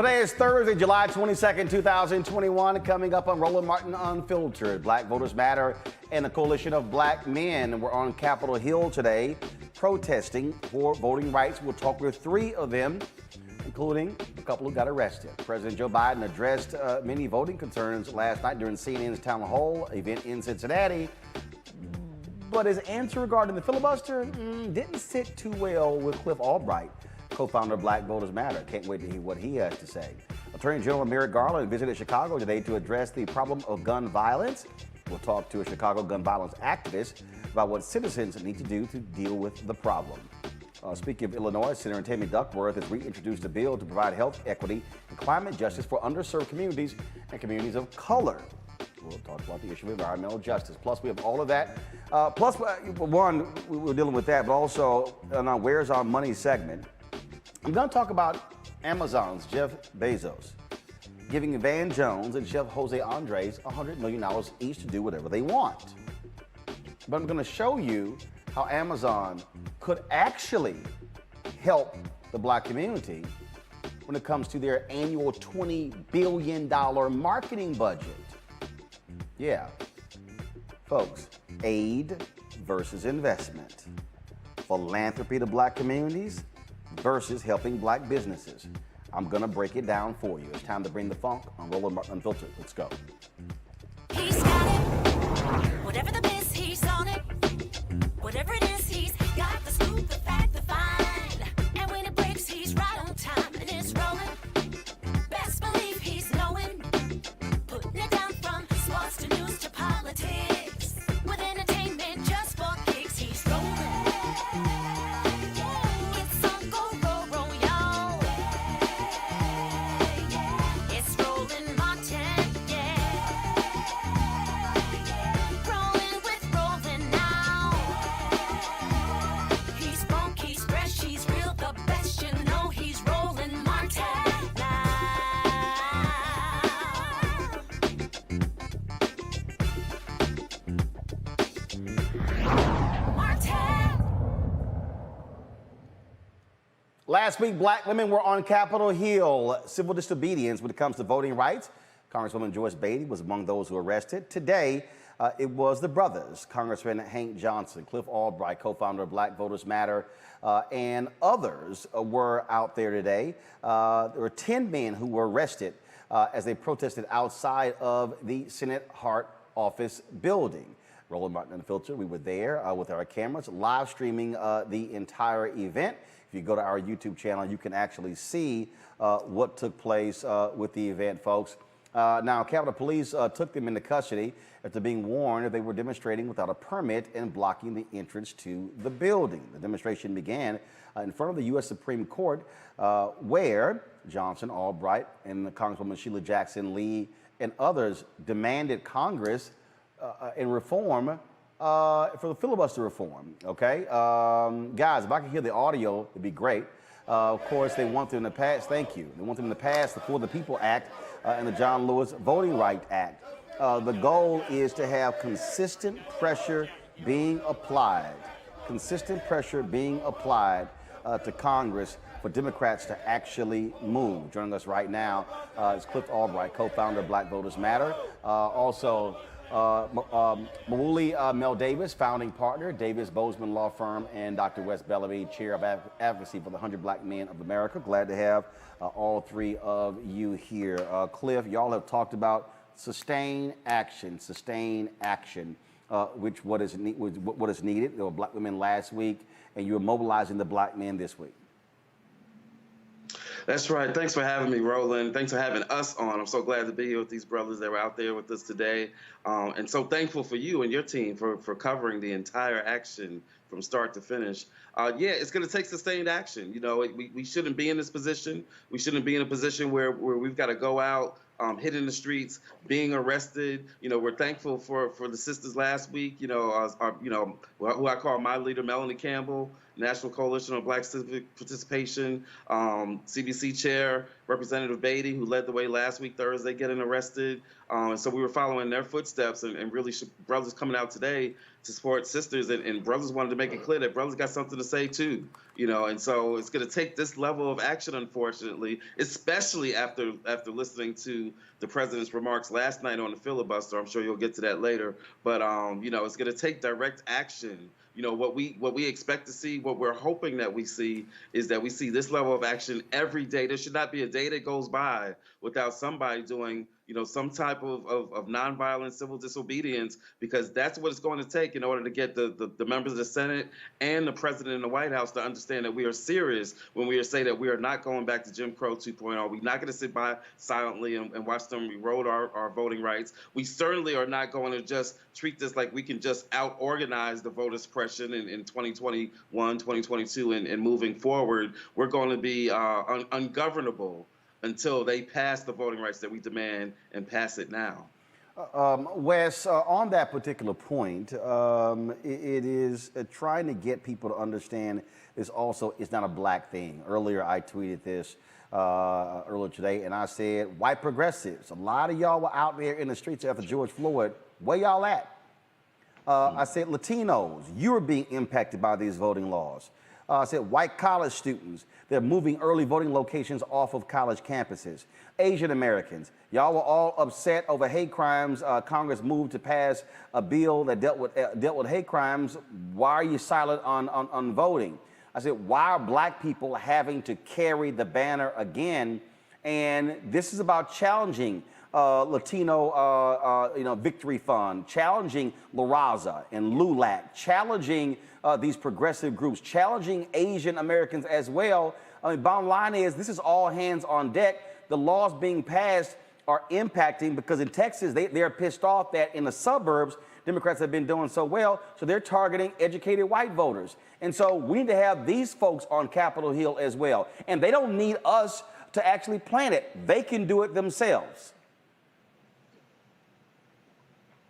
Today is Thursday, July 22nd, 2021. Coming up on Roland Martin Unfiltered, Black Voters Matter and the Coalition of Black Men. We're on Capitol Hill today protesting for voting rights. We'll talk with three of them, including a couple who got arrested. President Joe Biden addressed many voting concerns last night during CNN's town hall event in Cincinnati. But his answer regarding the filibuster didn't sit too well with Cliff Albright, co-founder of Black Voters Matter. Can't wait to hear what he has to say. Attorney General Merrick Garland visited Chicago today to address the problem of gun violence. We'll talk to a Chicago gun violence activist about what citizens need to do to deal with the problem. Speaking of Illinois, Senator Tammy Duckworth has reintroduced a bill to provide health equity and climate justice for underserved communities and communities of color. We'll talk about the issue of environmental justice. Plus, we have all of that. Plus, one, we're dealing with that, but also on our Where's Our Money segment, I'm going to talk about Amazon's Jeff Bezos giving Van Jones and Chef Jose Andres $100 million each to do whatever they want. But I'm going to show you how Amazon could actually help the black community when it comes to their annual $20 billion marketing budget. Yeah, folks, aid versus investment. Philanthropy to black communities versus helping black businesses. I'm gonna break it down for you. It's time to bring the funk on Roland Martin Unfiltered. Let's go. He's got it. Whatever the biz, he's on it. Whatever it is, he's got the scoop, the fact, the find. And when it breaks, he's right on time and it's rolling. Best believe he's knowing. Putting it down from sports to news to politics. With entertainment just for kicks, he's rolling. It's on go, roll, roll, y'all. It's Roland Martin, yeah. Rolling with Roland now. He's funk, he's fresh, he's real, the best, you know he's Roland Martin now. Martin. Last week, black women were on Capitol Hill. Civil disobedience when it comes to voting rights. Congresswoman Joyce Beatty was among those who were arrested. Today, it was the brothers, Congressman Hank Johnson, Cliff Albright, co-founder of Black Voters Matter, and others were out there today. There were 10 men who were arrested as they protested outside of the Senate Hart Office building. Roland Martin Unfiltered, we were there with our cameras, live streaming the entire event. If you go to our YouTube channel, you can actually see what took place with the event, folks. Now, Capitol Police took them into custody after being warned that they were demonstrating without a permit and blocking the entrance to the building. The demonstration began in front of the U.S. Supreme Court, where Johnson, Albright, and Congresswoman Sheila Jackson Lee and others demanded Congress and reform for the filibuster reform, okay? Guys, if I could hear the audio, it'd be great. Of course, they want them to pass, thank you. They want them to pass the For the People Act and the John Lewis Voting Rights Act. The goal is to have consistent pressure being applied, to Congress for Democrats to actually move. Joining us right now is Cliff Albright, co-founder of Black Voters Matter. Also, Mawuli Mel Davis, founding partner, Davis Bozeman Law Firm, and Dr. Wes Bellamy, chair of advocacy for the 100 Black Men of America. Glad to have all three of you here. Cliff, y'all have talked about sustained action, which what is needed. There were black women last week, and you're mobilizing the black men this week. That's right. Thanks for having me, Roland. Thanks for having us on. I'm so glad to be here with these brothers that were out there with us today. And so thankful for you and your team for covering the entire action from start to finish. Yeah, it's going to take sustained action. You know, we shouldn't be in this position. We shouldn't be in a position where we've got to go out, hitting the streets, being arrested. You know, we're thankful for the sisters last week, who I call my leader, Melanie Campbell, National Coalition on Black Civic Participation, CBC Chair, Representative Beatty, who led the way last week, Thursday, getting arrested. And so we were following their footsteps and really brothers coming out today to support sisters, and brothers wanted to make it clear that brothers got something to say too, and so it's going to take this level of action, unfortunately, especially after listening to the president's remarks last night on the filibuster. I'm sure you'll get to that later, but it's going to take direct action. What we expect to see, what we're hoping that we see, is that we see this level of action every day. There should not be a day that goes by without somebody doing some type of nonviolent civil disobedience, because that's what it's going to take in order to get the members of the Senate and the president in the White House to understand that we are serious when we say that we are not going back to Jim Crow 2.0. We're not going to sit by silently and watch them erode our voting rights. We certainly are not going to just treat this like we can just out-organize the voter suppression in 2021, 2022, and moving forward. We're going to be ungovernable until they pass the voting rights that we demand, and pass it now. Wes, on that particular point, it is trying to get people to understand this also is not a black thing. Earlier, I tweeted this earlier today, and I said, white progressives, a lot of y'all were out there in the streets after George Floyd. Where y'all at? I said, Latinos, you are being impacted by these voting laws. I said, white college students, they're moving early voting locations off of college campuses. Asian Americans, y'all were all upset over hate crimes. Congress moved to pass a bill that dealt with hate crimes. Why are you silent on voting? I said, why are black people having to carry the banner again? And this is about challenging Latino Victory Fund, challenging La Raza and LULAC, challenging these progressive groups, challenging Asian Americans as well. I mean, bottom line is, this is all hands on deck. The laws being passed are impacting, because in Texas, they're pissed off that in the suburbs, Democrats have been doing so well, so they're targeting educated white voters. And so we need to have these folks on Capitol Hill as well. And they don't need us to actually plan it. They can do it themselves.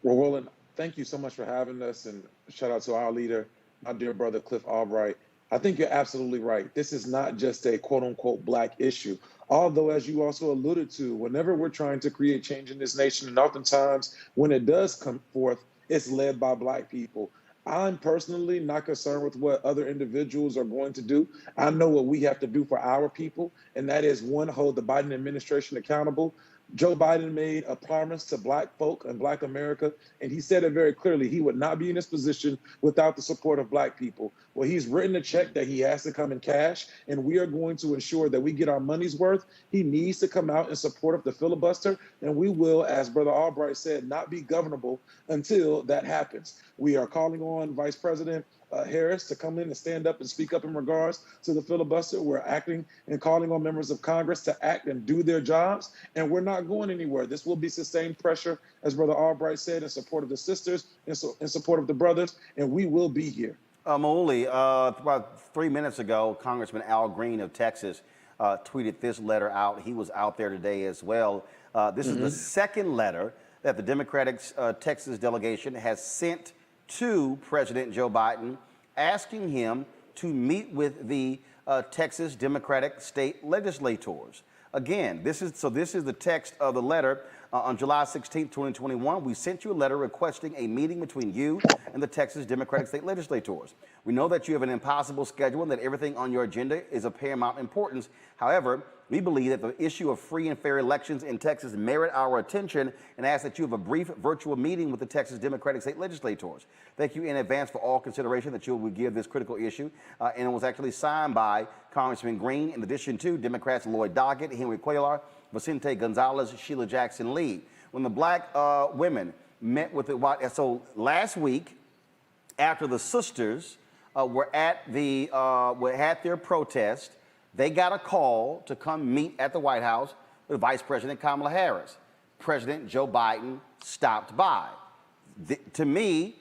Well, Roland, thank you so much for having us, and shout out to our leader, my dear brother, Cliff Albright. I think you're absolutely right. This is not just a quote-unquote black issue. Although, as you also alluded to, whenever we're trying to create change in this nation, and oftentimes when it does come forth, it's led by black people. I'm personally not concerned with what other individuals are going to do. I know what we have to do for our people, and that is, one, hold the Biden administration accountable. Joe Biden made a promise to black folk and black America, and he said it very clearly. He would not be in this position without the support of black people. Well, he's written a check that he has to come in cash, and we are going to ensure that we get our money's worth. He needs to come out in support of the filibuster, and we will, as Brother Albright said, not be governable until that happens. We are calling on Vice President Harris to come in and stand up and speak up in regards to the filibuster. We're acting and calling on members of Congress to act and do their jobs, and we're not going anywhere. This will be sustained pressure, as Brother Albright said, in support of the sisters, in support of the brothers, and we will be here. Mauli, about 3 minutes ago, Congressman Al Green of Texas tweeted this letter out. He was out there today as well. This is the second letter that the Democratic Texas delegation has sent to President Joe Biden, asking him to meet with the Texas Democratic state legislators. Again, this is the text of the letter. On July 16, 2021, we sent you a letter requesting a meeting between you and the Texas Democratic state legislators. We know that you have an impossible schedule and that everything on your agenda is of paramount importance. However, we believe that the issue of free and fair elections in Texas merit our attention, and ask that you have a brief virtual meeting with the Texas Democratic state legislators. Thank you in advance for all consideration that you will give this critical issue. And it was actually signed by Congressman Green, in addition to Democrats Lloyd Doggett, Henry Cuellar, Vicente Gonzalez, Sheila Jackson Lee. When the black women met with the white, so last week, after the sisters were at their protest, they got a call to come meet at the White House with Vice President Kamala Harris. President Joe Biden stopped by. To me,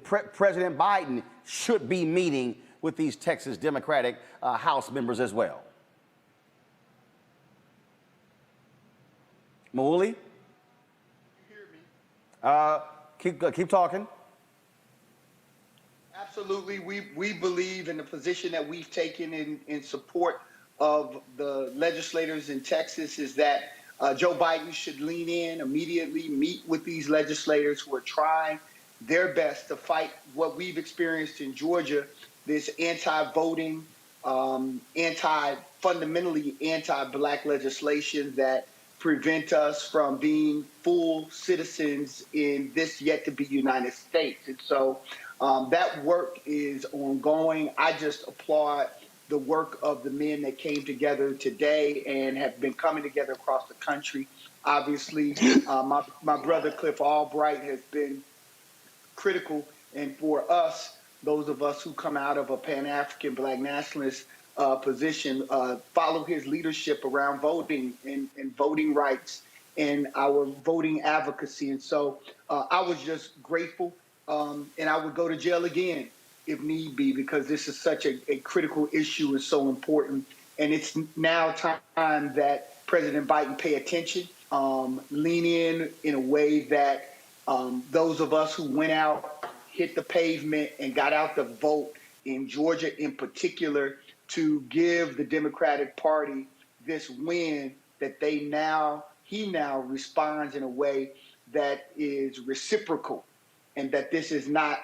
President Biden should be meeting with these Texas Democratic House members as well. Mauli? Keep talking. Absolutely. We believe in the position that we've taken in support of the legislators in Texas is that Joe Biden should lean in immediately, meet with these legislators who are trying their best to fight what we've experienced in Georgia, this anti-voting, fundamentally anti-Black legislation that prevent us from being full citizens in this yet-to-be United States. And so that work is ongoing. I just applaud the work of the men that came together today and have been coming together across the country. Obviously, my brother Cliff Albright has been critical, and for us, those of us who come out of a Pan-African Black nationalist position, follow his leadership around voting and voting rights and our voting advocacy. And so I was just grateful, and I would go to jail again if need be, because this is such a critical issue and so important. And it's now time that President Biden pay attention, lean in a way that those of us who went out, hit the pavement, and got out the vote in Georgia in particular to give the Democratic Party this win, that he now responds in a way that is reciprocal, and that this is not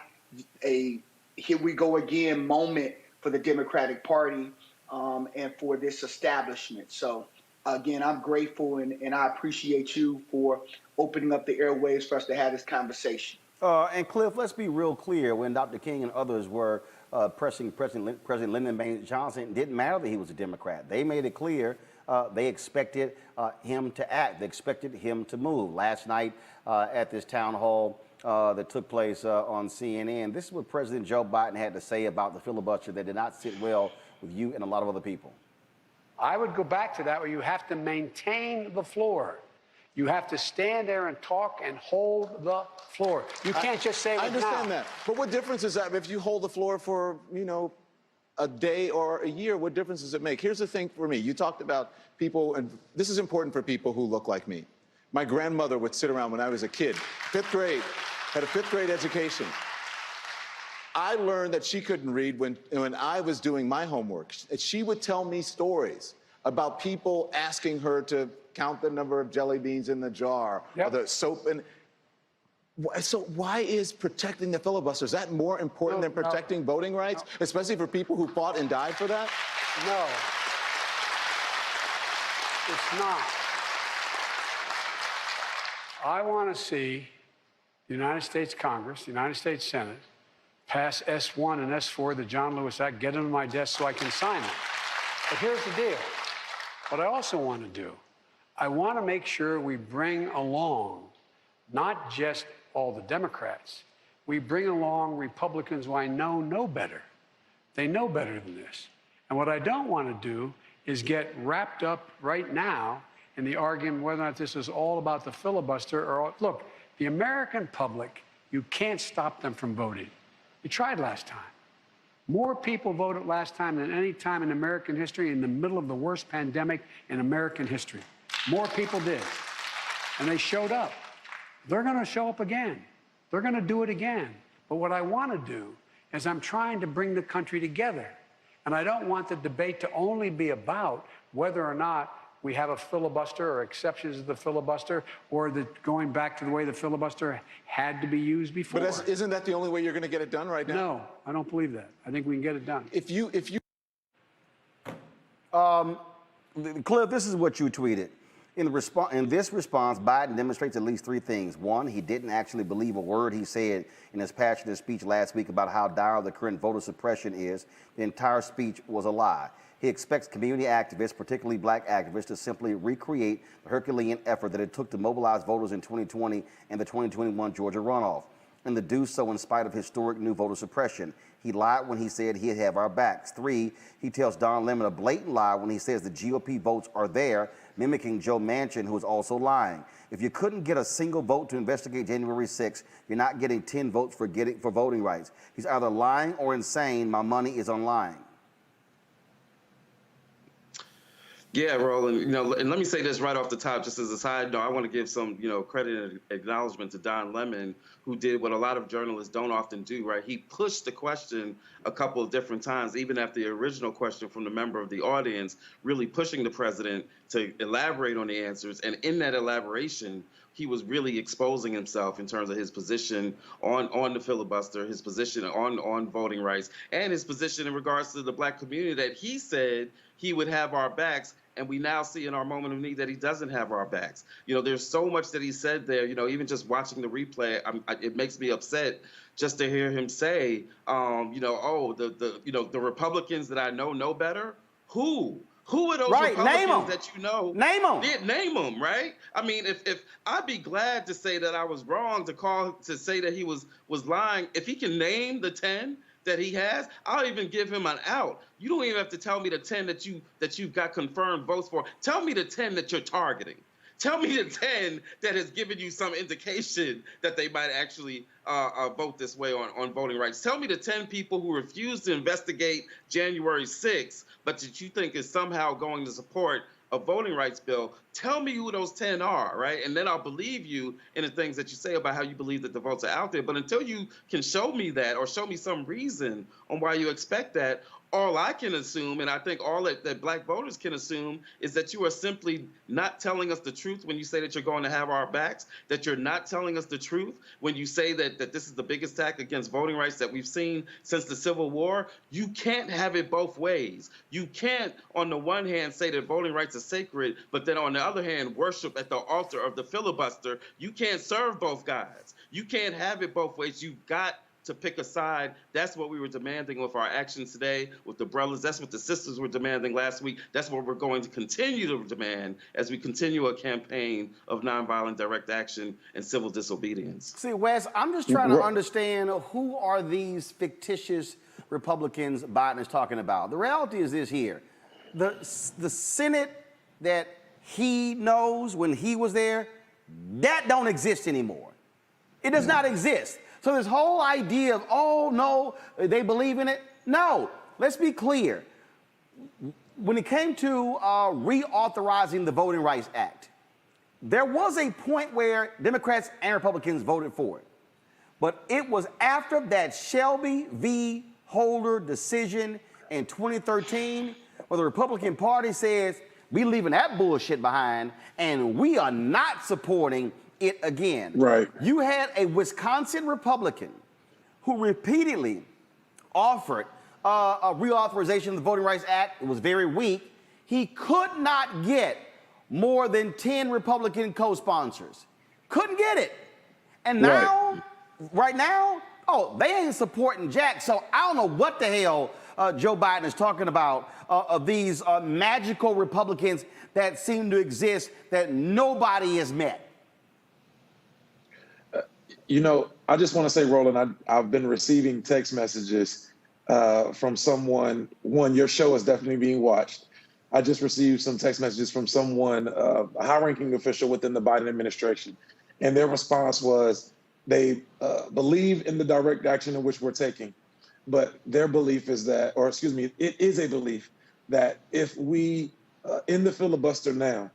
a here we go again moment for the Democratic Party and for this establishment. So again, I'm grateful, and I appreciate you for opening up the airwaves for us to have this conversation. And Cliff, let's be real clear. When Dr. King and others were pressing President Lyndon Baines Johnson, it didn't matter that he was a Democrat. They made it clear they expected him to act. They expected him to move. Last night at this town hall that took place on CNN, this is what President Joe Biden had to say about the filibuster that did not sit well with you and a lot of other people. I would go back to that, where you have to maintain the floor. You have to stand there and talk and hold the floor. You can't just say it I understand now. that. But what difference is that if you hold the floor for, a day or a year, what difference does it make? Here's the thing for me. You talked about people, and this is important for people who look like me. My grandmother would sit around when I was a kid, 5th grade, had a 5th grade education. I learned that she couldn't read when I was doing my homework. She would tell me stories about people asking her to count the number of jelly beans in the jar, or the soap. And so why is protecting the filibuster, is that more important than protecting voting rights, especially for people who fought and died for that? No, it's not. I want to see the United States Congress, the United States Senate, pass S1 and S4, the John Lewis Act, get them to my desk so I can sign them. But here's the deal. What I also want to do, I want to make sure we bring along not just all the Democrats, we bring along Republicans who I know better. They know better than this. And what I don't want to do is get wrapped up right now in the argument whether or not this is all about the filibuster or, look, the American public, you can't stop them from voting. You tried last time. More people voted last time than any time in American history in the middle of the worst pandemic in American history. More people did. And they showed up. They're going to show up again. They're going to do it again. But what I want to do is I'm trying to bring the country together. And I don't want the debate to only be about whether or not we have a filibuster or exceptions to the filibuster, or going back to the way the filibuster had to be used before. But isn't that the only way you're going to get it done right now? No, I don't believe that. I think we can get it done. If you Cliff, this is what you tweeted. In this response, Biden demonstrates at least 3 things. 1, he didn't actually believe a word he said in his passionate speech last week about how dire the current voter suppression is. The entire speech was a lie. He expects community activists, particularly Black activists, to simply recreate the Herculean effort that it took to mobilize voters in 2020 and the 2021 Georgia runoff, and to do so in spite of historic new voter suppression. He lied when he said he'd have our backs. 3, he tells Don Lemon a blatant lie when he says the GOP votes are there, mimicking Joe Manchin, who is also lying. If you couldn't get a single vote to investigate January 6th, you're not getting 10 votes for voting rights. He's either lying or insane. My money is on lying. Yeah, Roland, and let me say this right off the top, just as a side note, I want to give some, credit and acknowledgement to Don Lemon, who did what a lot of journalists don't often do, right? He pushed the question a couple of different times, even after the original question from the member of the audience, really pushing the president to elaborate on the answers. And in that elaboration, he was really exposing himself in terms of his position on the filibuster, his position on voting rights, and his position in regards to the black community that he said he would have our backs. And we now see in our moment of need that he doesn't have our backs. There's so much that he said there, even just watching the replay, it makes me upset just to hear him say, the Republicans that I know better. Who are those Republicans that you know? Name them. Yeah, name them, right? I mean, if I'd be glad to say that I was wrong, to say that he was lying. If he can name the 10 that he has, I'll even give him an out. You don't even have to tell me the 10 that you've got confirmed votes for. Tell me the 10 that you're targeting. Tell me the 10 that has given you some indication that they might actually vote this way on voting rights. Tell me the 10 people who refused to investigate January 6th, but that you think is somehow going to support a voting rights bill. Tell me who those 10 are, right? And then I'll believe you in the things that you say about how you believe that the votes are out there. But until you can show me that or show me some reason on why you expect that, all I can assume, and I think all that black voters can assume, is that you are simply not telling us the truth when you say that you're going to have our backs, that you're not telling us the truth when you say that this is the biggest attack against voting rights that we've seen since the Civil War. You can't have it both ways. You can't, on the one hand, say that voting rights are sacred, but then on the other hand, worship at the altar of the filibuster. You can't serve both guys. You can't have it both ways. You've got to pick a side. That's what we were demanding with our actions today with the brothers. That's what the sisters were demanding last week. That's what we're going to continue to demand as we continue a campaign of nonviolent direct action and civil disobedience. See, Wes, I'm just trying to understand who are these fictitious Republicans Biden is talking about. The reality is this here. The Senate that he knows when he was there, that don't exist anymore. It does not exist. So this whole idea of, oh, no, they believe in it. No, let's be clear. When it came to reauthorizing the Voting Rights Act, there was a point where Democrats and Republicans voted for it. But it was after that Shelby v. Holder decision in 2013 where the Republican Party says, we leaving that bullshit behind and we are not supporting it again. Right. You had a Wisconsin Republican who repeatedly offered a reauthorization of the Voting Rights Act. It was very weak. He could not get more than 10 Republican co-sponsors. Couldn't get it. And now, right now, they ain't supporting Jack. So I don't know what the hell Joe Biden is talking about of these magical Republicans that seem to exist that nobody has met. I just want to say, Roland, I've been receiving text messages from someone. One, your show is definitely being watched. I just received some text messages from someone, a high-ranking official within the Biden administration, and their response was they believe in the direct action in which we're taking, but their belief is that, it is a belief that if we end the filibuster now,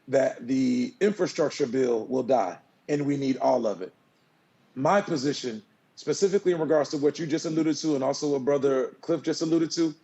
that the infrastructure bill will die, and we need all of it. My position, specifically in regards to what you just alluded to and also what Brother Cliff just alluded to,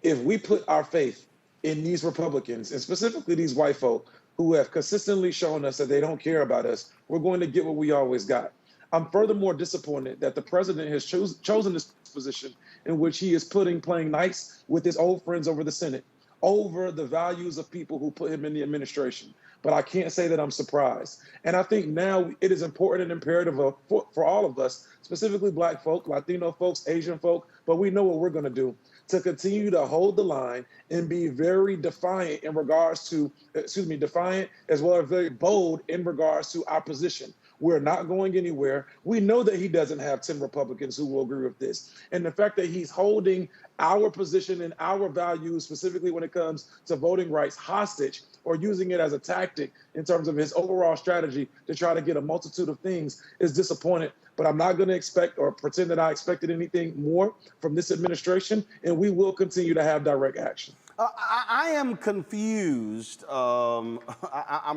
if we put our faith in these Republicans, and specifically these white folk who have consistently shown us that they don't care about us, we're going to get what we always got. I'm furthermore disappointed that the president has chosen this position in which he is playing nice with his old friends over the Senate, over the values of people who put him in the administration. But I can't say that I'm surprised. And I think now it is important and imperative for all of us, specifically Black folk, Latino folks, Asian folk, but we know what we're going to do, to continue to hold the line and be very defiant in regards to, defiant as well as very bold in regards to our position. We're not going anywhere. We know that he doesn't have 10 Republicans who will agree with this. And the fact that he's holding our position and our values, specifically when it comes to voting rights, hostage, or using it as a tactic in terms of his overall strategy to try to get a multitude of things is disappointing. But I'm not going to expect or pretend that I expected anything more from this administration, and we will continue to have direct action. I am confused. I'm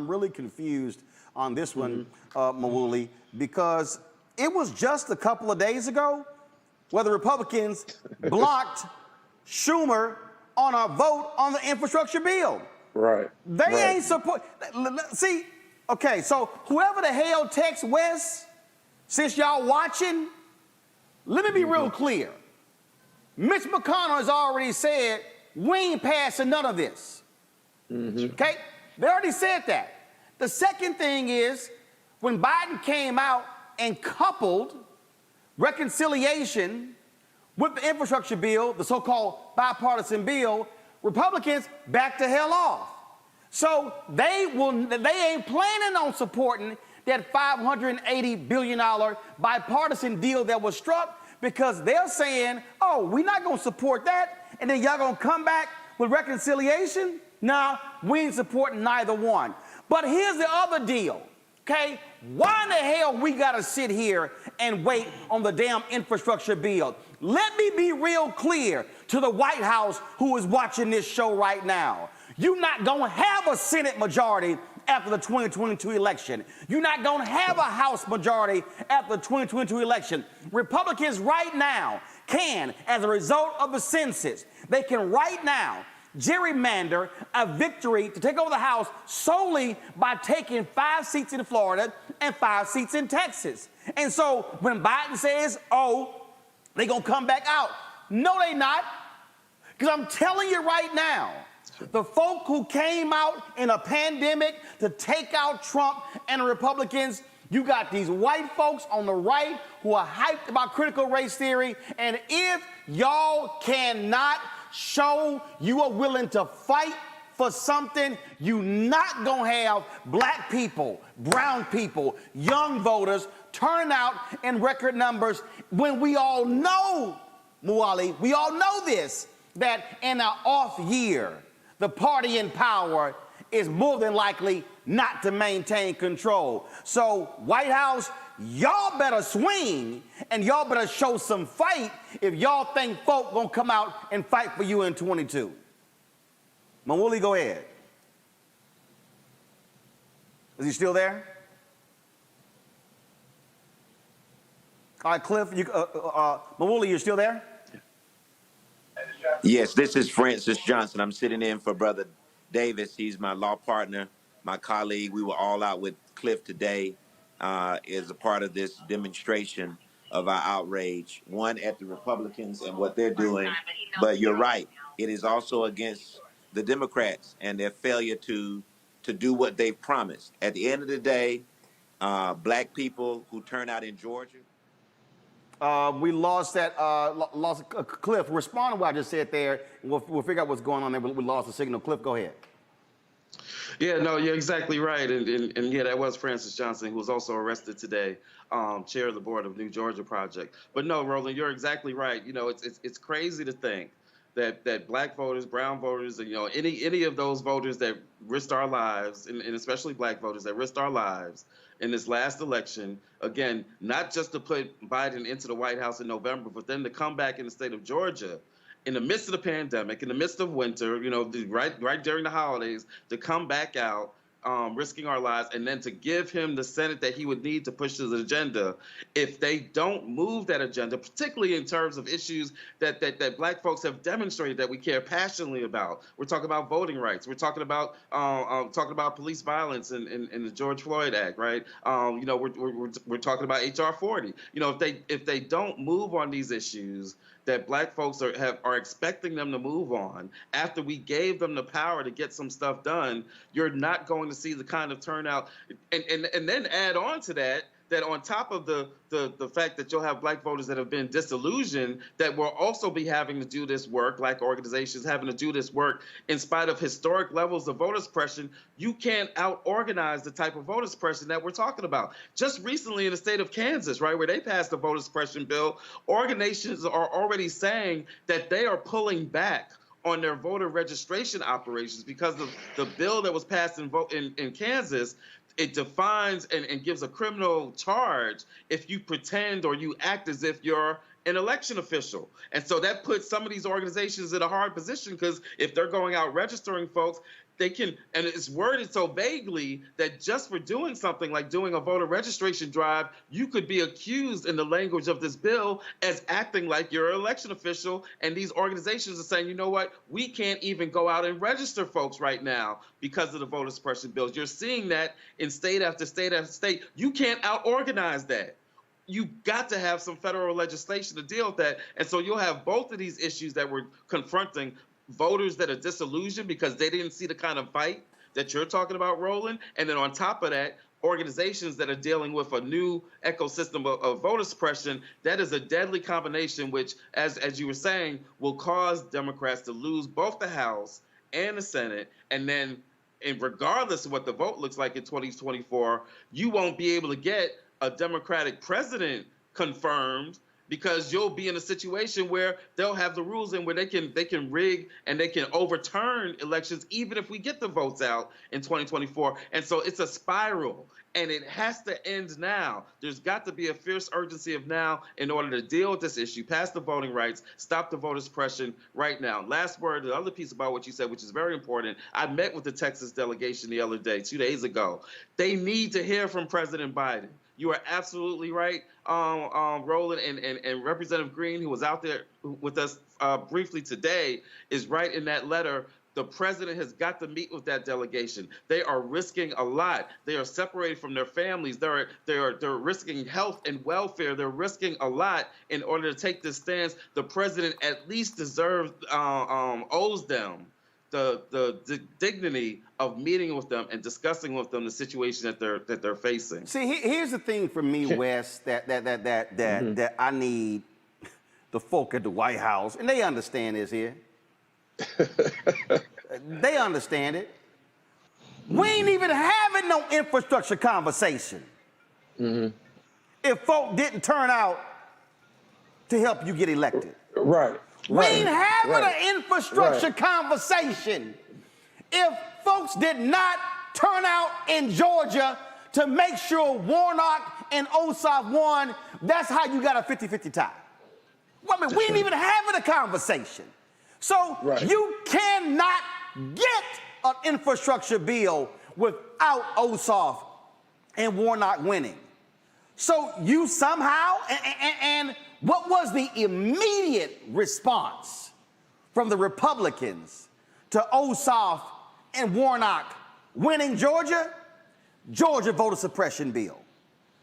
really confused on this one, Mawuli, because it was just a couple of days ago where the Republicans blocked Schumer on a vote on the infrastructure bill. Right. They right. ain't support. See, okay, so whoever the hell texts West, since y'all watching, let me be real clear. Mitch McConnell has already said we ain't passing none of this. Okay? They already said that. The second thing is when Biden came out and coupled reconciliation with the infrastructure bill, the so-called bipartisan bill, Republicans backed the hell off. So they ain't planning on supporting that $580 billion bipartisan deal that was struck because they're saying, oh, we're not going to support that, and then y'all going to come back with reconciliation? Nah, we ain't supporting neither one. But here's the other deal, okay? Why in the hell we got to sit here and wait on the damn infrastructure bill? Let me be real clear to the White House who is watching this show right now. You're not going to have a Senate majority after the 2022 election. You're not going to have a House majority after the 2022 election. Republicans right now can, as a result of the census, they can right now gerrymander a victory to take over the House solely by taking 5 seats in Florida and 5 seats in Texas. And so when Biden says, oh, they're going to come back out. No, they not. Because I'm telling you right now, the folk who came out in a pandemic to take out Trump and the Republicans, you got these white folks on the right who are hyped about critical race theory. And if y'all cannot show you are willing to fight for something, you not gonna have black people, brown people, young voters turning out in record numbers when we all know, Muali, we all know this, that in an off year, the party in power is more than likely not to maintain control. So, White House, y'all better swing and y'all better show some fight if y'all think folk gonna come out and fight for you in 22. Mawuli, go ahead. Is he still there? All right, Cliff, Mawuli, you're still there? Yes, this is Francis Johnson. I'm sitting in for Brother Davis. He's my law partner, my colleague. We were all out with Cliff today as a part of this demonstration of our outrage, one at the Republicans and what they're doing. But you're right. It is also against the Democrats and their failure to do what they promised. At the end of the day, black people who turn out in Georgia. We lost that, Cliff, respond to what I just said there. We'll figure out what's going on there. We lost the signal. Cliff, go ahead. Yeah, no, you're exactly right. And yeah, that was Francis Johnson, who was also arrested today, chair of the board of New Georgia Project. But no, Roland, you're exactly right. You know, it's crazy to think that black voters, brown voters, and, you know, any of those voters that risked our lives, and especially black voters that risked our lives in this last election, again, not just to put Biden into the White House in November, but then to come back in the state of Georgia in the midst of the pandemic, in the midst of winter, you know, right during the holidays, to come back out, risking our lives, and then to give him the Senate that he would need to push his agenda. If they don't move that agenda, particularly in terms of issues that black folks have demonstrated that we care passionately about. We're talking about voting rights. We're talking about police violence in the George Floyd Act, right? You know, we're talking about HR 40. You know, if they don't move on these issues that black folks are expecting them to move on after we gave them the power to get some stuff done, you're not going to see the kind of turnout. And then add on to that on top of the fact that you'll have black voters that have been disillusioned, that will also be having to do this work, like organizations having to do this work in spite of historic levels of voter suppression, you can't out-organize the type of voter suppression that we're talking about. Just recently in the state of Kansas, right, where they passed a voter suppression bill, organizations are already saying that they are pulling back on their voter registration operations because of the bill that was passed in Kansas. It defines and gives a criminal charge if you pretend or you act as if you're an election official. And so that puts some of these organizations in a hard position, because if they're going out registering folks, they can, and it's worded so vaguely that just for doing something like doing a voter registration drive, you could be accused in the language of this bill as acting like you're an election official. And these organizations are saying, you know what, we can't even go out and register folks right now because of the voter suppression bills. You're seeing that in state after state after state. You can't out-organize that. You got to have some federal legislation to deal with that. And so you'll have both of these issues that we're confronting: voters that are disillusioned because they didn't see the kind of fight that you're talking about, Roland. And then on top of that, organizations that are dealing with a new ecosystem of voter suppression. That is a deadly combination, which, as you were saying, will cause Democrats to lose both the House and the Senate. And then, and regardless of what the vote looks like in 2024, you won't be able to get a Democratic president confirmed, because you'll be in a situation where they'll have the rules in where they can rig and they can overturn elections even if we get the votes out in 2024. And so it's a spiral, and it has to end now. There's got to be a fierce urgency of now in order to deal with this issue, pass the voting rights, stop the voter suppression right now. Last word, the other piece about what you said, which is very important. I met with the Texas delegation the other day, 2 days ago. They need to hear from President Biden. You are absolutely right, Roland, and Representative Green, who was out there with us briefly today, is right in that letter. The president has got to meet with that delegation. They are risking a lot. They are separated from their families. They're risking health and welfare. They're risking a lot in order to take this stance. The president at least owes them the dignity of meeting with them and discussing with them the situation that they're facing. See, here's the thing for me, Wes, that I need the folk at the White House, and they understand this here. They understand it. We ain't even having no infrastructure conversation if folk didn't turn out to help you get elected. Right. We ain't having an infrastructure conversation if folks did not turn out in Georgia to make sure Warnock and Ossoff won. That's how you got a 50-50 tie. Well, I mean, we ain't even having a conversation. So you cannot get an infrastructure bill without Ossoff and Warnock winning. So you somehow, and what was the immediate response from the Republicans to Ossoff and Warnock winning Georgia? Georgia voter suppression bill.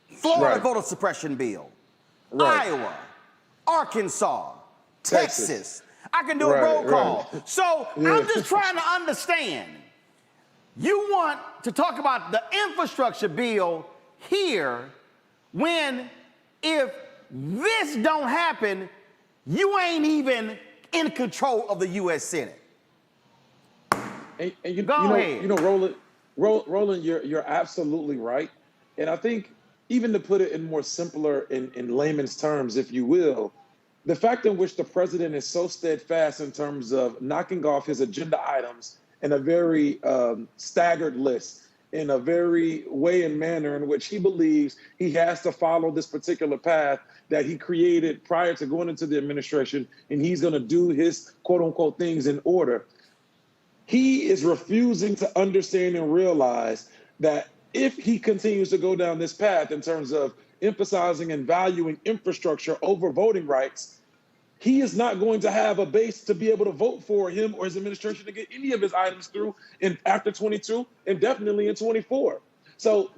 Florida voter suppression bill. Iowa, Arkansas, Texas. I can do a roll call. So I'm just trying to understand. You want to talk about the infrastructure bill here when, if this don't happen, you ain't even in control of the U.S. Senate. And you know, Roland, you're absolutely right. And I think, even to put it in more simpler, in layman's terms, if you will, the fact in which the president is so steadfast in terms of knocking off his agenda items in a very staggered list, in a very way and manner in which he believes he has to follow this particular path that he created prior to going into the administration, and he's going to do his quote unquote things in order. He is refusing to understand and realize that if he continues to go down this path in terms of emphasizing and valuing infrastructure over voting rights, he is not going to have a base to be able to vote for him or his administration to get any of his items through after 22 and definitely in 24. So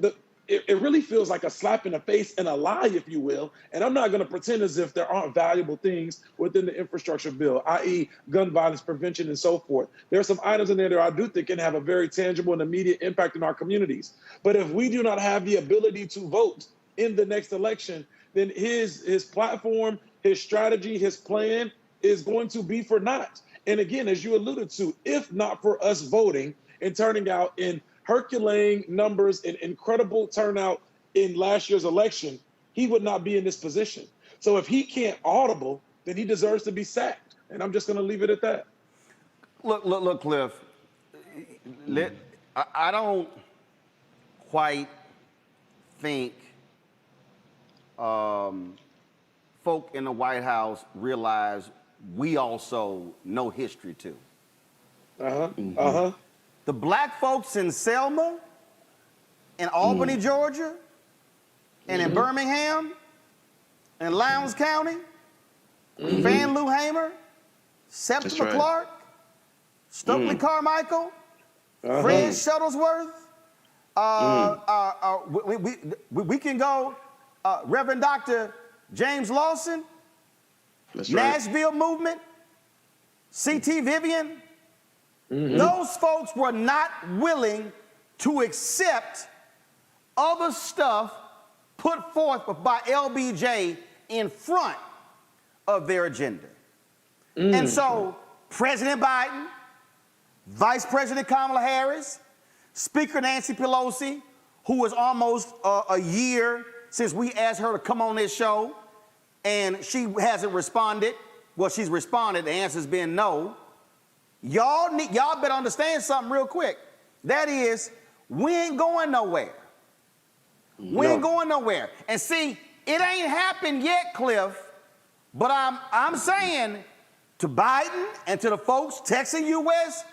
it really feels like a slap in the face and a lie, if you will. And I'm not going to pretend as if there aren't valuable things within the infrastructure bill, i.e. gun violence prevention and so forth. There are some items in there that I do think can have a very tangible and immediate impact in our communities. But if we do not have the ability to vote in the next election, then his platform, his strategy, his plan is going to be for naught. And again, as you alluded to, if not for us voting and turning out in Herculean numbers and incredible turnout in last year's election, he would not be in this position. So if he can't audible, then he deserves to be sacked. And I'm just going to leave it at that. Look, Cliff. I don't quite think folk in the White House realize we also know history too. The black folks in Selma, in Albany, Georgia, and in Birmingham, and Lowndes County, Van Lou Hamer, Septima Clark, Stokely Carmichael, Fred Shuttlesworth. We can go Reverend Dr. James Lawson, Nashville Movement, C.T. Vivian. Those folks were not willing to accept other stuff put forth by LBJ in front of their agenda. And so President Biden, Vice President Kamala Harris, Speaker Nancy Pelosi, who was almost a year since we asked her to come on this show, and she hasn't responded. Well, she's responded, the answer's been no. Y'all better understand something real quick. That is, we ain't going nowhere. We ain't going nowhere. And see, it ain't happened yet, Cliff, but I'm saying to Biden and to the folks texting you, West,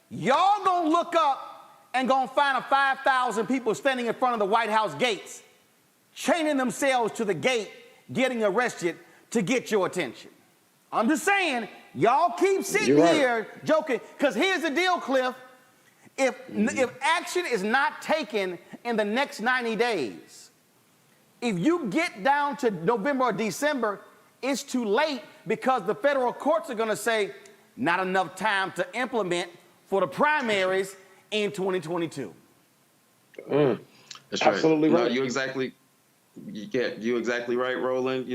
y'all gonna look up and gonna find 5,000 people standing in front of the White House gates, chaining themselves to the gate, getting arrested to get your attention. I'm just saying, y'all keep sitting here joking, because here's the deal, Cliff. If action is not taken in the next 90 days, if you get down to November or December, it's too late, because the federal courts are going to say, not enough time to implement for the primaries in 2022. That's right. Absolutely right. No, you're exactly right, Roland.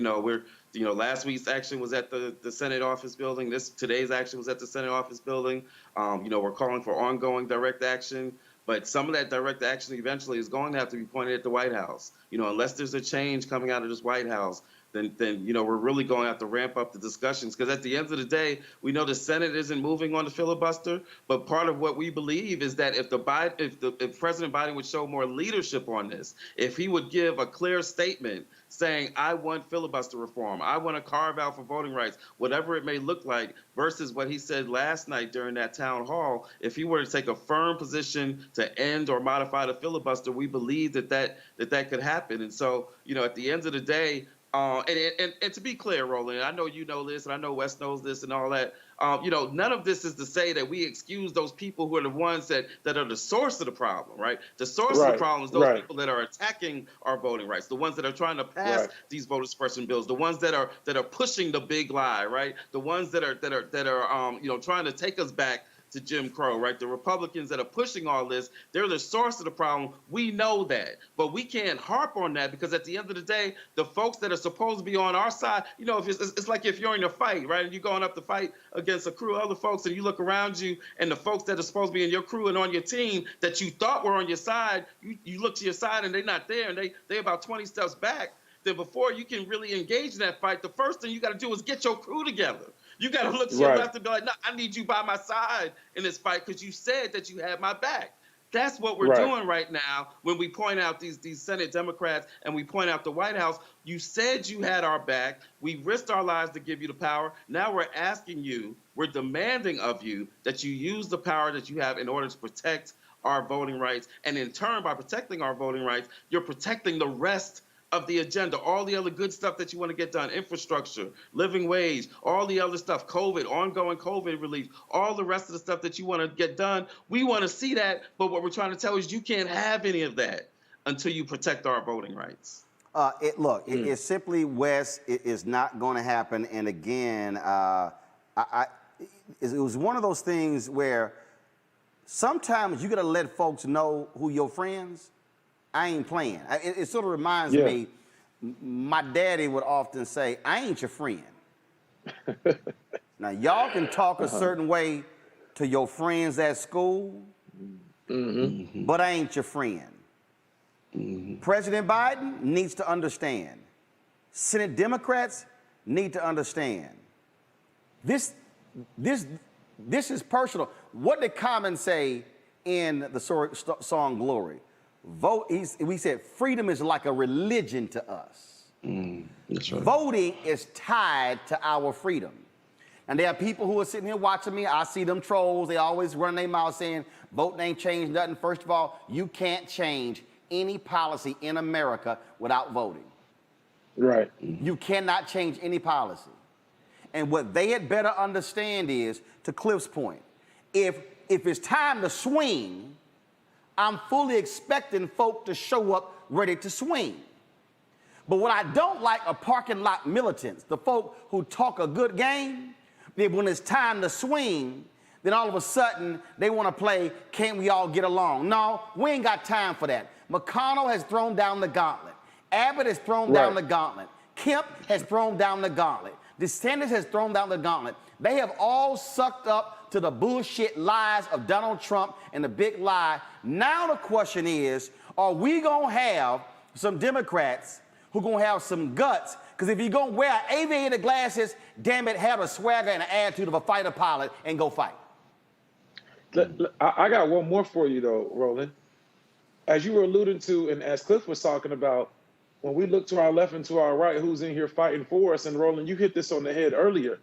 Last week's action was at the Senate office building. Today's action was at the Senate office building. We're calling for ongoing direct action, but some of that direct action eventually is going to have to be pointed at the White House. Unless there's a change coming out of this White House, then we're really going to have to ramp up the discussions, because at the end of the day, we know the Senate isn't moving on the filibuster, but part of what we believe is that if President Biden would show more leadership on this, if he would give a clear statement saying, I want filibuster reform, I want to carve out for voting rights, whatever it may look like, versus what he said last night during that town hall, if he were to take a firm position to end or modify the filibuster, we believe that could happen. And so, at the end of the day, and to be clear, Roland, I know you know this, and I know Wes knows this and all that. None of this is to say that we excuse those people who are the ones that are the source of the problem, right? The source of the problem is those people that are attacking our voting rights, the ones that are trying to pass these voter suppression bills, the ones that are pushing the big lie, right? The ones that are trying to take us back to Jim Crow, right? The Republicans that are pushing all this, they're the source of the problem. We know that, but we can't harp on that, because at the end of the day, the folks that are supposed to be on our side, if it's like if you're in a fight, right? And you're going up to fight against a crew of other folks, and you look around you, and the folks that are supposed to be in your crew and on your team that you thought were on your side, you look to your side and they're not there, and they're about 20 steps back. Then before you can really engage in that fight, the first thing you got to do is get your crew together. You got to look to your left and be like, no, I need you by my side in this fight, because you said that you had my back. That's what we're doing right now when we point out these Senate Democrats and we point out the White House. You said you had our back. We risked our lives to give you the power. Now we're asking you, we're demanding of you that you use the power that you have in order to protect our voting rights. And in turn, by protecting our voting rights, you're protecting the rest of the agenda, all the other good stuff that you want to get done, infrastructure, living wage, all the other stuff, COVID, ongoing COVID relief, all the rest of the stuff that you want to get done. We want to see that, but what we're trying to tell you is you can't have any of that until you protect our voting rights. It's simply, Wes, it is not going to happen. And again, it was one of those things where sometimes you got to let folks know who your friends. I ain't playing. It sort of reminds me, my daddy would often say, I ain't your friend. Now, y'all can talk a certain way to your friends at school, but I ain't your friend. President Biden needs to understand. Senate Democrats need to understand. This is personal. What did Common say in the song Glory? We said freedom is like a religion to us. That's right. Voting is tied to our freedom. And there are people who are sitting here watching me. I see them trolls. They always run their mouth saying, vote ain't changed nothing. First of all, you can't change any policy in America without voting. Right. You cannot change any policy. And what they had better understand is, to Cliff's point, if it's time to swing, I'm fully expecting folk to show up ready to swing. But what I don't like are parking lot militants, the folk who talk a good game, then when it's time to swing, then all of a sudden they want to play, can't we all get along? No, we ain't got time for that. McConnell has thrown down the gauntlet. Abbott has thrown down the gauntlet. Kemp has thrown down the gauntlet. DeSantis has thrown down the gauntlet. They have all sucked up to the bullshit lies of Donald Trump and the big lie. Now the question is, are we going to have some Democrats who going to have some guts? Because if you're going to wear aviator glasses, damn it, have a swagger and an attitude of a fighter pilot and go fight. I got one more for you, though, Roland. As you were alluding to, and as Cliff was talking about, when we look to our left and to our right, who's in here fighting for us, and Roland, you hit this on the head earlier.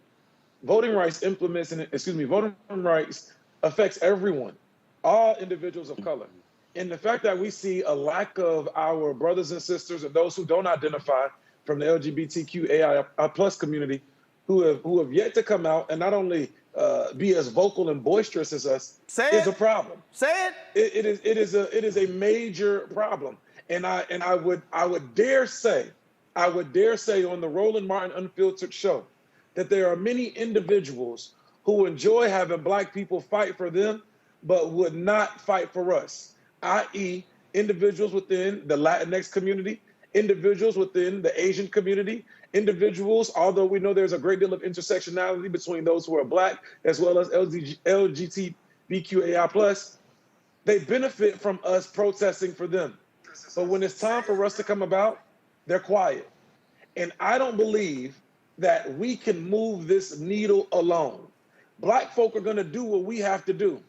Voting rights voting rights affects everyone, all individuals of color. And the fact that we see a lack of our brothers and sisters and those who don't identify from the LGBTQAI plus community who have yet to come out and not only be as vocal and boisterous as us is a problem. Say it. It is a major problem. And I would dare say on the Roland Martin Unfiltered show that there are many individuals who enjoy having Black people fight for them, but would not fight for us, i.e. individuals within the Latinx community, individuals within the Asian community, individuals, although we know there's a great deal of intersectionality between those who are Black as well as LGBTQAI+, they benefit from us protesting for them. But when it's time for us to come about, they're quiet. And I don't believe that we can move this needle alone. Black folk are going to do what we have to do.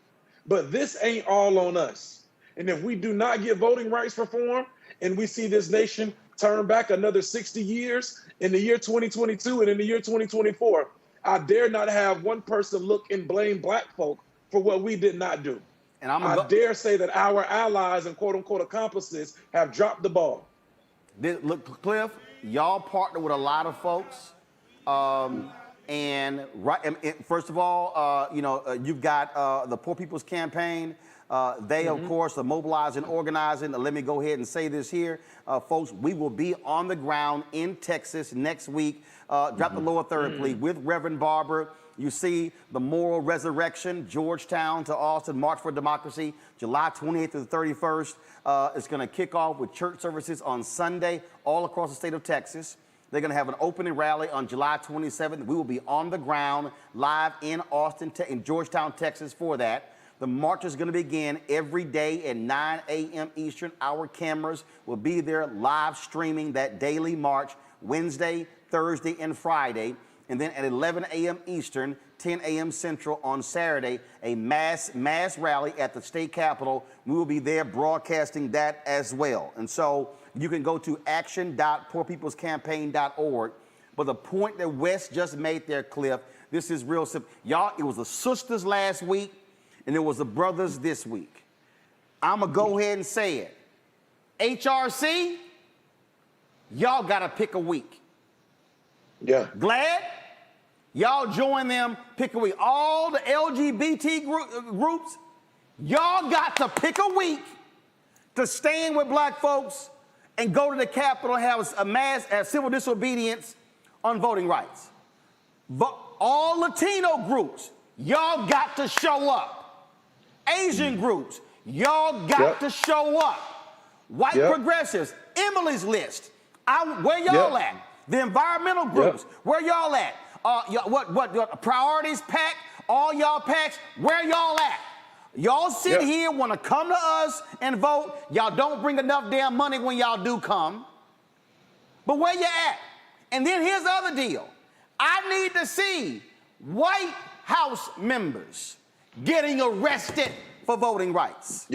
But this ain't all on us. And if we do not get voting rights reform and we see this nation turn back another 60 years in the year 2022 and in the year 2024, I dare not have one person look and blame Black folk for what we did not do. And I dare say that our allies and quote unquote accomplices have dropped the ball. Look, Cliff, y'all partner with a lot of folks. First of all, you've got the Poor People's Campaign. They, of course, are mobilizing, organizing. Let me go ahead and say this here. Folks, we will be on the ground in Texas next week. Drop the lower third, please, with Reverend Barber. You see the moral resurrection, Georgetown to Austin, March for Democracy, July 28th to the 31st. It's going to kick off with church services on Sunday all across the state of Texas. They're going to have an opening rally on July 27th. We will be on the ground live in Austin, in Georgetown, Texas for that. The march is going to begin every day at 9 a.m. Eastern. Our cameras will be there live streaming that daily march Wednesday, Thursday, and Friday. And then at 11 a.m. Eastern, 10 a.m. Central on Saturday, a mass rally at the state capitol. We will be there broadcasting that as well. And so you can go to action.poorpeoplescampaign.org. But the point that Wes just made there, Cliff, this is real simple. Y'all, it was the sisters last week, and it was the brothers this week. I'm going to go ahead and say it. HRC, y'all got to pick a week. Yeah. Glad? Y'all join them, pick a week. All the LGBT groups, y'all got to pick a week to stand with Black folks and go to the Capitol and have a mass civil disobedience on voting rights. But all Latino groups, y'all got to show up. Asian groups, y'all got to show up. White progressives, Emily's List, where y'all at? The environmental groups, where y'all at? What Priorities PAC, all y'all PACs, where y'all at? Y'all sit here, want to come to us and vote. Y'all don't bring enough damn money when y'all do come. But where you at? And then here's the other deal. I need to see White House members getting arrested for voting rights.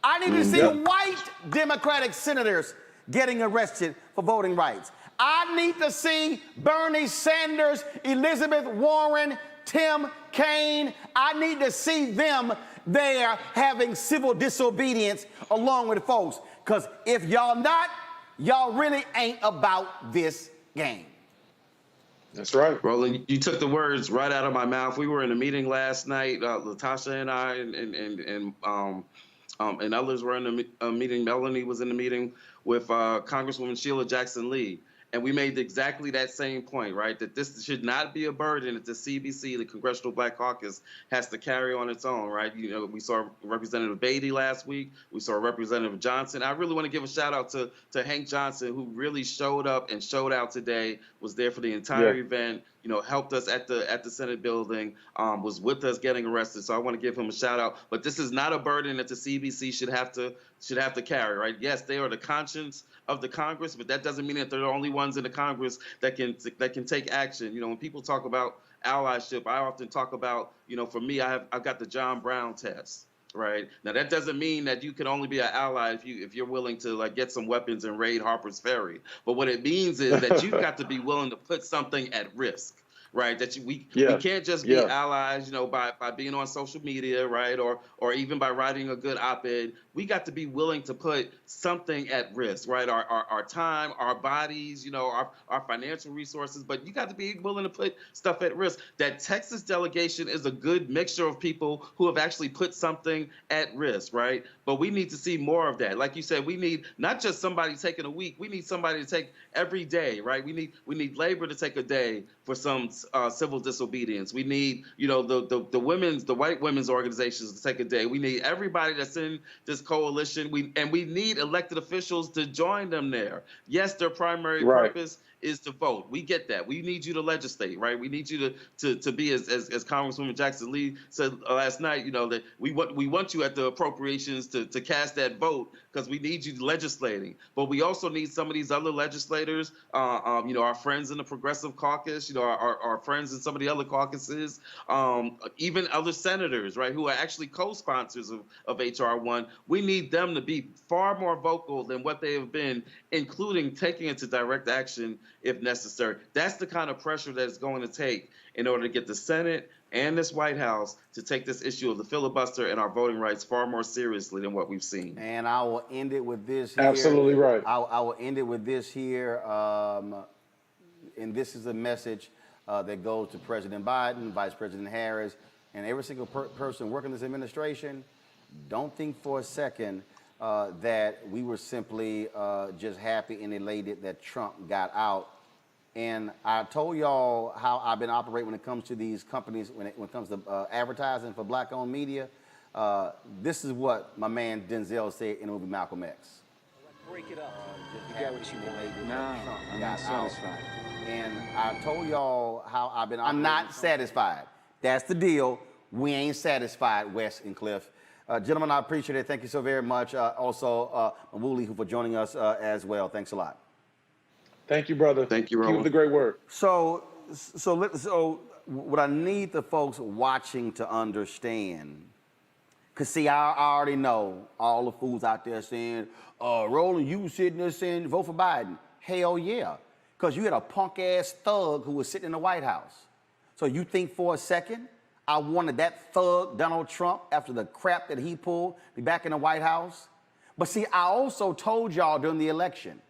I need to see white Democratic senators getting arrested for voting rights. I need to see Bernie Sanders, Elizabeth Warren, Tim Kaine. I need to see them there having civil disobedience along with the folks. Because if y'all not, y'all really ain't about this game. That's right. Roland, you took the words right out of my mouth. We were in a meeting last night, Latasha and I, and others were in a meeting. Melanie was in the meeting with Congresswoman Sheila Jackson-Lee. And we made exactly that same point, right? That this should not be a burden that the CBC, the Congressional Black Caucus, has to carry on its own, right? You know, we saw Representative Beatty last week. We saw Representative Johnson. I really want to give a shout out to Hank Johnson, who really showed up and showed out today, was there for the entire event, you know, helped us at the Senate building, was with us getting arrested. So I want to give him a shout out. But this is not a burden that the CBC should have to carry, right? Yes, they are the conscience of the Congress, but that doesn't mean that they're the only ones in the Congress that can take action. You know, when people talk about allyship, I often talk about, you know, for me, I've got the John Brown test, right? Now that doesn't mean that you can only be an ally if you're willing to like get some weapons and raid Harper's Ferry. But what it means is that you've got to be willing to put something at risk. Right, that we can't just be allies, you know, by being on social media, right, or even by writing a good op-ed. We got to be willing to put something at risk, right? Our time, our bodies, you know, our financial resources, but you got to be willing to put stuff at risk. That Texas delegation is a good mixture of people who have actually put something at risk, right? But we need to see more of that. Like you said, we need not just somebody taking a week. We need somebody to take every day, right? We need labor to take a day for some civil disobedience. We need, you know, the white women's organizations to take a day. We need everybody that's in this coalition. We need elected officials to join them there. Yes, their primary purpose is to vote. We get that. We need you to legislate, right? We need you to be as Congresswoman Jackson-Lee said last night, you know, that we want you at the appropriations to cast that vote because we need you legislating. But we also need some of these other legislators, you know, our friends in the Progressive Caucus, you know, our friends in some of the other caucuses, even other senators, right, who are actually co-sponsors of H.R. 1. We need them to be far more vocal than what they have been, including taking it to direct action if necessary. That's the kind of pressure that it's going to take in order to get the Senate and this White House to take this issue of the filibuster and our voting rights far more seriously than what we've seen. And I will end it with this here. Absolutely right. I will end it with this here. And this is a message that goes to President Biden, Vice President Harris, and every single person working this administration. Don't think for a second that we were simply just happy and elated that Trump got out. And I told y'all how I've been operating when it comes to these companies, when it comes to advertising for black-owned media. This is what my man Denzel said in the movie Malcolm X. Break it up. You got what you want. No, I'm not satisfied. And I told y'all how I've been. I'm not satisfied. That's the deal. We ain't satisfied, Wes and Cliff. Gentlemen, I appreciate it. Thank you so very much. Also, Wooly for joining us as well. Thanks a lot. Thank you, brother. Thank you, Roland. Keep up the great work. So what I need the folks watching to understand, because see, I already know all the fools out there saying, Roland, you sitting there saying vote for Biden. Hell yeah, because you had a punk-ass thug who was sitting in the White House. So you think for a second I wanted that thug, Donald Trump, after the crap that he pulled, be back in the White House? But see, I also told y'all during the election,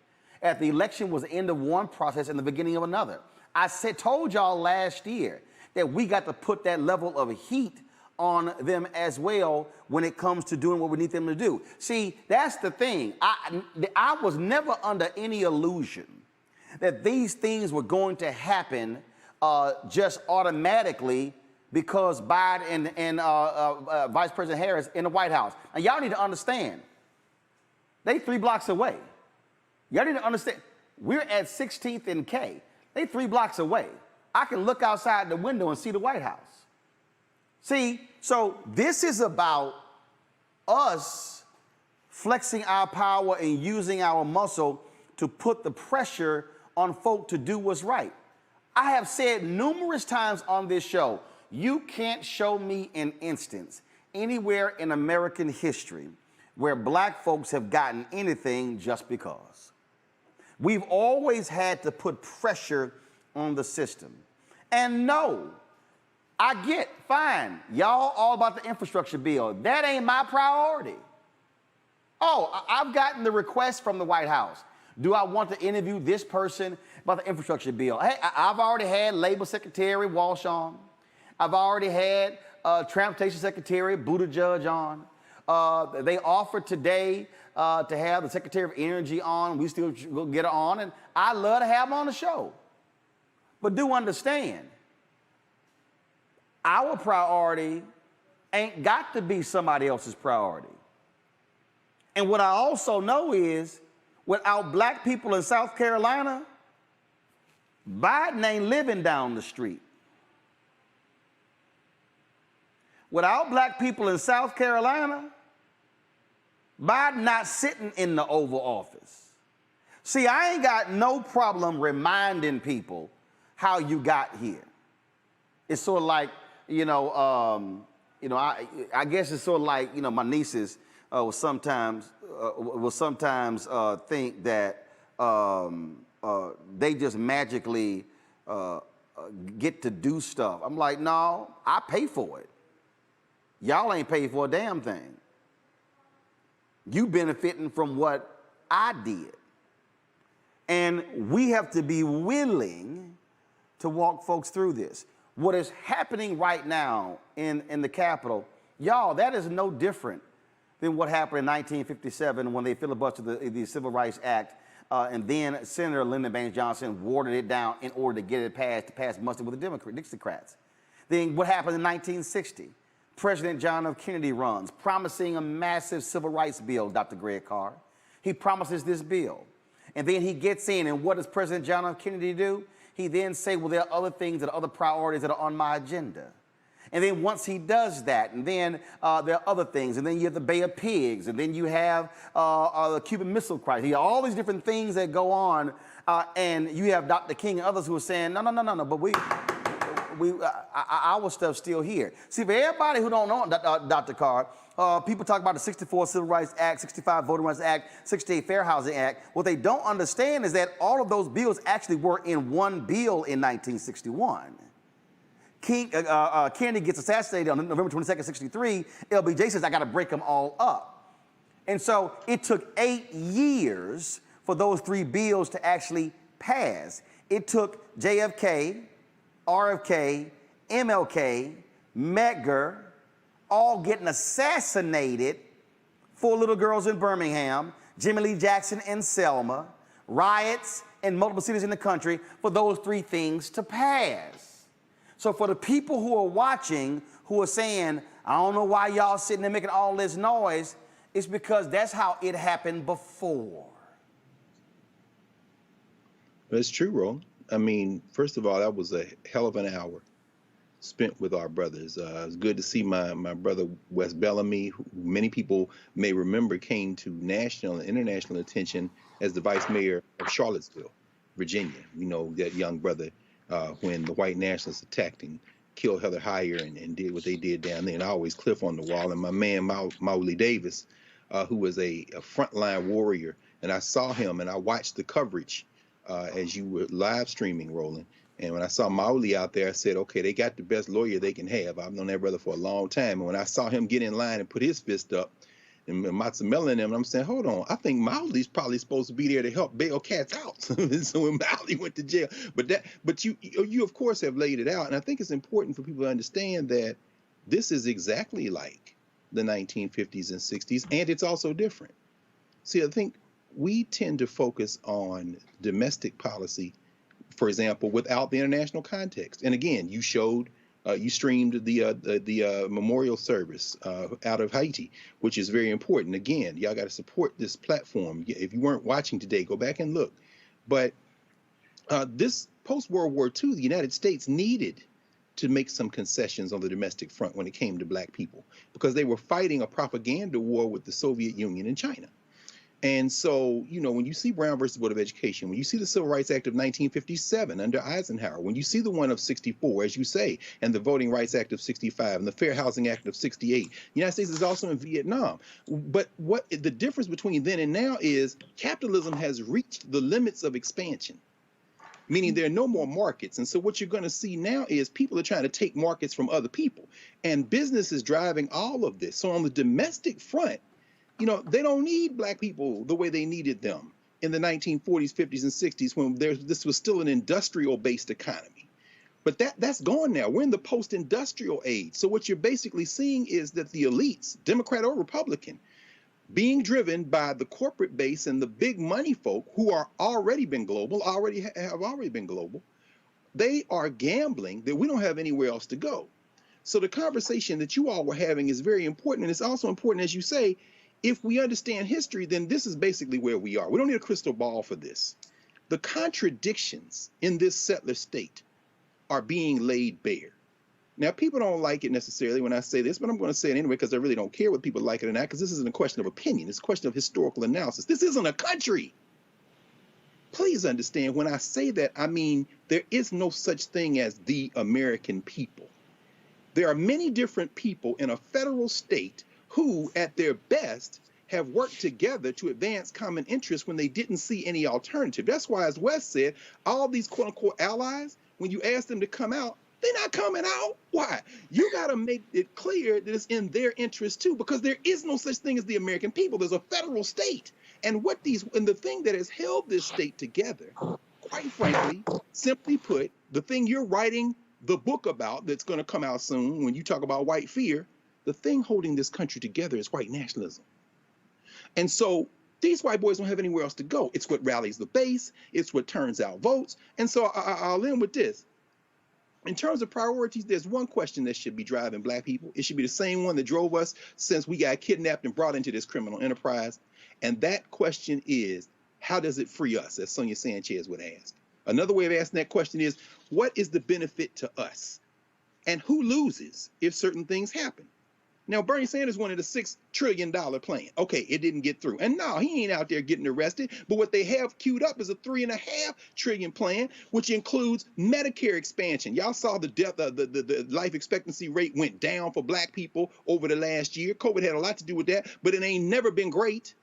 that the election was the end of one process and the beginning of another. I told y'all last year that we got to put that level of heat on them as well when it comes to doing what we need them to do. See, that's the thing. I was never under any illusion that these things were going to happen just automatically because Biden and Vice President Harris in the White House. And y'all need to understand, they 3 blocks away. Y'all need to understand, we're at 16th and K. They 3 blocks away. I can look outside the window and see the White House. See, so this is about us flexing our power and using our muscle to put the pressure on folk to do what's right. I have said numerous times on this show, you can't show me an instance anywhere in American history where black folks have gotten anything just because. We've always had to put pressure on the system. And no, I get, fine, y'all all about the infrastructure bill. That ain't my priority. Oh, I've gotten the request from the White House. Do I want to interview this person about the infrastructure bill? Hey, I've already had Labor Secretary Walsh on. I've already had Transportation Secretary Buttigieg on. They offered today to have the Secretary of Energy on. We still will get her on, and I'd love to have them on the show. But do understand, our priority ain't got to be somebody else's priority. And what I also know is, without black people in South Carolina, Biden ain't living down the street. Without black people in South Carolina, Biden not sitting in the Oval Office. See, I ain't got no problem reminding people how you got here. It's sort of like, I guess it's sort of like, my nieces will sometimes think that they just magically get to do stuff. I'm like, no, I pay for it. Y'all ain't paid for a damn thing. You benefiting from what I did. And we have to be willing to walk folks through this. What is happening right now in the Capitol, y'all, that is no different than what happened in 1957 when they filibustered the Civil Rights Act, and then Senator Lyndon Baines Johnson watered it down in order to get it passed, to pass muster with the Dixiecrats. Then what happened in 1960? President John F. Kennedy runs, promising a massive civil rights bill, Dr. Greg Carr. He promises this bill. And then he gets in, and what does President John F. Kennedy do? He then say, well, there are other things that are other priorities that are on my agenda. And then once he does that, and then there are other things, and then you have the Bay of Pigs, and then you have the Cuban Missile Crisis. You have all these different things that go on, and you have Dr. King and others who are saying, no, but our stuff's still here. See, for everybody who don't know Dr. Carr, people talk about the 64 Civil Rights Act, 65 Voting Rights Act, 68 Fair Housing Act. What they don't understand is that all of those bills actually were in one bill in 1961. Kennedy gets assassinated on November 22nd, 63. LBJ says, I got to break them all up. And so it took 8 years for those 3 bills to actually pass. It took JFK, RFK, MLK, Medgar, all getting assassinated, 4 little girls in Birmingham, Jimmy Lee Jackson in Selma, riots in multiple cities in the country for those 3 things to pass. So for the people who are watching, who are saying, I don't know why y'all sitting there making all this noise, it's because that's how it happened before. It's true, Roland. I mean, first of all, that was a hell of an hour spent with our brothers. It was good to see my brother Wes Bellamy, who many people may remember came to national and international attention as the vice mayor of Charlottesville, Virginia. You know, that young brother when the white nationalists attacked and killed Heather Heyer and did what they did down there. And I always cliff on the wall. And my man, Mauli Davis, who was a frontline warrior. And I saw him and I watched the coverage as you were live streaming, Roland. And when I saw Mauli out there, I said, okay, they got the best lawyer they can have. I've known that brother for a long time. And when I saw him get in line and put his fist up, and Mazzamella and them, I'm saying, hold on, I think Mauli's probably supposed to be there to help bail cats out. So when Mauli went to jail, but you of course have laid it out, and I think it's important for people to understand that this is exactly like the 1950s and 60s, and it's also different. See, I think we tend to focus on domestic policy, for example, without the international context. And again, you showed. You streamed the memorial service out of Haiti, which is very important. Again, y'all got to support this platform. If you weren't watching today, go back and look. But this post-World War II, the United States needed to make some concessions on the domestic front when it came to black people, because they were fighting a propaganda war with the Soviet Union and China. And so, you know, when you see Brown versus Board of Education, when you see the Civil Rights Act of 1957 under Eisenhower, when you see the one of 64, as you say, and the Voting Rights Act of 65 and the Fair Housing Act of 68, the United States is also in Vietnam. But what the difference between then and now is capitalism has reached the limits of expansion, meaning there are no more markets. And so what you're going to see now is people are trying to take markets from other people, and business is driving all of this. So on the domestic front, you know, they don't need black people the way they needed them in the 1940s, 50s, and 60s when this was still an industrial-based economy. But that's gone now. We're in the post-industrial age. So what you're basically seeing is that the elites, Democrat or Republican, being driven by the corporate base and the big money folk who are already been global, have already been global, they are gambling that we don't have anywhere else to go. So the conversation that you all were having is very important. And it's also important, as you say, if we understand history, then this is basically where we are. We don't need a crystal ball for this. The contradictions in this settler state are being laid bare. Now, people don't like it necessarily when I say this, but I'm going to say it anyway because I really don't care whether people like it or not, because this isn't a question of opinion. It's a question of historical analysis. This isn't a country. Please understand, when I say that, I mean there is no such thing as the American people. There are many different people in a federal state who, at their best, have worked together to advance common interests when they didn't see any alternative. That's why, as Wes said, all these quote-unquote allies, when you ask them to come out, they're not coming out. Why? You got to make it clear that it's in their interest too, because there is no such thing as the American people. There's a federal state. And the thing that has held this state together, quite frankly, simply put, the thing you're writing the book about that's going to come out soon when you talk about white fear, the thing holding this country together is white nationalism. And so these white boys don't have anywhere else to go. It's what rallies the base. It's what turns out votes. And so I'll end with this. In terms of priorities, there's one question that should be driving black people. It should be the same one that drove us since we got kidnapped and brought into this criminal enterprise. And that question is, how does it free us, as Sonia Sanchez would ask? Another way of asking that question is, what is the benefit to us? And who loses if certain things happen? Now, Bernie Sanders wanted a $6 trillion plan. Okay, it didn't get through. And no, he ain't out there getting arrested. But what they have queued up is a $3.5 trillion plan, which includes Medicare expansion. Y'all saw the life expectancy rate went down for black people over the last year. COVID had a lot to do with that, but it ain't never been great.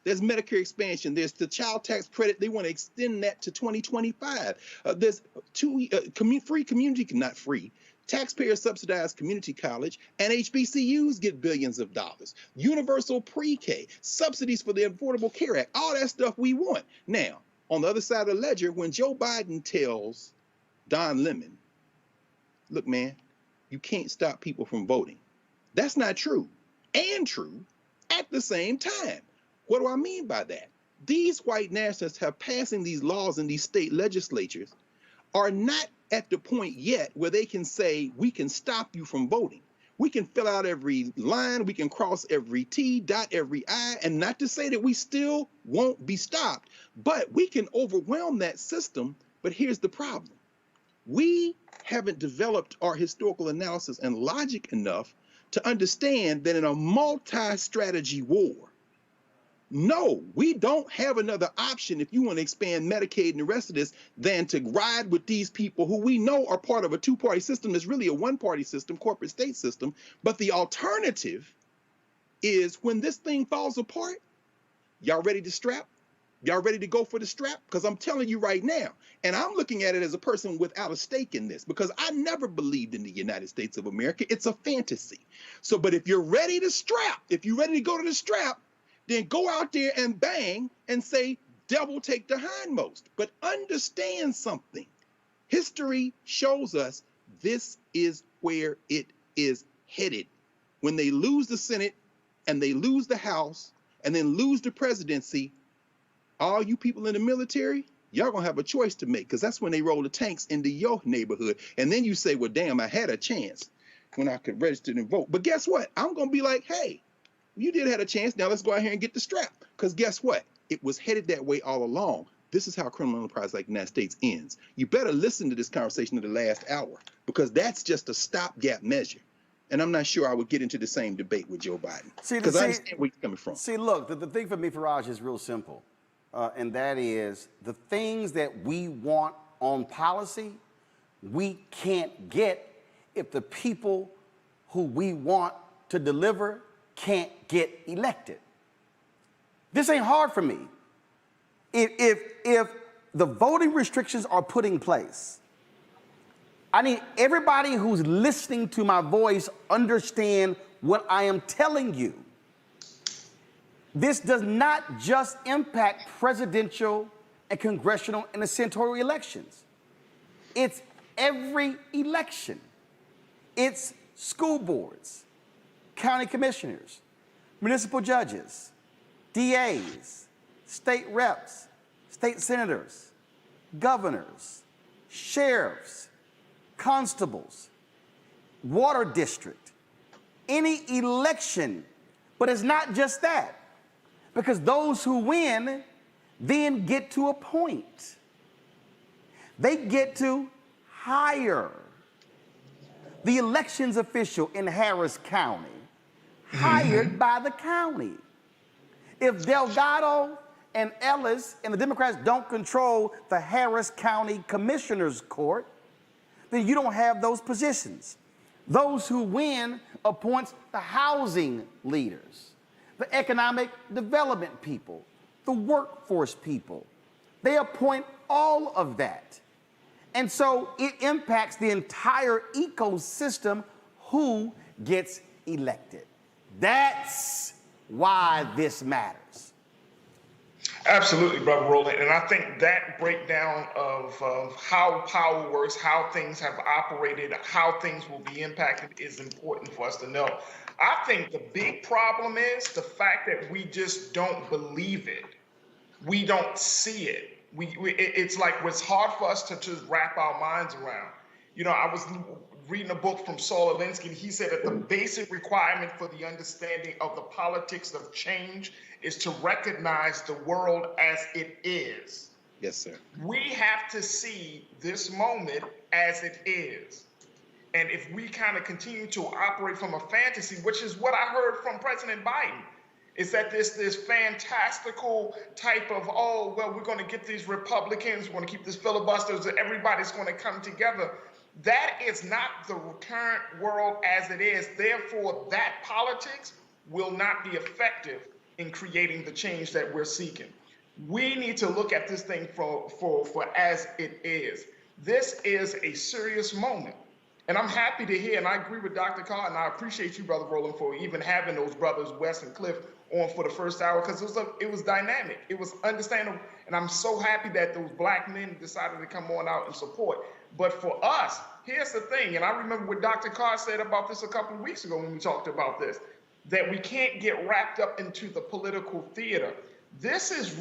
There's Medicare expansion. There's the child tax credit. They want to extend that to 2025. There's free community, not free, taxpayer subsidized community college, and HBCUs get billions of dollars. Universal pre-K, subsidies for the Affordable Care Act, all that stuff we want. Now, on the other side of the ledger, when Joe Biden tells Don Lemon, look, man, you can't stop people from voting. That's not true, and true at the same time. What do I mean by that? These white nationalists have passing these laws in these state legislatures are not at the point yet where they can say, we can stop you from voting. We can fill out every line, we can cross every T, dot every I, and not to say that we still won't be stopped, but we can overwhelm that system. But here's the problem. We haven't developed our historical analysis and logic enough to understand that in a multi-strategy war, no, we don't have another option if you want to expand Medicaid and the rest of this than to ride with these people who we know are part of a two-party system that's really a one-party system, corporate state system. But the alternative is when this thing falls apart, y'all ready to strap? Y'all ready to go for the strap? Because I'm telling you right now, and I'm looking at it as a person without a stake in this, because I never believed in the United States of America. It's a fantasy. So, but if you're ready to strap, if you're ready to go to the strap, then go out there and bang and say, devil take the hindmost. But understand something. History shows us this is where it is headed. When they lose the Senate and they lose the House and then lose the presidency, all you people in the military, y'all gonna have a choice to make, because that's when they roll the tanks into your neighborhood. And then you say, well, damn, I had a chance when I could register and vote. But guess what? I'm gonna be like, hey, you did have a chance. Now let's go out here and get the strap. Because guess what? It was headed that way all along. This is how criminal enterprise like the United States ends. You better listen to this conversation of the last hour, because that's just a stopgap measure. And I'm not sure I would get into the same debate with Joe Biden. See, Because I understand where you're coming from. See, look, the thing for me, Faraj, is real simple. And that is the things that we want on policy, we can't get if the people who we want to deliver can't get elected. This ain't hard for me. If the voting restrictions are put in place, I need everybody who's listening to my voice understand what I am telling you. This does not just impact presidential and congressional and senatorial elections. It's every election. It's school boards, county commissioners, municipal judges, DAs, state reps, state senators, governors, sheriffs, constables, water district, any election. But it's not just that, because those who win then get to appoint. They get to hire. The elections official in Harris County, hired by the county. If Delgado and Ellis and the Democrats don't control the Harris County Commissioner's Court, then you don't have those positions. Those who win appoints the housing leaders, the economic development people, the workforce people. They appoint all of that. And so it impacts the entire ecosystem who gets elected. That's why this matters. Absolutely, Brother Roland. And I think that breakdown of how power works, how things have operated, how things will be impacted is important for us to know. I think the big problem is the fact that we just don't believe it. We don't see it. It's like it's hard for us to just wrap our minds around. You know, I was reading a book from Saul Alinsky, and he said that the basic requirement for the understanding of the politics of change is to recognize the world as it is. Yes, sir. We have to see this moment as it is. And if we kind of continue to operate from a fantasy, which is what I heard from President Biden, is that this fantastical type of, oh, well, we're going to get these Republicans, we're going to keep this filibusters, and everybody's going to come together. That is not the current world as it is. Therefore, that politics will not be effective in creating the change that we're seeking. We need to look at this thing for as it is. This is a serious moment. And I'm happy to hear, and I agree with Dr. Carr, and I appreciate you, Brother Roland, for even having those brothers, Wes and Cliff, on for the first hour, because it was dynamic. It was understandable. And I'm so happy that those black men decided to come on out and support. But for us, here's the thing, and I remember what Dr. Carr said about this a couple of weeks ago when we talked about this, that we can't get wrapped up into the political theater. This is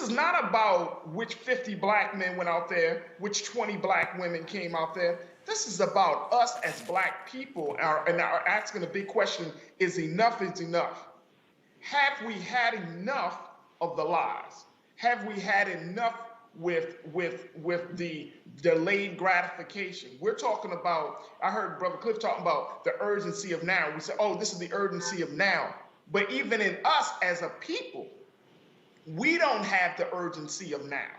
not about which 50 black men went out there, which 20 black women came out there. This is about us as black people, and are asking a big question, is enough enough? Have we had enough of the lies? Have we had enough with the delayed gratification? We're talking about, I heard Brother Cliff talking about the urgency of now. We say, oh, this is the urgency of now. But even in us as a people, we don't have the urgency of now.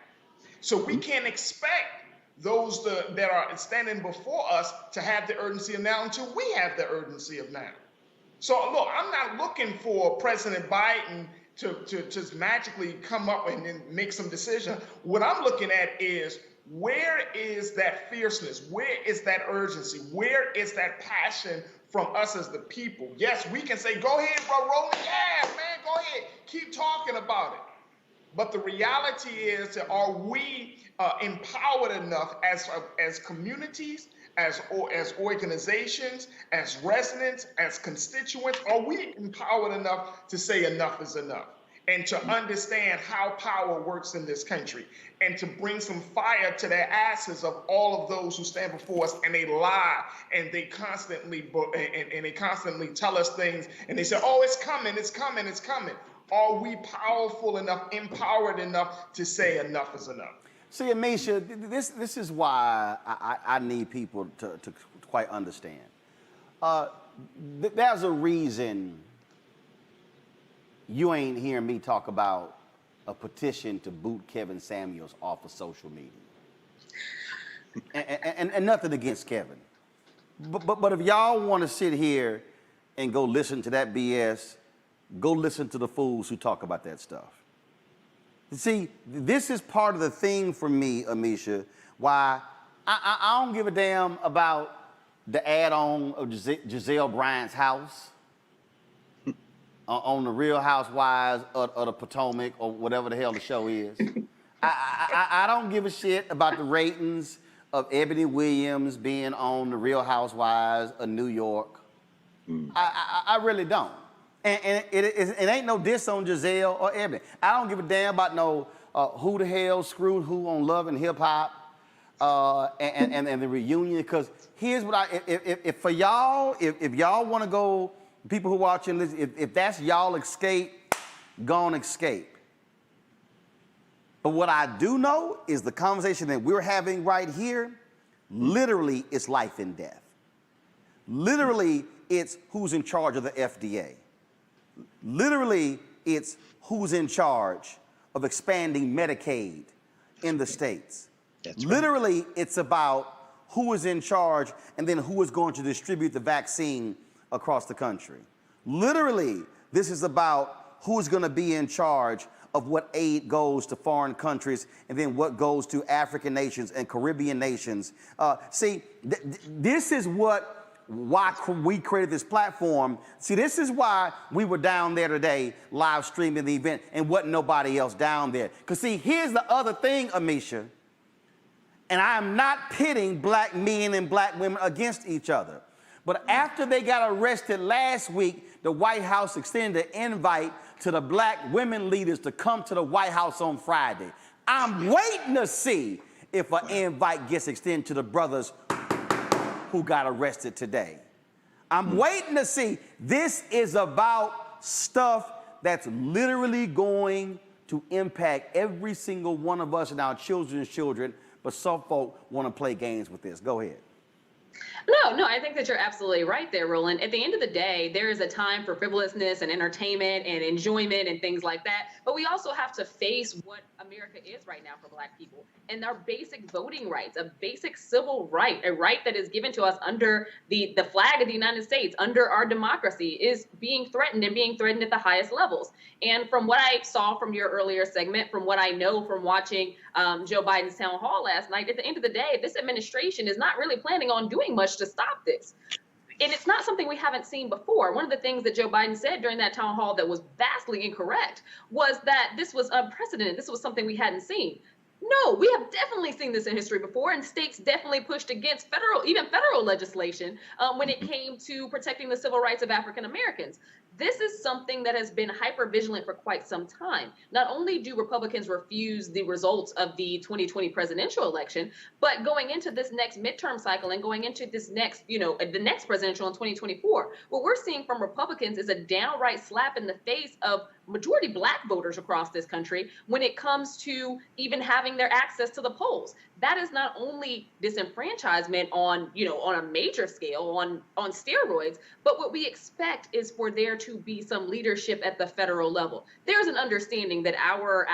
So we can't expect those that are standing before us to have the urgency of now until we have the urgency of now. So look, I'm not looking for President Biden to just magically come up and then make some decision. What I'm looking at is, where is that fierceness? Where is that urgency? Where is that passion from us as the people? Yes, we can say, go ahead, bro, Roland. Yeah, man, go ahead. Keep talking about it. But the reality is, are we empowered enough as communities, as organizations, as residents, as constituents? Are we empowered enough to say enough is enough, and to understand how power works in this country, and to bring some fire to the asses of all of those who stand before us and they lie, and they constantly tell us things, and they say, oh, it's coming, it's coming, it's coming. Are we powerful enough, empowered enough to say enough is enough? See, Amisha, this is why I need people to quite understand. There's a reason you ain't hearing me talk about a petition to boot Kevin Samuels off of social media. And nothing against Kevin. But if y'all want to sit here and go listen to that BS, go listen to the fools who talk about that stuff. See, this is part of the thing for me, Amisha, why I don't give a damn about the add-on of Giselle Bryant's house on the Real Housewives of the Potomac or whatever the hell the show is. I don't give a shit about the ratings of Ebony Williams being on the Real Housewives of New York. I really don't. And it ain't no diss on Giselle or Ebony. I don't give a damn about no who the hell screwed who on Love and Hip Hop and the reunion. Because here's what if for y'all, if y'all want to go, people who watching this, if that's y'all escape, go on escape. But what I do know is the conversation that we're having right here, literally it's life and death. Literally, it's who's in charge of the FDA. Literally, it's who's in charge of expanding Medicaid in the states. That's right. Literally, it's about who is in charge and then who is going to distribute the vaccine across the country. Literally, this is about who's going to be in charge of what aid goes to foreign countries and then what goes to African nations and Caribbean nations. See, this is why we created this platform. See, this is why we were down there today live streaming the event and wasn't nobody else down there. Because see, here's the other thing, Amisha, and I am not pitting black men and black women against each other. But after they got arrested last week, the White House extended an invite to the black women leaders to come to the White House on Friday. I'm waiting to see if an invite gets extended to the brothers who got arrested today. I'm waiting to see. This is about stuff that's literally going to impact every single one of us and our children's children, but some folk want to play games with this. Go ahead. No, I think that you're absolutely right there, Roland. At the end of the day, there is a time for frivolousness and entertainment and enjoyment and things like that. But we also have to face what America is right now for Black people and our basic voting rights, a basic civil right, a right that is given to us under the flag of the United States, under our democracy, is being threatened and being threatened at the highest levels. And from what I saw from your earlier segment, from what I know from watching Joe Biden's town hall last night, at the end of the day, this administration is not really planning on doing much to stop this. And it's not something we haven't seen before. One of the things that Joe Biden said during that town hall that was vastly incorrect was that this was unprecedented. This was something we hadn't seen. No, we have definitely seen this in history before, and states definitely pushed against even federal legislation when it came to protecting the civil rights of African Americans. This is something that has been hyper-vigilant for quite some time. Not only do Republicans refuse the results of the 2020 presidential election, but going into this next midterm cycle and going into this next, the next presidential in 2024, what we're seeing from Republicans is a downright slap in the face of majority Black voters across this country when it comes to even having their access to the polls. That is not only disenfranchisement on a major scale, on steroids, but what we expect is for there to be some leadership at the federal level. There's an understanding that our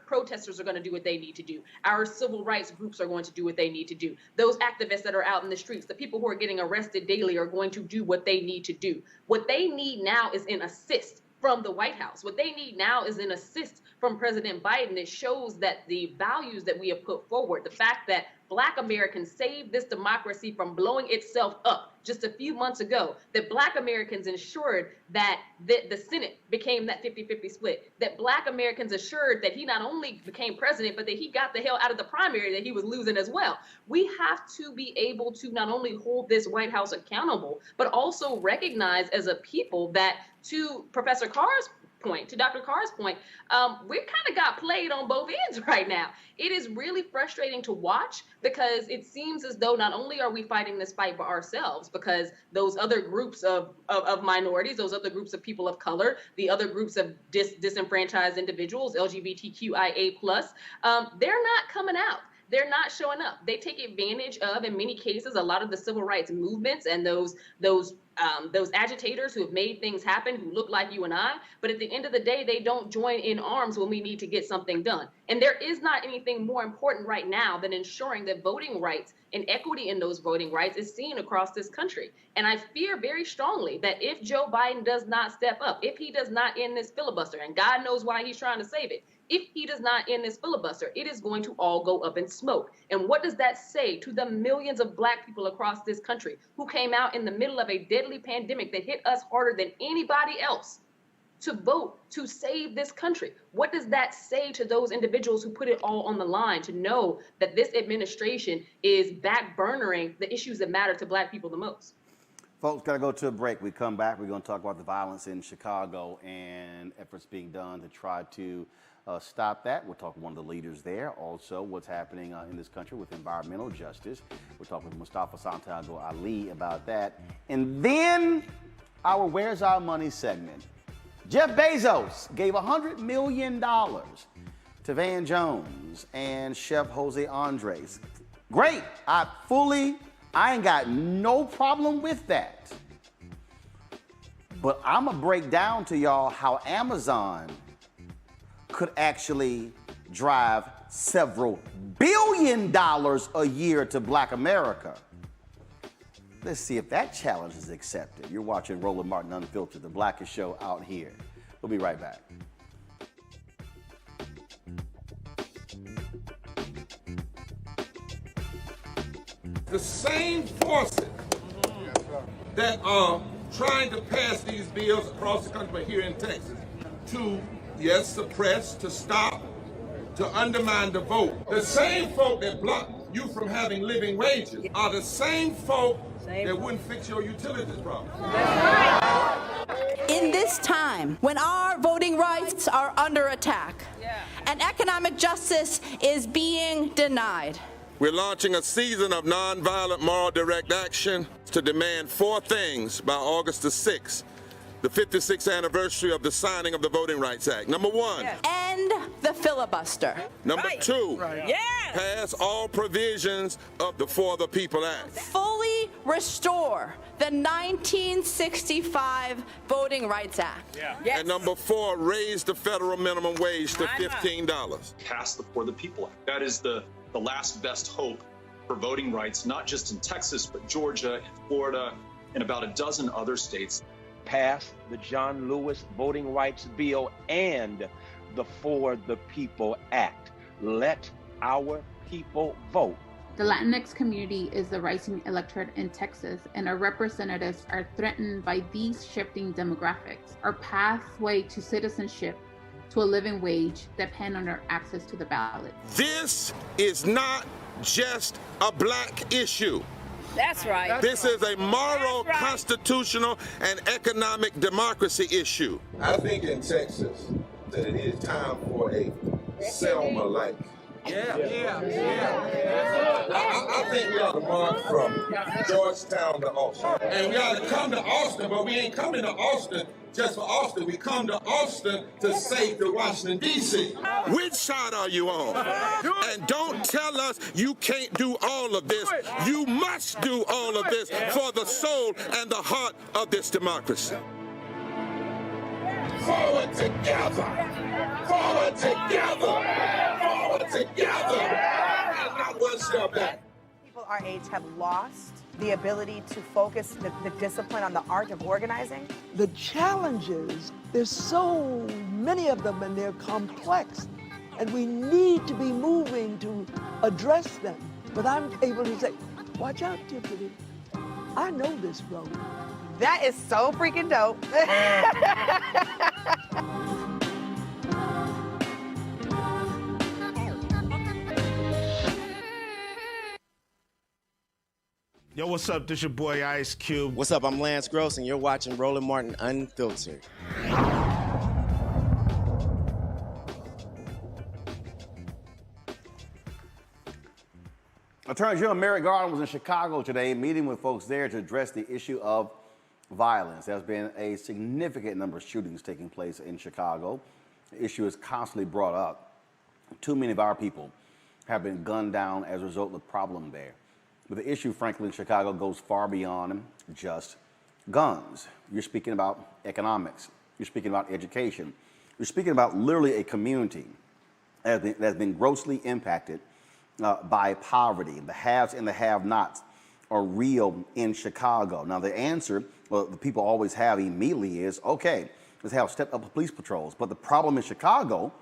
protesters are going to do what they need to do. Our civil rights groups are going to do what they need to do. Those activists that are out in the streets, the people who are getting arrested daily, are going to do what they need to do. What they need now is an assist from the White House. What they need now is an assist from President Biden that shows that the values that we have put forward, the fact that Black Americans saved this democracy from blowing itself up just a few months ago, that Black Americans ensured that the Senate became that 50-50 split, that Black Americans assured that he not only became president, but that he got the hell out of the primary that he was losing as well. We have to be able to not only hold this White House accountable, but also recognize as a people that, to Professor Carr's point, to Dr. Carr's point, we kind of got played on both ends right now. It is really frustrating to watch because it seems as though not only are we fighting this fight for ourselves, because those other groups of minorities, those other groups of people of color, the other groups of disenfranchised individuals, LGBTQIA+, they're not coming out. they're not showing up. They take advantage of, in many cases, a lot of the civil rights movements and those agitators who have made things happen, who look like you and I, but at the end of the day, they don't join in arms when we need to get something done. And there is not anything more important right now than ensuring that voting rights and equity in those voting rights is seen across this country. And I fear very strongly that if Joe Biden does not step up, if he does not end this filibuster, and God knows why he's trying to save it, if he does not end this filibuster, it is going to all go up in smoke. And what does that say to the millions of Black people across this country who came out in the middle of a deadly pandemic that hit us harder than anybody else to vote to save this country? What does that say to those individuals who put it all on the line to know that this administration is backburnering the issues that matter to Black people the most? Folks, got to go to a break. We come back, we're going to talk about the violence in Chicago and efforts being done to try to stop that. We'll talk with one of the leaders there. Also, what's happening in this country with environmental justice. We'll talk with Mustafa Santiago Ali about that. And then our Where's Our Money segment. Jeff Bezos gave $100 million to Van Jones and Chef Jose Andres. Great. I ain't got no problem with that. But I'm going to break down to y'all how Amazon could actually drive several $billion a year to Black America. Let's see if that challenge is accepted. You're watching Roland Martin Unfiltered, the blackest show out here. We'll be right back. The same forces that are trying to pass these bills across the country, but here in Texas, to, yes, suppress, to stop, to undermine the vote. The same folk that block you from having living wages are the same folk that wouldn't fix your utilities problem. In this time, when our voting rights are under attack and economic justice is being denied, we're launching a season of nonviolent moral direct action to demand 4 things by August the 6th, the 56th anniversary of the signing of the Voting Rights Act. Number 1. end the filibuster. Number 2. Pass all provisions of the For the People Act. Fully restore the 1965 Voting Rights Act. And number 4, raise the federal minimum wage to $15. Pass the For the People Act. That is the last best hope for voting rights, not just in Texas, but Georgia and Florida and about a dozen other states. Pass the John Lewis Voting Rights Bill and the For the People Act. Let our people vote. The Latinx community is the rising electorate in Texas, and our representatives are threatened by these shifting demographics. Our pathway to citizenship, to a living wage, depend on our access to the ballot. This is not just a Black issue. That's right. This is a moral, constitutional, and economic democracy issue. I think in Texas that it is time for a Selma-like. I think we ought to march from Georgetown to Austin. And we ought to come to Austin, but we ain't coming to Austin just for Austin. We come to Austin to save the Washington, D.C. Which side are you on? And don't tell us you can't do all of this. You must do all of this for the soul and the heart of this democracy. Forward together! Forward together! Forward together! And not one step back. People our age have lost the ability to focus the discipline on the art of organizing. The challenges, there's so many of them and they're complex, and we need to be moving to address them. But I'm able to say, watch out, Tiffany. I know this road. That is so freaking dope. Yo, what's up? This your boy Ice Cube. What's up? I'm Lance Gross, and you're watching Roland Martin Unfiltered. Attorney General Merrick Garland was in Chicago today, meeting with folks there to address the issue of violence. There's been a significant number of shootings taking place in Chicago. The issue is constantly brought up. Too many of our people have been gunned down as a result of the problem there. But the issue, frankly, in Chicago goes far beyond just guns. You're speaking about economics. You're speaking about education. You're speaking about literally a community that has been grossly impacted by poverty. The haves and the have-nots are real in Chicago. Now, the answer, well, the people always have immediately is, okay, let's have step-up police patrols. But the problem in Chicago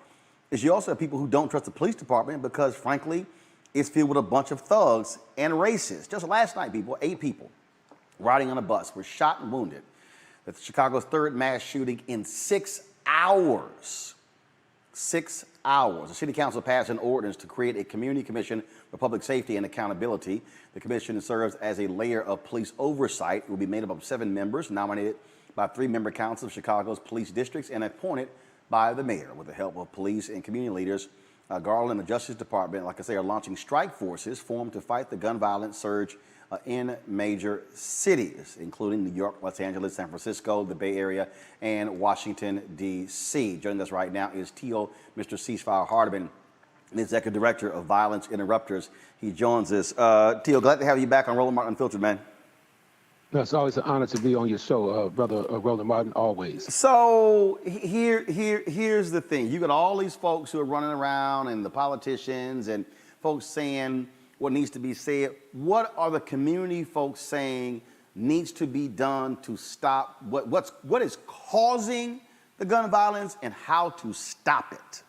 is you also have people who don't trust the police department because, frankly, it's filled with a bunch of thugs and racists. Just last night, 8 people riding on a bus were shot and wounded. That's Chicago's third mass shooting in 6 hours. 6 hours. The city council passed an ordinance to create a community commission for public safety and accountability. The commission serves as a layer of police oversight. It will be made up of 7 members, nominated by 3-member councils of Chicago's police districts and appointed by the mayor with the help of police and community leaders. Garland and the Justice Department, like I say, are launching strike forces formed to fight the gun violence surge in major cities, including New York, Los Angeles, San Francisco, the Bay Area, and Washington, D.C. Joining us right now is Teal, Mr. Ceasefire Hardeman, the Executive Director of Violence Interrupters. He joins us. Teal, glad to have you back on Roland Martin Unfiltered, man. No, it's always an honor to be on your show, brother Roland Martin, always. So here's the thing. You got all these folks who are running around and the politicians and folks saying what needs to be said. What are the community folks saying needs to be done to stop what is causing the gun violence and how to stop it?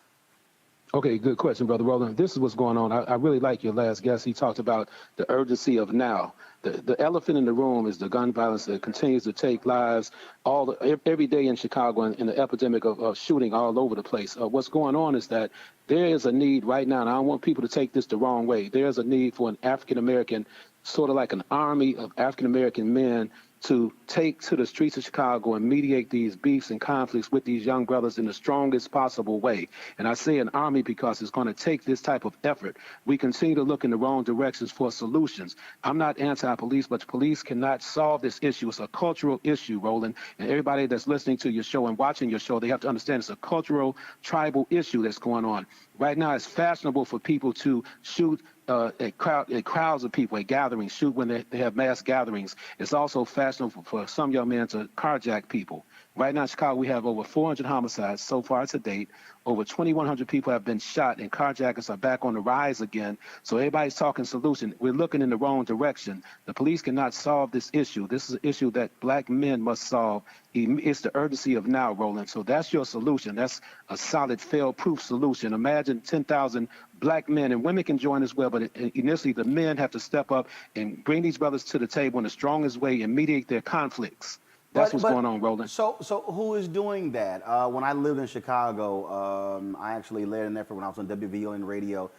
Okay, good question, Brother Roland. This is what's going on. I really like your last guest. He talked about the urgency of now. The elephant in the room is the gun violence that continues to take lives every day in Chicago and the epidemic of shooting all over the place. What's going on is that there is a need right now, and I don't want people to take this the wrong way. There's a need for an African-American, sort of like an army of African-American men to take to the streets of Chicago and mediate these beefs and conflicts with these young brothers in the strongest possible way. And I say an army because it's going to take this type of effort. We continue to look in the wrong directions for solutions. I'm not anti-police, but police cannot solve this issue. It's a cultural issue, Roland. And everybody that's listening to your show and watching your show, they have to understand it's a cultural, tribal issue that's going on. Right now, it's fashionable for people to shoot at crowds of people, at gatherings, shoot when they have mass gatherings. It's also fashionable for some young men to carjack people. Right now in Chicago, we have over 400 homicides so far to date. Over 2,100 people have been shot, and carjackers are back on the rise again. So everybody's talking solution. We're looking in the wrong direction. The police cannot solve this issue. This is an issue that black men must solve. It's the urgency of now, Roland. So that's your solution. That's a solid, fail-proof solution. Imagine 10,000 black men, and women can join as well, but initially the men have to step up and bring these brothers to the table in the strongest way and mediate their conflicts. That's what's going on, Roland. So who is doing that? When I lived in Chicago, I actually led an effort when I was on WVON radio.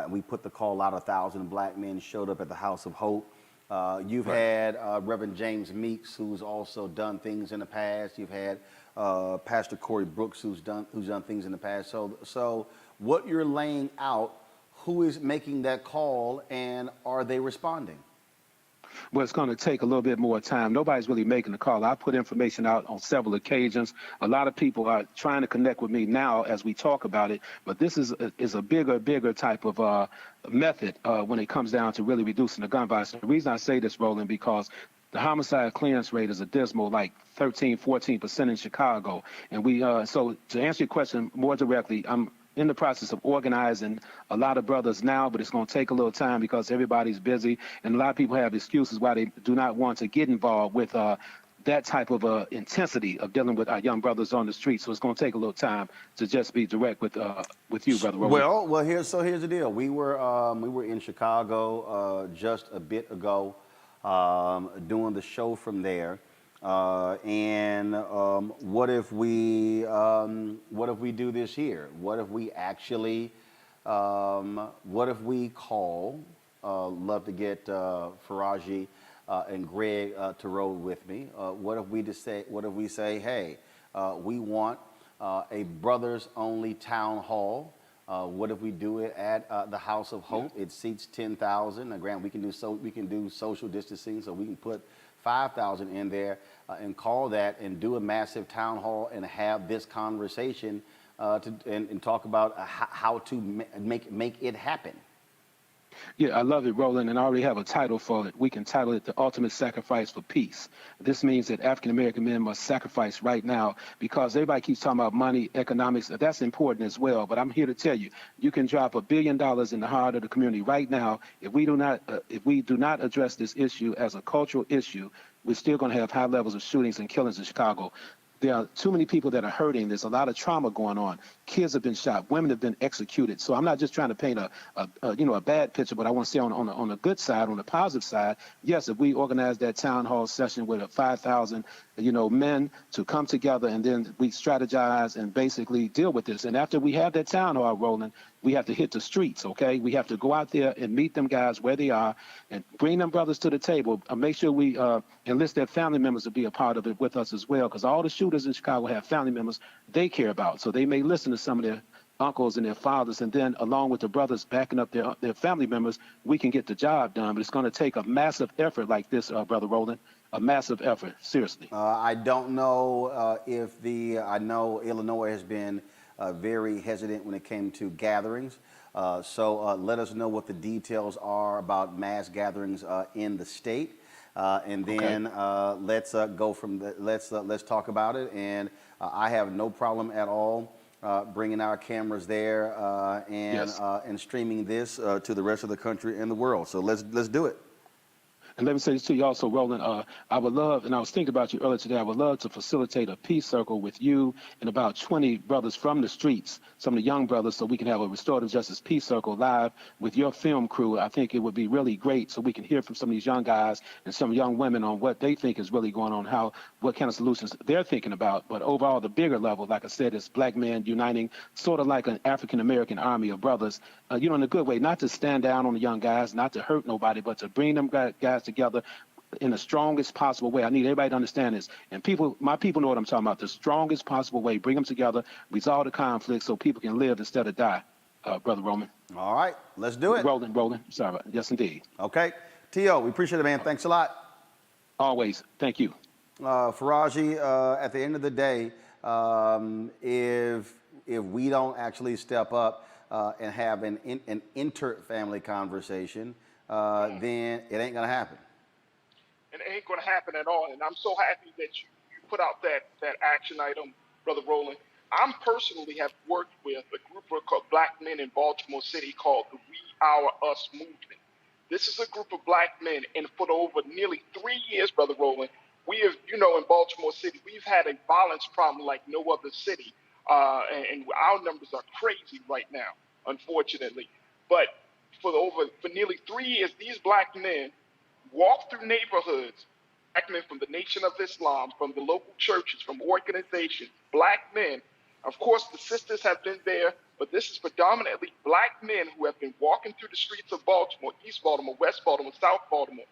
We put the call out. 1,000 black men showed up at the House of Hope. You've had Reverend James Meeks, who's also done things in the past. You've had Pastor Corey Brooks, who's done things in the past. So what you're laying out, who is making that call, and are they responding? Well, it's going to take a little bit more time. Nobody's really making the call. I put information out on several occasions. A lot of people are trying to connect with me now as we talk about it, but this is a bigger type of method when it comes down to really reducing the gun violence. The reason I say this, Roland, because the homicide clearance rate is a dismal, like 13-14% in Chicago. And so to answer your question more directly, I'm in the process of organizing a lot of brothers now, but it's going to take a little time because everybody's busy, and a lot of people have excuses why they do not want to get involved with that type of intensity of dealing with our young brothers on the street. So it's going to take a little time to just be direct with you, Brother Roland. Well, here's the deal. We were in Chicago just a bit ago, doing the show from there. And what if we do this here? What if we actually, what if we call, love to get Faraji and Greg to roll with me. What if we say, hey, we want a brothers only town hall. What if we do it at the House of Hope? It seats 10,000. Now, granted, we can do social distancing, so we can put 5,000 in there and call that and do a massive town hall and have this conversation and talk about how to make it happen. Yeah, I love it, Roland, and I already have a title for it. We can title it The Ultimate Sacrifice for Peace. This means that African-American men must sacrifice right now because everybody keeps talking about money, economics. That's important as well, but I'm here to tell you, you can drop $1 billion in the heart of the community right now. If we do not address this issue as a cultural issue, we're still going to have high levels of shootings and killings in Chicago. There are too many people that are hurting. There's a lot of trauma going on. Kids have been shot. Women have been executed. So I'm not just trying to paint a bad picture, but I want to say on the good side, on the positive side, yes, if we organize that town hall session with 5,000, men to come together and then we strategize and basically deal with this. And after we have that town hall rolling, we have to hit the streets, okay? We have to go out there and meet them guys where they are and bring them brothers to the table. Make sure we enlist their family members to be a part of it with us as well, because all the shooters in Chicago have family members they care about. So they may listen to some of their uncles and their fathers, and then along with the brothers backing up their family members, we can get the job done. But it's going to take a massive effort like this, Brother Roland, a massive effort, seriously. I don't know I know Illinois has been very hesitant when it came to gatherings. So let us know what the details are about mass gatherings in the state. And then let's go from let's talk about it. And I have no problem at all bringing our cameras there and streaming this to the rest of the country and the world. So let's do it. And let me say this to you also, Roland, I would love, and I was thinking about you earlier today, I would love to facilitate a peace circle with you and about 20 brothers from the streets, some of the young brothers, so we can have a restorative justice peace circle live with your film crew. I think it would be really great so we can hear from some of these young guys and some young women on what they think is really going on, what kind of solutions they're thinking about. But overall, the bigger level, like I said, is black men uniting, sort of like an African-American army of brothers, in a good way, not to stand down on the young guys, not to hurt nobody, but to bring them guys together in the strongest possible way. I need everybody to understand this. And my people know what I'm talking about. The strongest possible way. Bring them together, resolve the conflict so people can live instead of die, Brother Roman. All right, let's do it. Roland. Sorry about it. Yes, indeed. Okay. T.O., we appreciate it, man. Thanks a lot. Always. Thank you. Faraji, at the end of the day, if we don't actually step up and have an inter-family conversation, then it ain't going to happen. And it ain't going to happen at all. And I'm so happy that you put out that action item, Brother Roland. I personally have worked with a group of black men in Baltimore City called the We Our Us movement. This is a group of black men, and for over nearly 3 years, Brother Roland, we have, in Baltimore City, we've had a violence problem like no other city. And our numbers are crazy right now, unfortunately. But for nearly 3 years, these black men walk through neighborhoods, black men from the Nation of Islam, from the local churches, from organizations, black men. Of course, the sisters have been there, but this is predominantly black men who have been walking through the streets of Baltimore, East Baltimore, West Baltimore, South Baltimore,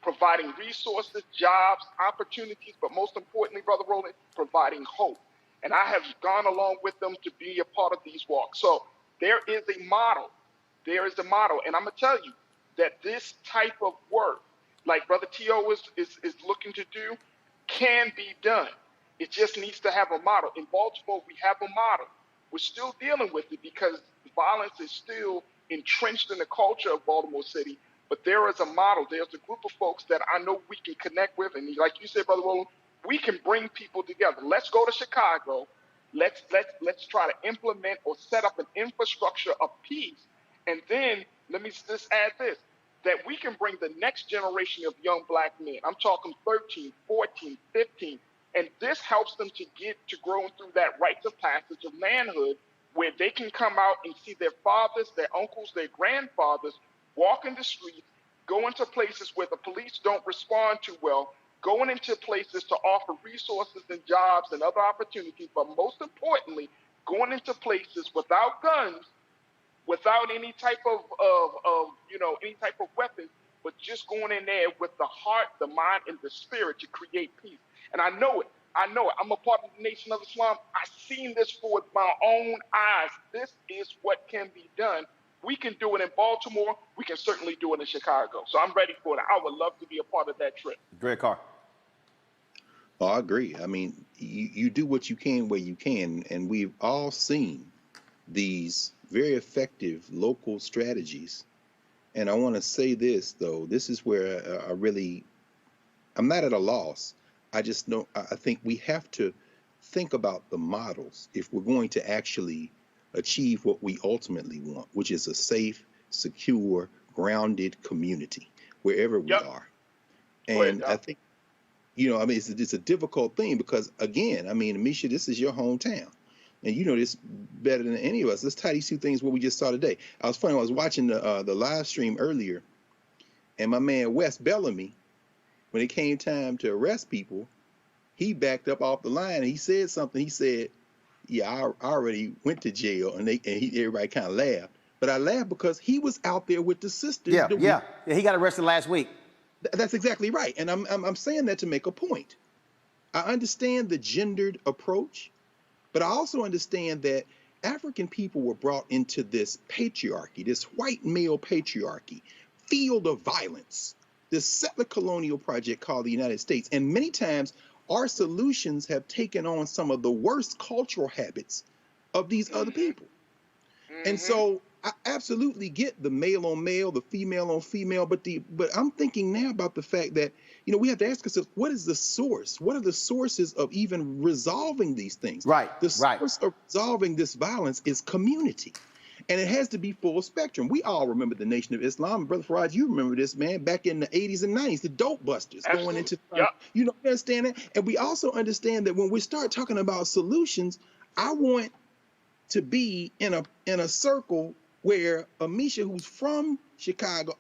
providing resources, jobs, opportunities, but most importantly, Brother Roland, providing hope. And I have gone along with them to be a part of these walks. So there is a model. There is a model. And I'm going to tell you that this type of work, like Brother T.O. is looking to do, can be done. It just needs to have a model. In Baltimore, we have a model. We're still dealing with it because violence is still entrenched in the culture of Baltimore City. But there is a model. There's a group of folks that I know we can connect with. And like you said, Brother Roland, we can bring people together. Let's go to Chicago. Let's try to implement or set up an infrastructure of peace. And then let me just add this, that we can bring the next generation of young black men. I'm talking 13, 14, 15. And this helps them to get to growing through that rites of passage of manhood, where they can come out and see their fathers, their uncles, their grandfathers walk in the streets, go into places where the police don't respond too well, going into places to offer resources and jobs and other opportunities, but most importantly, going into places without guns, without any type of any type of weapon, but just going in there with the heart, the mind, and the spirit to create peace. And I know it. I'm a part of the Nation of Islam. I've seen this with my own eyes. This is what can be done. We can do it in Baltimore. We can certainly do it in Chicago. So I'm ready for it. I would love to be a part of that trip. Great car. Oh, I agree. I mean, you do what you can where you can, and we've all seen these very effective local strategies And I want to say this, though. This is where I'm not at a loss. I just know, I think we have to think about the models if we're going to actually achieve what we ultimately want, which is a safe, secure, grounded community wherever we are. And I think, you know, I mean, it's a difficult thing because, again, I mean, Amisha, this is your hometown. And you know this better than any of us. Let's tie these two things what we just saw today. I was watching the live stream earlier, and my man Wes Bellamy, when it came time to arrest people, he backed up off the line and he said something. He said, "Yeah, I already went to jail," and everybody kind of laughed. But I laughed because he was out there with the sisters. Yeah, he got arrested last week. That's exactly right, and I'm saying that to make a point. I understand the gendered approach. But I also understand that African people were brought into this patriarchy, this white male patriarchy, field of violence, this settler colonial project called the United States. And many times our solutions have taken on some of the worst cultural habits of these other people. And so I absolutely get the male on male, the female on female, but I'm thinking now about the fact that, you know, we have to ask ourselves, what is the source? What are the sources of even resolving these things? The source of resolving this violence is community. And it has to be full spectrum. We all remember the Nation of Islam. Brother Faraj, you remember this, man, back in the 80s and 90s, the dope busters going into, you know, understand that? And we also understand that when we start talking about solutions, I want to be in a circle where Amisha, who's from Chicago,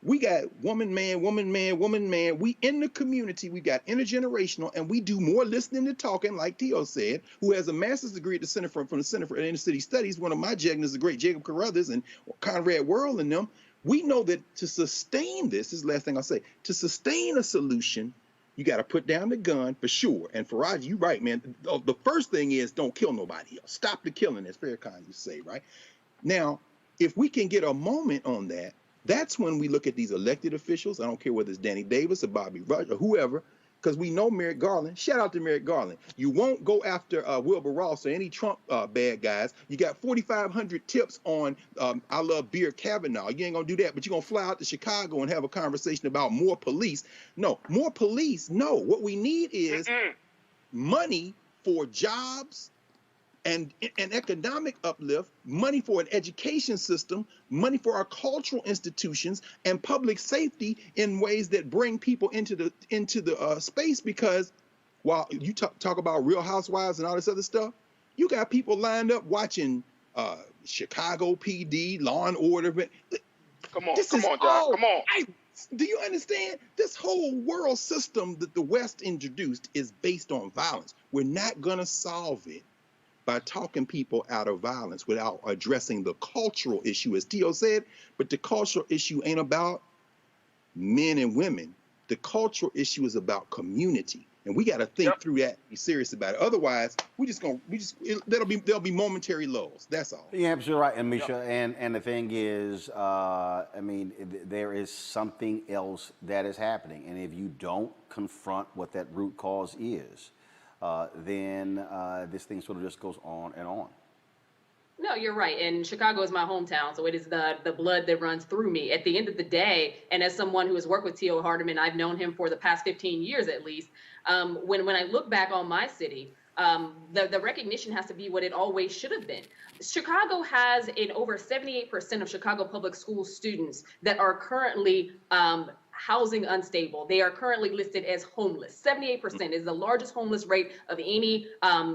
we got woman, man, woman, man, woman, man. We in the community, we got intergenerational, and we do more listening than talking, like Tio said, who has a master's degree at the Center from the Center for Inner City Studies. One of my Jagners, the great Jacob Carruthers and Conrad Worrell and them. We know that to sustain this is the last thing I'll say, to sustain a solution, you got to put down the gun for sure. And Faraj, you right, man. The first thing is don't kill nobody else. Stop the killing, as Farrakhan used to say, right? Now, if we can get a moment on that, that's when we look at these elected officials. I don't care whether it's Danny Davis or Bobby Rush or whoever, because we know Merrick Garland. Shout out to Merrick Garland. You won't go after Wilbur Ross or any Trump bad guys. You got 4,500 tips on I love Beer Kavanaugh. You ain't going to do that, but you're going to fly out to Chicago and have a conversation about more police. No, more police. No, what we need is money for jobs and an economic uplift, money for an education system, money for our cultural institutions, and public safety in ways that bring people into the space. Because while you talk about Real Housewives and all this other stuff, you got people lined up watching Chicago PD, Law and Order. Come on, Doc. Come on. Do you understand? This whole world system that the West introduced is based on violence. We're not going to solve it by talking people out of violence without addressing the cultural issue, as Tio said. But the cultural issue ain't about men and women. The cultural issue is about community. And we got to think through that, be serious about it. Otherwise, there'll be momentary lulls. That's all. Yeah, absolutely right, Amisha. And the thing is, I mean, there is something else that is happening. And if you don't confront what that root cause is, then this thing sort of just goes on and on. No, you're right. And Chicago is my hometown, so it is the blood that runs through me. At the end of the day, and as someone who has worked with T.O. Hardeman, I've known him for the past 15 years at least, when I look back on my city, the recognition has to be what it always should have been. Chicago has over 78% of Chicago public school students that are currently housing unstable. They are currently listed as homeless. 78% is the largest homeless rate of any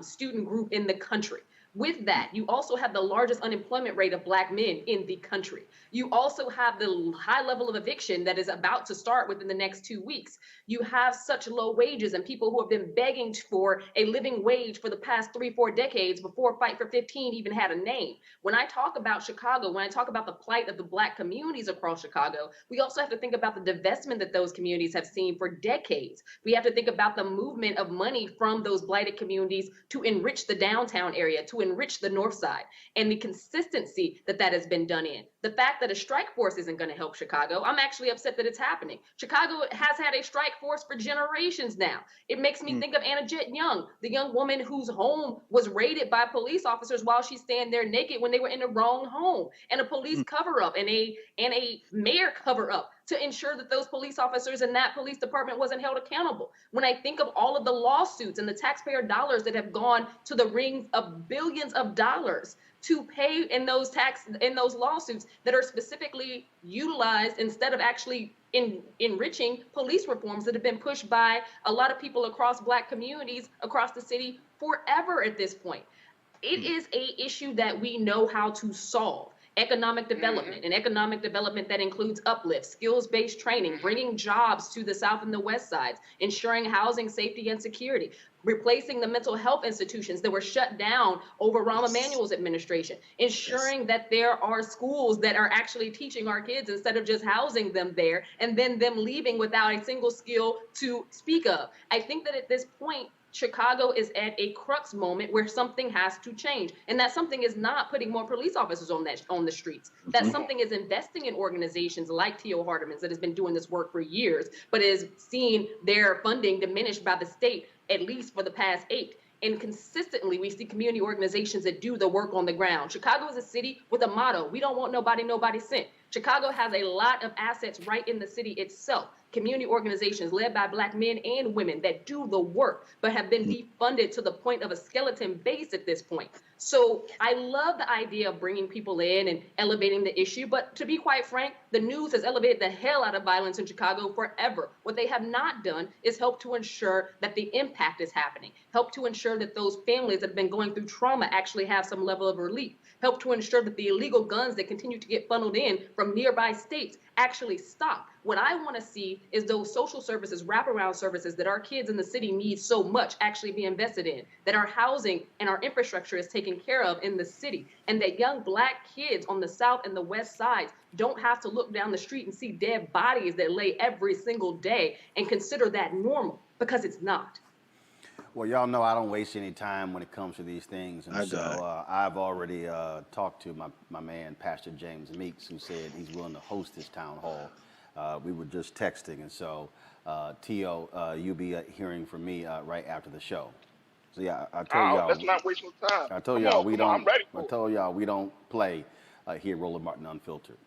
student group in the country. With that, you also have the largest unemployment rate of Black men in the country. You also have the high level of eviction that is about to start within the next 2 weeks. You have such low wages and people who have been begging for a living wage for the past 3-4 decades before Fight for 15 even had a name. When I talk about Chicago, when I talk about the plight of the Black communities across Chicago, we also have to think about the divestment that those communities have seen for decades. We have to think about the movement of money from those blighted communities to enrich the downtown area, to enrich the North Side, and the consistency that that has been done in. The fact that a strike force isn't going to help Chicago, I'm actually upset that it's happening. Chicago has had a strike force for generations now. It makes me think of Anna Jett Young, the young woman whose home was raided by police officers while she's standing there naked when they were in the wrong home, and a police cover-up and a mayor cover-up to ensure that those police officers in that police department wasn't held accountable. When I think of all of the lawsuits and the taxpayer dollars that have gone to the rings of billions of dollars to pay in those lawsuits that are specifically utilized instead of actually enriching police reforms that have been pushed by a lot of people across Black communities across the city forever at this point. It is a issue that we know how to solve. Economic development, and economic development that includes uplift, skills-based training, bringing jobs to the South and the West sides, ensuring housing safety and security, replacing the mental health institutions that were shut down over Rahm Emanuel's administration, ensuring that there are schools that are actually teaching our kids instead of just housing them there and then them leaving without a single skill to speak of. I think that at this point, Chicago is at a crux moment where something has to change. And that something is not putting more police officers on the streets. That something is investing in organizations like T.O. Hardeman's that has been doing this work for years, but is seeing their funding diminished by the state, at least for the past 8. And consistently, we see community organizations that do the work on the ground. Chicago is a city with a motto: we don't want nobody sent. Chicago has a lot of assets right in the city itself. Community organizations led by Black men and women that do the work, but have been defunded to the point of a skeleton base at this point. So I love the idea of bringing people in and elevating the issue. But to be quite frank, the news has elevated the hell out of violence in Chicago forever. What they have not done is help to ensure that the impact is happening, help to ensure that those families that have been going through trauma actually have some level of relief, help to ensure that the illegal guns that continue to get funneled in from nearby states actually stop. What I want to see is those social services, wraparound services that our kids in the city need so much actually be invested in, that our housing and our infrastructure is taken care of in the city, and that young Black kids on the South and the West sides don't have to look down the street and see dead bodies that lay every single day and consider that normal, because it's not. Well, y'all know I don't waste any time when it comes to these things. And I've already talked to my man, Pastor James Meeks, who said he's willing to host this town hall. We were just texting. And so, T.O., you'll be hearing from me right after the show. So, yeah, I told y'all. Let's not waste no time. I told y'all we don't. I'm ready for I told y'all we don't play here at Roland Martin Unfiltered.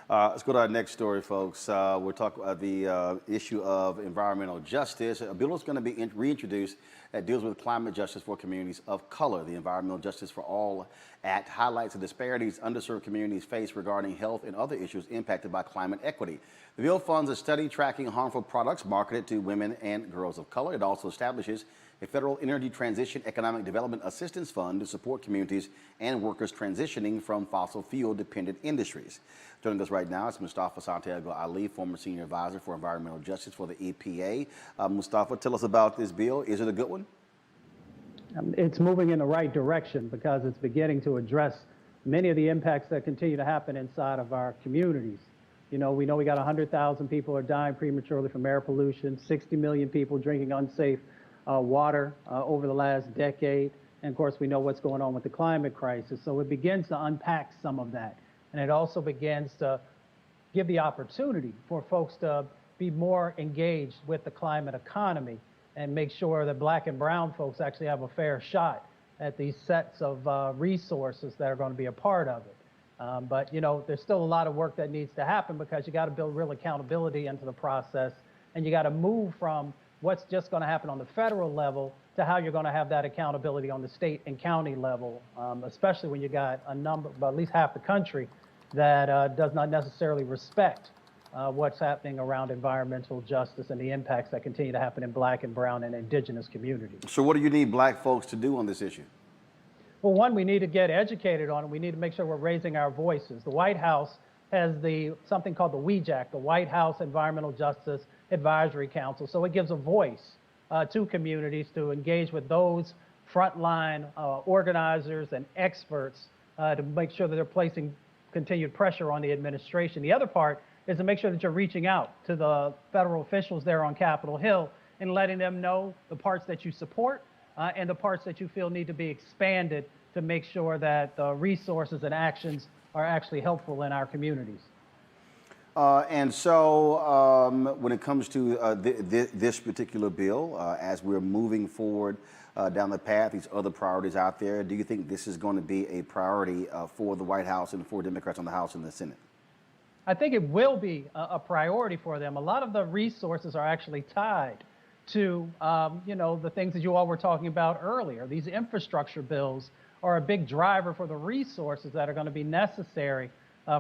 Let's go to our next story, folks. We're talking about the issue of environmental justice. A bill is going to be reintroduced that deals with climate justice for communities of color. The Environmental Justice for All Act highlights the disparities underserved communities face regarding health and other issues impacted by climate equity. The bill funds a study tracking harmful products marketed to women and girls of color. It also establishes a federal energy transition economic development assistance fund to support communities and workers transitioning from fossil fuel dependent industries. Joining us right now is Mustafa Santiago Ali, former senior advisor for environmental justice for the EPA. Mustafa, tell us about this bill. Is it a good one? It's moving in the right direction because it's beginning to address many of the impacts that continue to happen inside of our communities. We know we got 100,000 people are dying prematurely from air pollution, 60 million people drinking unsafe water over the last decade. And of course, we know what's going on with the climate crisis. So it begins to unpack some of that. And it also begins to give the opportunity for folks to be more engaged with the climate economy and make sure that Black and brown folks actually have a fair shot at these sets of resources that are going to be a part of it. But there's still a lot of work that needs to happen because you got to build real accountability into the process, and you got to move from what's just going to happen on the federal level to how you're going to have that accountability on the state and county level, especially when you got a number, about at least half the country that does not necessarily respect what's happening around environmental justice and the impacts that continue to happen in Black and brown and indigenous communities. So what do you need Black folks to do on this issue? Well, one, we need to get educated on it. We need to make sure we're raising our voices. The White House has something called the WEJAC, the White House Environmental Justice Advisory Council. So it gives a voice to communities to engage with those frontline organizers and experts to make sure that they're placing continued pressure on the administration. The other part is to make sure that you're reaching out to the federal officials there on Capitol Hill and letting them know the parts that you support and the parts that you feel need to be expanded to make sure that the resources and actions are actually helpful in our communities. And so when it comes to this particular bill, as we're moving forward down the path, these other priorities out there, do you think this is going to be a priority for the White House and for Democrats on the House and the Senate? I think it will be a priority for them. A lot of the resources are actually tied to, the things that you all were talking about earlier. These infrastructure bills are a big driver for the resources that are going to be necessary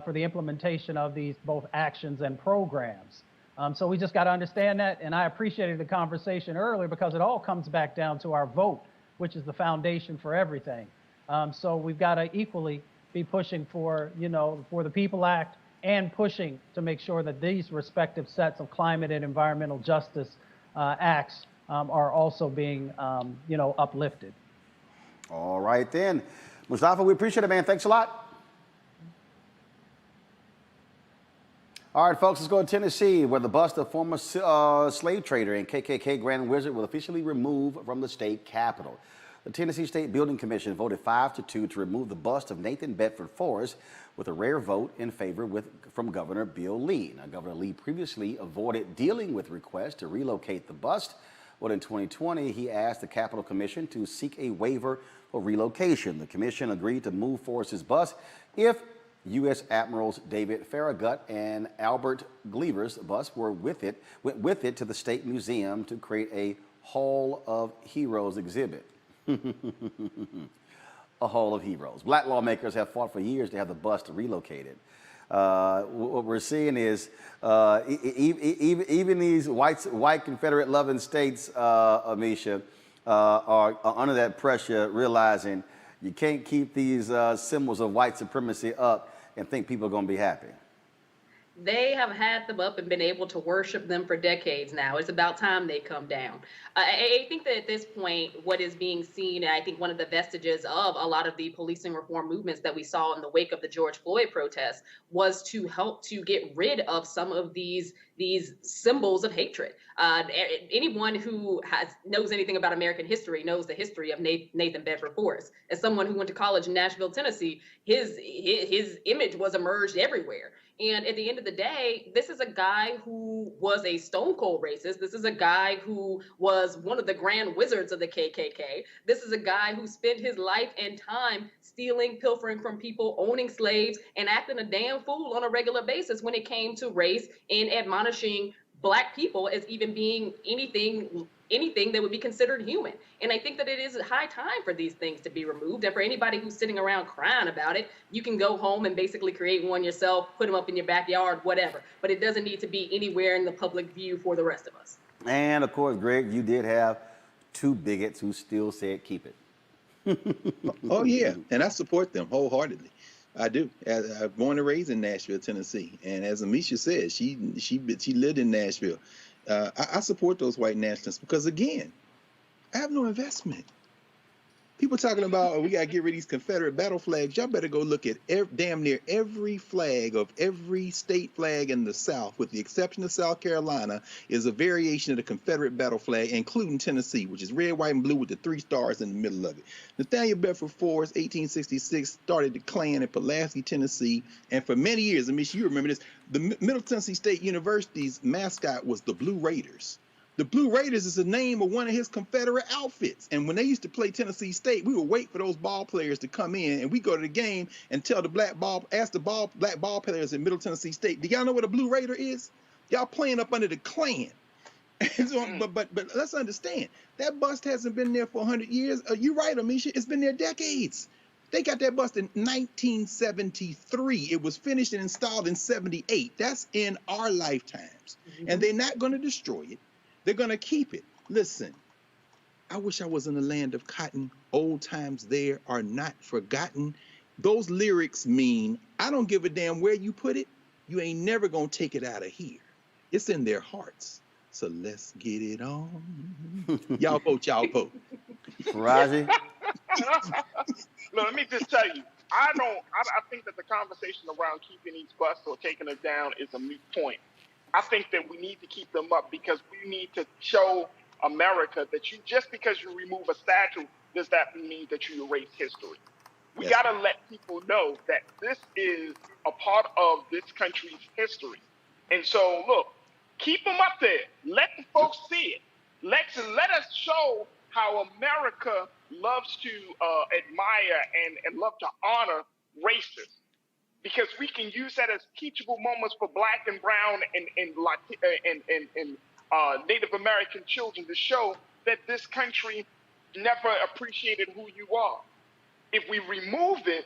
for the implementation of these both actions and programs. So we just got to understand that, and I appreciated the conversation earlier because it all comes back down to our vote, which is the foundation for everything. So we've got to equally be pushing for, for the People Act and pushing to make sure that these respective sets of climate and environmental justice acts are also being, uplifted. All right then. Mustafa, we appreciate it, man. Thanks a lot. All right, folks, let's go to Tennessee, where the bust of former slave trader and KKK Grand Wizard will officially remove from the state capitol. The Tennessee State Building Commission voted 5-2 to remove the bust of Nathan Bedford Forrest with a rare vote in favor from Governor Bill Lee. Now, Governor Lee previously avoided dealing with requests to relocate the bust. But in 2020, he asked the Capitol Commission to seek a waiver for relocation. The commission agreed to move Forrest's bust if U.S. Admirals David Farragut and Albert Gleaver's bust went with it to the State Museum to create a Hall of Heroes exhibit. A Hall of Heroes. Black lawmakers have fought for years to have the bust relocated. What we're seeing is even these white Confederate loving states, Amisha, are under that pressure, realizing you can't keep these symbols of white supremacy up and think people are going to be happy. They have had them up and been able to worship them for decades now. It's about time they come down. I think that at this point, what is being seen, and I think one of the vestiges of a lot of the policing reform movements that we saw in the wake of the George Floyd protests, was to help to get rid of some of these symbols of hatred. Anyone who knows anything about American history knows the history of Nathan Bedford Forrest. As someone who went to college in Nashville, Tennessee, his image was emerged everywhere. And at the end of the day, this is a guy who was a stone cold racist. This is a guy who was one of the grand wizards of the KKK. This is a guy who spent his life and time stealing, pilfering from people, owning slaves, and acting a damn fool on a regular basis when it came to race and admonishing Black people as even being anything that would be considered human. And I think that it is high time for these things to be removed. And for anybody who's sitting around crying about it, you can go home and basically create one yourself, put them up in your backyard, whatever. But it doesn't need to be anywhere in the public view for the rest of us. And of course, Greg, you did have two bigots who still said keep it. Oh, yeah. And I support them wholeheartedly. I do. I'm born and raised in Nashville, Tennessee. And as Amisha said, she lived in Nashville. I support those white nationalists because, again, I have no investment. People talking about, we got to get rid of these Confederate battle flags. Y'all better go look at damn near every flag of every state flag in the South, with the exception of South Carolina, is a variation of the Confederate battle flag, including Tennessee, which is red, white, and blue with the 3 stars in the middle of it. Nathaniel Bedford Forrest, 1866, started the Klan in Pulaski, Tennessee. And for many years, I mean, you remember this, the Middle Tennessee State University's mascot was the Blue Raiders. The Blue Raiders is the name of one of his Confederate outfits. And when they used to play Tennessee State, we would wait for those ball players to come in, and we go to the game and tell the black ball players in Middle Tennessee State, do y'all know what a Blue Raider is? Y'all playing up under the Klan. So, but let's understand, that bust hasn't been there for 100 years. You're right, Amisha, it's been there decades. They got that bust in 1973. It was finished and installed in 78. That's in our lifetimes. Mm-hmm. And they're not going to destroy it. They're going to keep it. Listen, I wish I was in the land of cotton. Old times there are not forgotten. Those lyrics mean, I don't give a damn where you put it. You ain't never going to take it out of here. It's in their hearts. So let's get it on. Y'all vote, y'all vote. Raji? Look, let me just tell you, I think that the conversation around keeping these busts or taking them down is a moot point. I think that we need to keep them up because we need to show America that you, just because you remove a statue, does that mean that you erase history? We Yes. got to let people know that this is a part of this country's history. And so, look, keep them up there. Let the folks see it. Let us show how America loves to admire and love to honor racists, because we can use that as teachable moments for Black and Brown and Native American children to show that this country never appreciated who you are. If we remove it,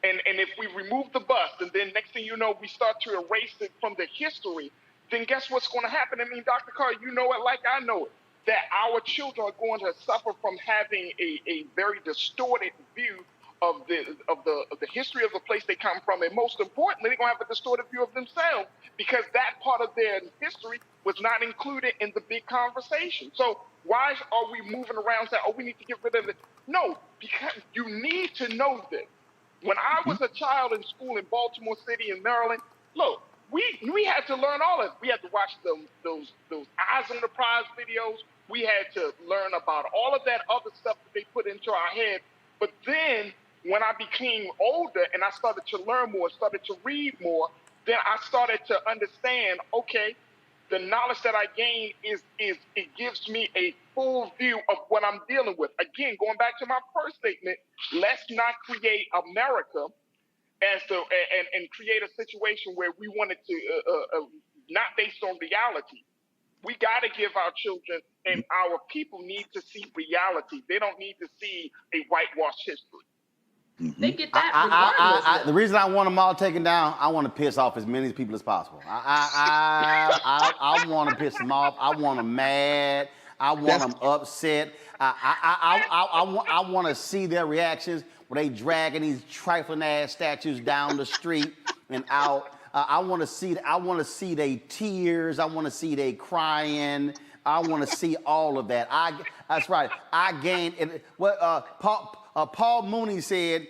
and if we remove the bust, and then next thing you know, we start to erase it from the history, then guess what's going to happen? I mean, Dr. Carr, you know it like I know it, that our children are going to suffer from having a very distorted view of the history of the place they come from, and most importantly, they're going to have a distorted view of themselves, because that part of their history was not included in the big conversation. So why are we moving around saying, oh, we need to get rid of it? No, because you need to know this. When I was a child in school in Baltimore City in Maryland, look, we had to learn all of it. We had to watch those Eyes on the Prize videos. We had to learn about all of that other stuff that they put into our head. But then when I became older and I started to learn more, started to read more, then I started to understand, okay, the knowledge that I gain it gives me a full view of what I'm dealing with. Again, going back to my first statement, let's not create America and create a situation where we want it to not based on reality. We got to give our children and our people need to see reality. They don't need to see a whitewashed history. They get that regardless. The reason I want them all taken down, I want to piss off as many people as possible. I want to piss them off. I want them mad. I want them upset. I want to see their reactions when they dragging these trifling ass statues down the street and out. I want to see they tears. I want to see they crying. I want to see all of that. That's right. I gained what Paul Mooney said.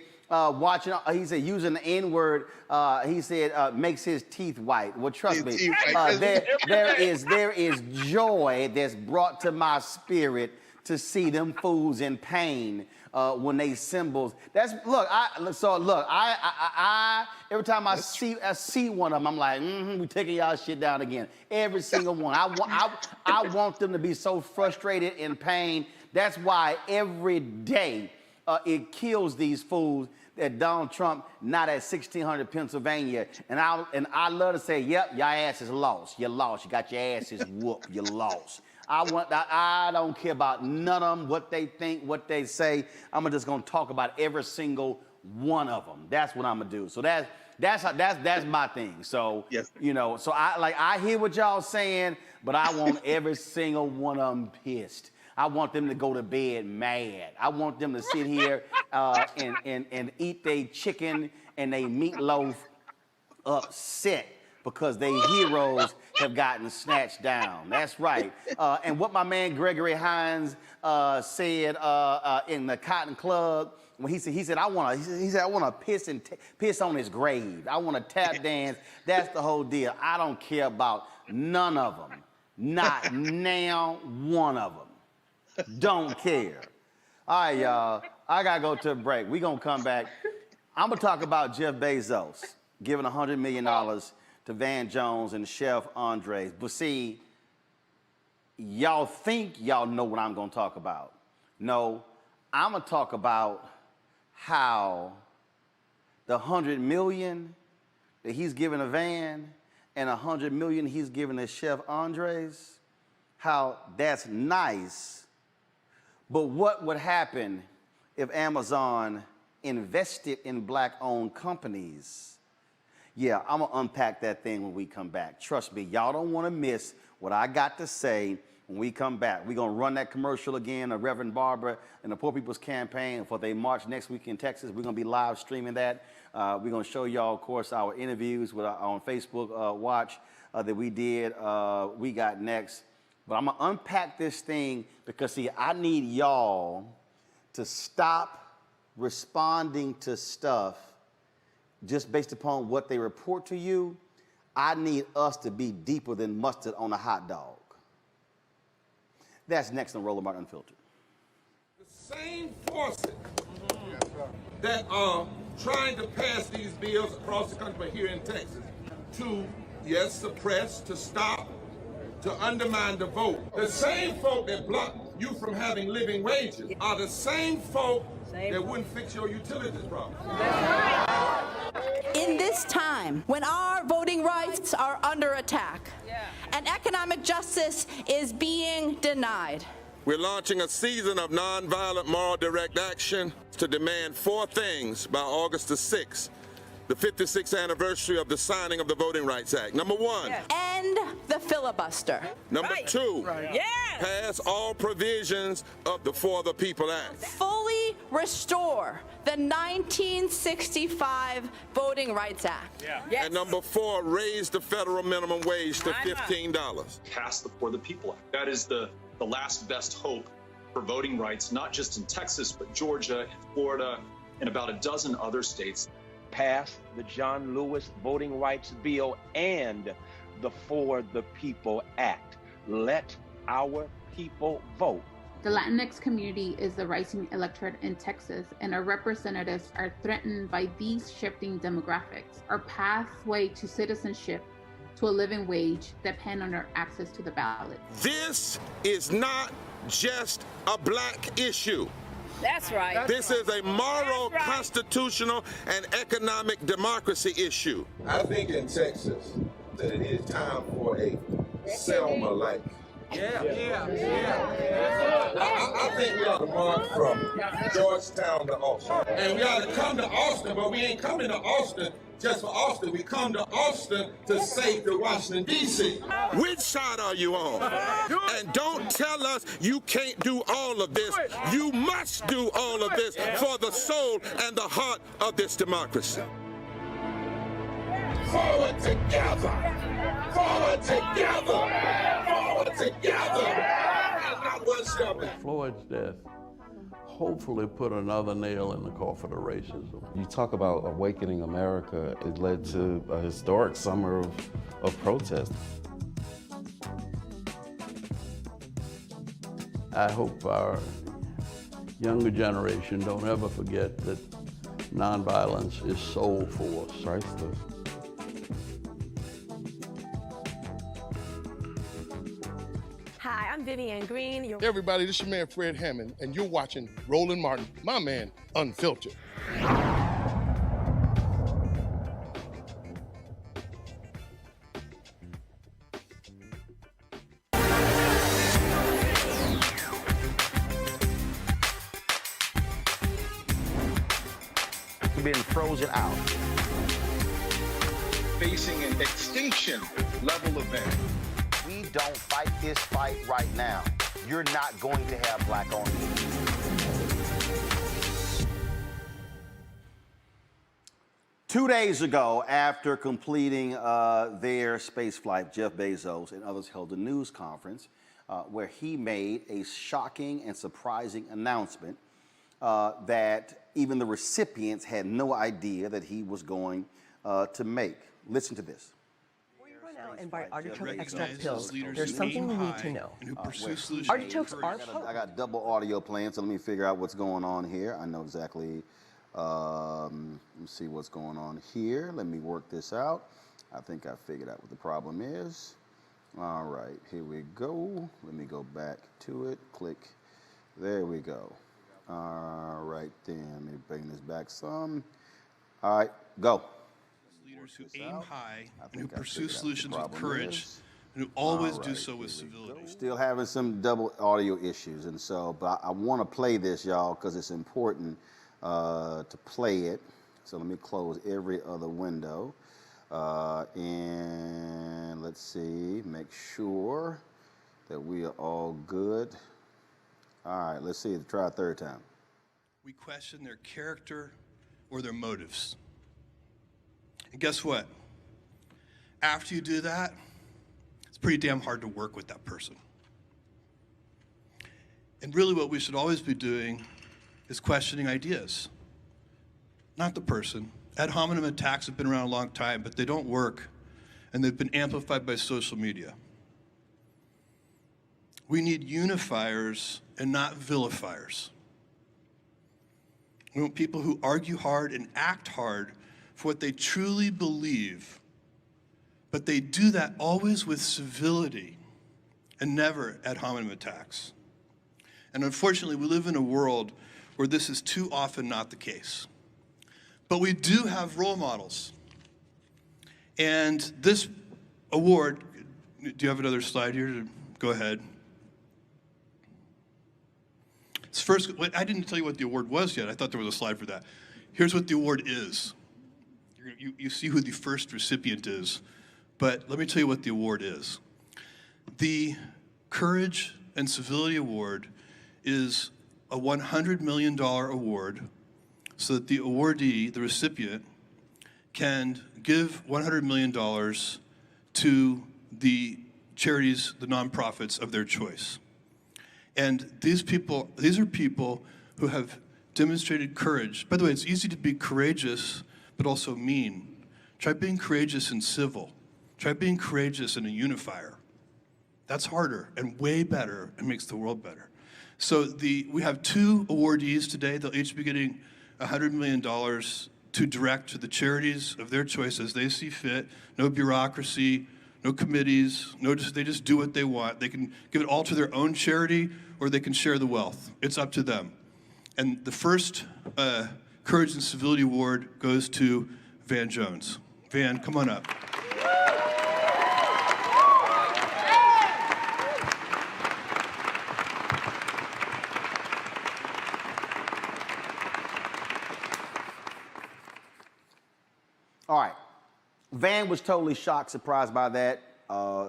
He said using the N-word. He said makes his teeth white. Well, trust me, there is joy that's brought to my spirit to see them fools in pain when they symbols. Every time I see one of them, I'm like, we taking y'all shit down again. Every single one. I want them to be so frustrated in pain. That's why every day it kills these fools that Donald Trump not at 1600 Pennsylvania. And I love to say, yep, your ass is lost. You lost. You got your asses whooped. You lost. I don't care about none of them, what they think, what they say. I'm just gonna talk about every single one of them. That's what I'm gonna do. So that's my thing. So yes. So I hear what y'all saying, but I want every single one of them pissed. I want them to go to bed mad. I want them to sit here and eat their chicken and their meatloaf upset because their heroes have gotten snatched down. That's right. And what my man Gregory Hines said in the Cotton Club, when he said I want to piss on his grave. I want to tap dance. That's the whole deal. I don't care about none of them. Not now one of them. Don't care. All right, y'all. I got to go to a break. We're going to come back. I'm going to talk about Jeff Bezos giving $100 million to Van Jones and Chef Andres. But see, y'all think y'all know what I'm going to talk about. No, I'm going to talk about how the $100 million that he's giving to Van and $100 million he's giving to Chef Andres, how that's nice. But what would happen if Amazon invested in Black-owned companies? Yeah, I'm going to unpack that thing when we come back. Trust me, y'all don't want to miss what I got to say when we come back. We're going to run that commercial again of Reverend Barbara and the Poor People's Campaign for their march next week in Texas. We're going to be live streaming that. We're going to show y'all, of course, our interviews on Facebook Watch that we did. We got next. But I'm going to unpack this thing because, see, I need y'all to stop responding to stuff just based upon what they report to you. I need us to be deeper than mustard on a hot dog. That's next on Roland Martin Unfiltered. The same forces that are trying to pass these bills across the country, but here in Texas, to, yes, suppress, to stop, to undermine the vote. The same folk that block you from having living wages are the same folk that wouldn't fix your utilities problem. In this time, when our voting rights are under attack and economic justice is being denied, we're launching a season of nonviolent moral direct action to demand 4 things by August the 6th, the 56th anniversary of the signing of the Voting Rights Act. Number 1. end the filibuster. Number 2. Pass all provisions of the For the People Act. Fully restore the 1965 Voting Rights Act. And number 4, raise the federal minimum wage to $15. Pass the For the People Act. That is the last best hope for voting rights, not just in Texas, but Georgia and Florida and about a dozen other states. Pass the John Lewis Voting Rights Bill and the For the People Act. Let our people vote. The Latinx community is the rising electorate in Texas, and our representatives are threatened by these shifting demographics. Our pathway to citizenship, to a living wage, depend on our access to the ballot. This is not just a black issue. That's right. This is a moral, constitutional, and economic democracy issue. I think in Texas that it is time for a Selma-like. I think we ought to march from Georgetown to Austin. And we ought to come to Austin, but we ain't coming to Austin just for Austin. We come to Austin to save the Washington, D.C. Which side are you on? And don't tell us you can't do all of this. You must do all of this for the soul and the heart of this democracy. Forward together! Forward together! Forward together! And not one step back. Floyd's death hopefully put another nail in the coffin of racism. You talk about awakening America. It led to a historic summer of protest. I hope our younger generation don't ever forget that nonviolence is soul force. Priceless. Hi, I'm Vivian Green. Hey everybody, this is your man Fred Hammond, and you're watching Roland Martin, my man, Unfiltered. Been frozen out. Facing an extinction level event. We don't fight this fight right now, you're not going to have black-owned businesses. Two days ago, after completing their space flight, Jeff Bezos and others held a news conference where he made a shocking and surprising announcement that even the recipients had no idea that he was going to make. Listen to this. And buy artichoke extract pills. There's something you need to know. Artichokes are potent. I got double audio playing, so let me figure out what's going on here. I know exactly. Let me see what's going on here. Let me work this out. I think I figured out what the problem is. All right, here we go. Let me go back to it. Click. There we go. All right, then. Let me bring this back some. All right, go. Leaders who aim high and who pursue solutions with courage and who always do so with civility. Still having some double audio issues, and so, but I want to play this, y'all, because it's important to play it. So let me close every other window, and let's see, make sure that we are all good. All right, let's see. Try a third time. We question their character or their motives. And guess what? After you do that, it's pretty damn hard to work with that person. And really what we should always be doing is questioning ideas, not the person. Ad hominem attacks have been around a long time, but they don't work, and they've been amplified by social media. We need unifiers and not vilifiers. We want people who argue hard and act hard for what they truly believe, but they do that always with civility and never ad hominem attacks. And unfortunately, we live in a world where this is too often not the case. But we do have role models. And this award, do you have another slide here? Go ahead. It's first, I didn't tell you what the award was yet. I thought there was a slide for that. Here's what the award is. You see who the first recipient is, but let me tell you what the award is. The Courage and Civility Award is a $100 million award so that the awardee, the recipient, can give $100 million to the charities, the nonprofits of their choice. And these are people who have demonstrated courage. By the way, it's easy to be courageous, but also mean. Try being courageous and civil. Try being courageous and a unifier. That's harder and way better and makes the world better. So we have 2 awardees today. They'll each be getting $100 million to direct to the charities of their choice as they see fit. No bureaucracy, no committees, they just do what they want. They can give it all to their own charity or they can share the wealth. It's up to them. And the first Courage and Civility Award goes to Van Jones. Van, come on up. All right. Van was totally shocked, surprised by that.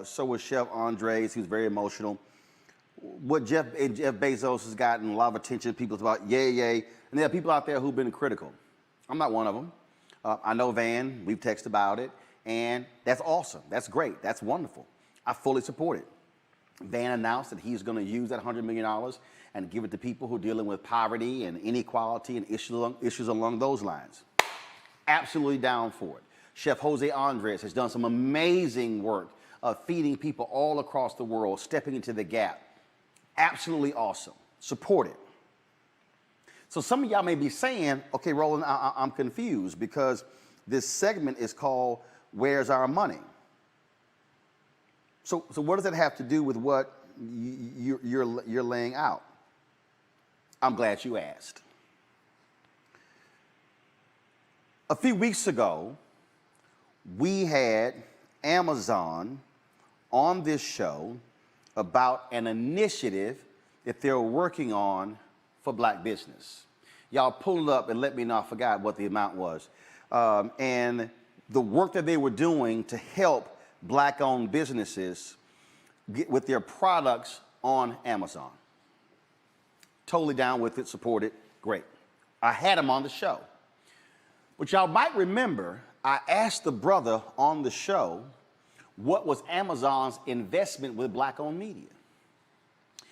So was Chef Andres. He was very emotional. What Jeff Bezos has gotten a lot of attention. People's about yay. And there are people out there who've been critical. I'm not one of them. I know Van. We've texted about it. And that's awesome. That's great. That's wonderful. I fully support it. Van announced that he's going to use that $100 million and give it to people who are dealing with poverty and inequality and issues along those lines. Absolutely down for it. Chef Jose Andres has done some amazing work of feeding people all across the world, stepping into the gap. Absolutely awesome. Support it. So some of y'all may be saying, okay, Roland, I'm confused because this segment is called Where's Our Money? So what does that have to do with what you're laying out? I'm glad you asked. A few weeks ago, we had Amazon on this show about an initiative that they're working on for black business. Y'all pull it up and let me know I forgot what the amount was. And the work that they were doing to help black-owned businesses get with their products on Amazon. Totally down with it, support it, great. I had him on the show. But y'all might remember, I asked the brother on the show what was Amazon's investment with black-owned media.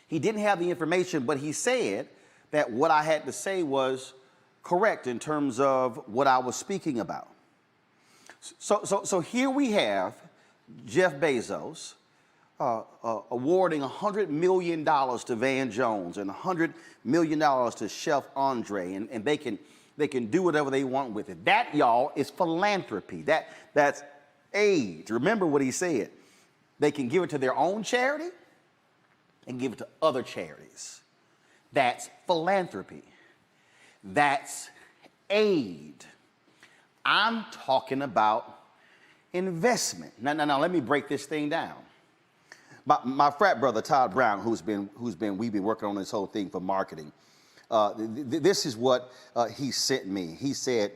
He didn't have the information, but he said that what I had to say was correct in terms of what I was speaking about. So here we have Jeff Bezos awarding $100 million to Van Jones and $100 million to Chef Andre, and they can do whatever they want with it. That, y'all, is philanthropy. That's aid. Remember what he said. They can give it to their own charity and give it to other charities. That's philanthropy. That's aid. I'm talking about investment. Now, let me break this thing down. My frat brother, Todd Brown, we've been working on this whole thing for marketing. This is what he sent me. He said,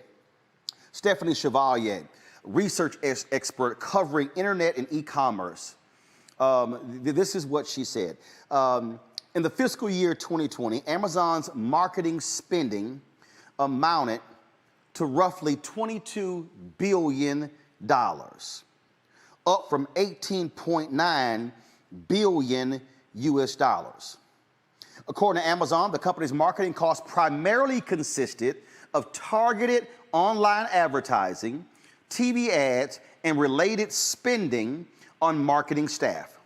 Stephanie Chevalier, research expert covering internet and e-commerce. This is what she said. In the fiscal year 2020, Amazon's marketing spending amounted to roughly $22 billion, up from 18.9 billion US dollars. According to Amazon, the company's marketing costs primarily consisted of targeted online advertising, TV ads, and related spending on marketing staff.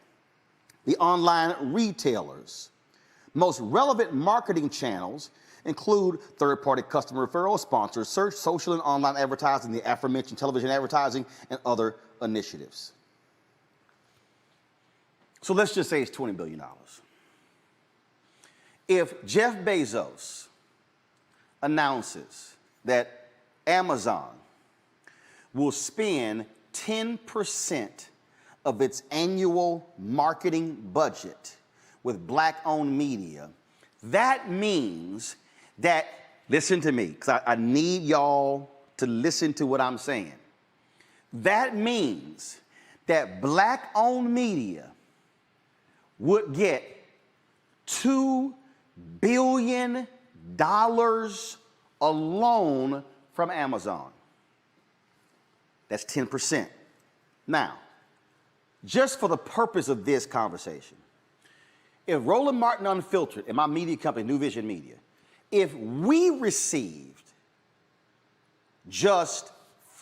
the online retailers. Most relevant marketing channels include third-party customer referrals, sponsored search, social and online advertising, the aforementioned television advertising, and other initiatives. So let's just say it's $20 billion. If Jeff Bezos announces that Amazon will spend 10% of its annual marketing budget with black-owned media, that means that, listen to me, because I need y'all to listen to what I'm saying. That means that black-owned media would get $2 billion alone from Amazon. That's 10%. Now, just for the purpose of this conversation, if Roland Martin Unfiltered and my media company, New Vision Media, if we received just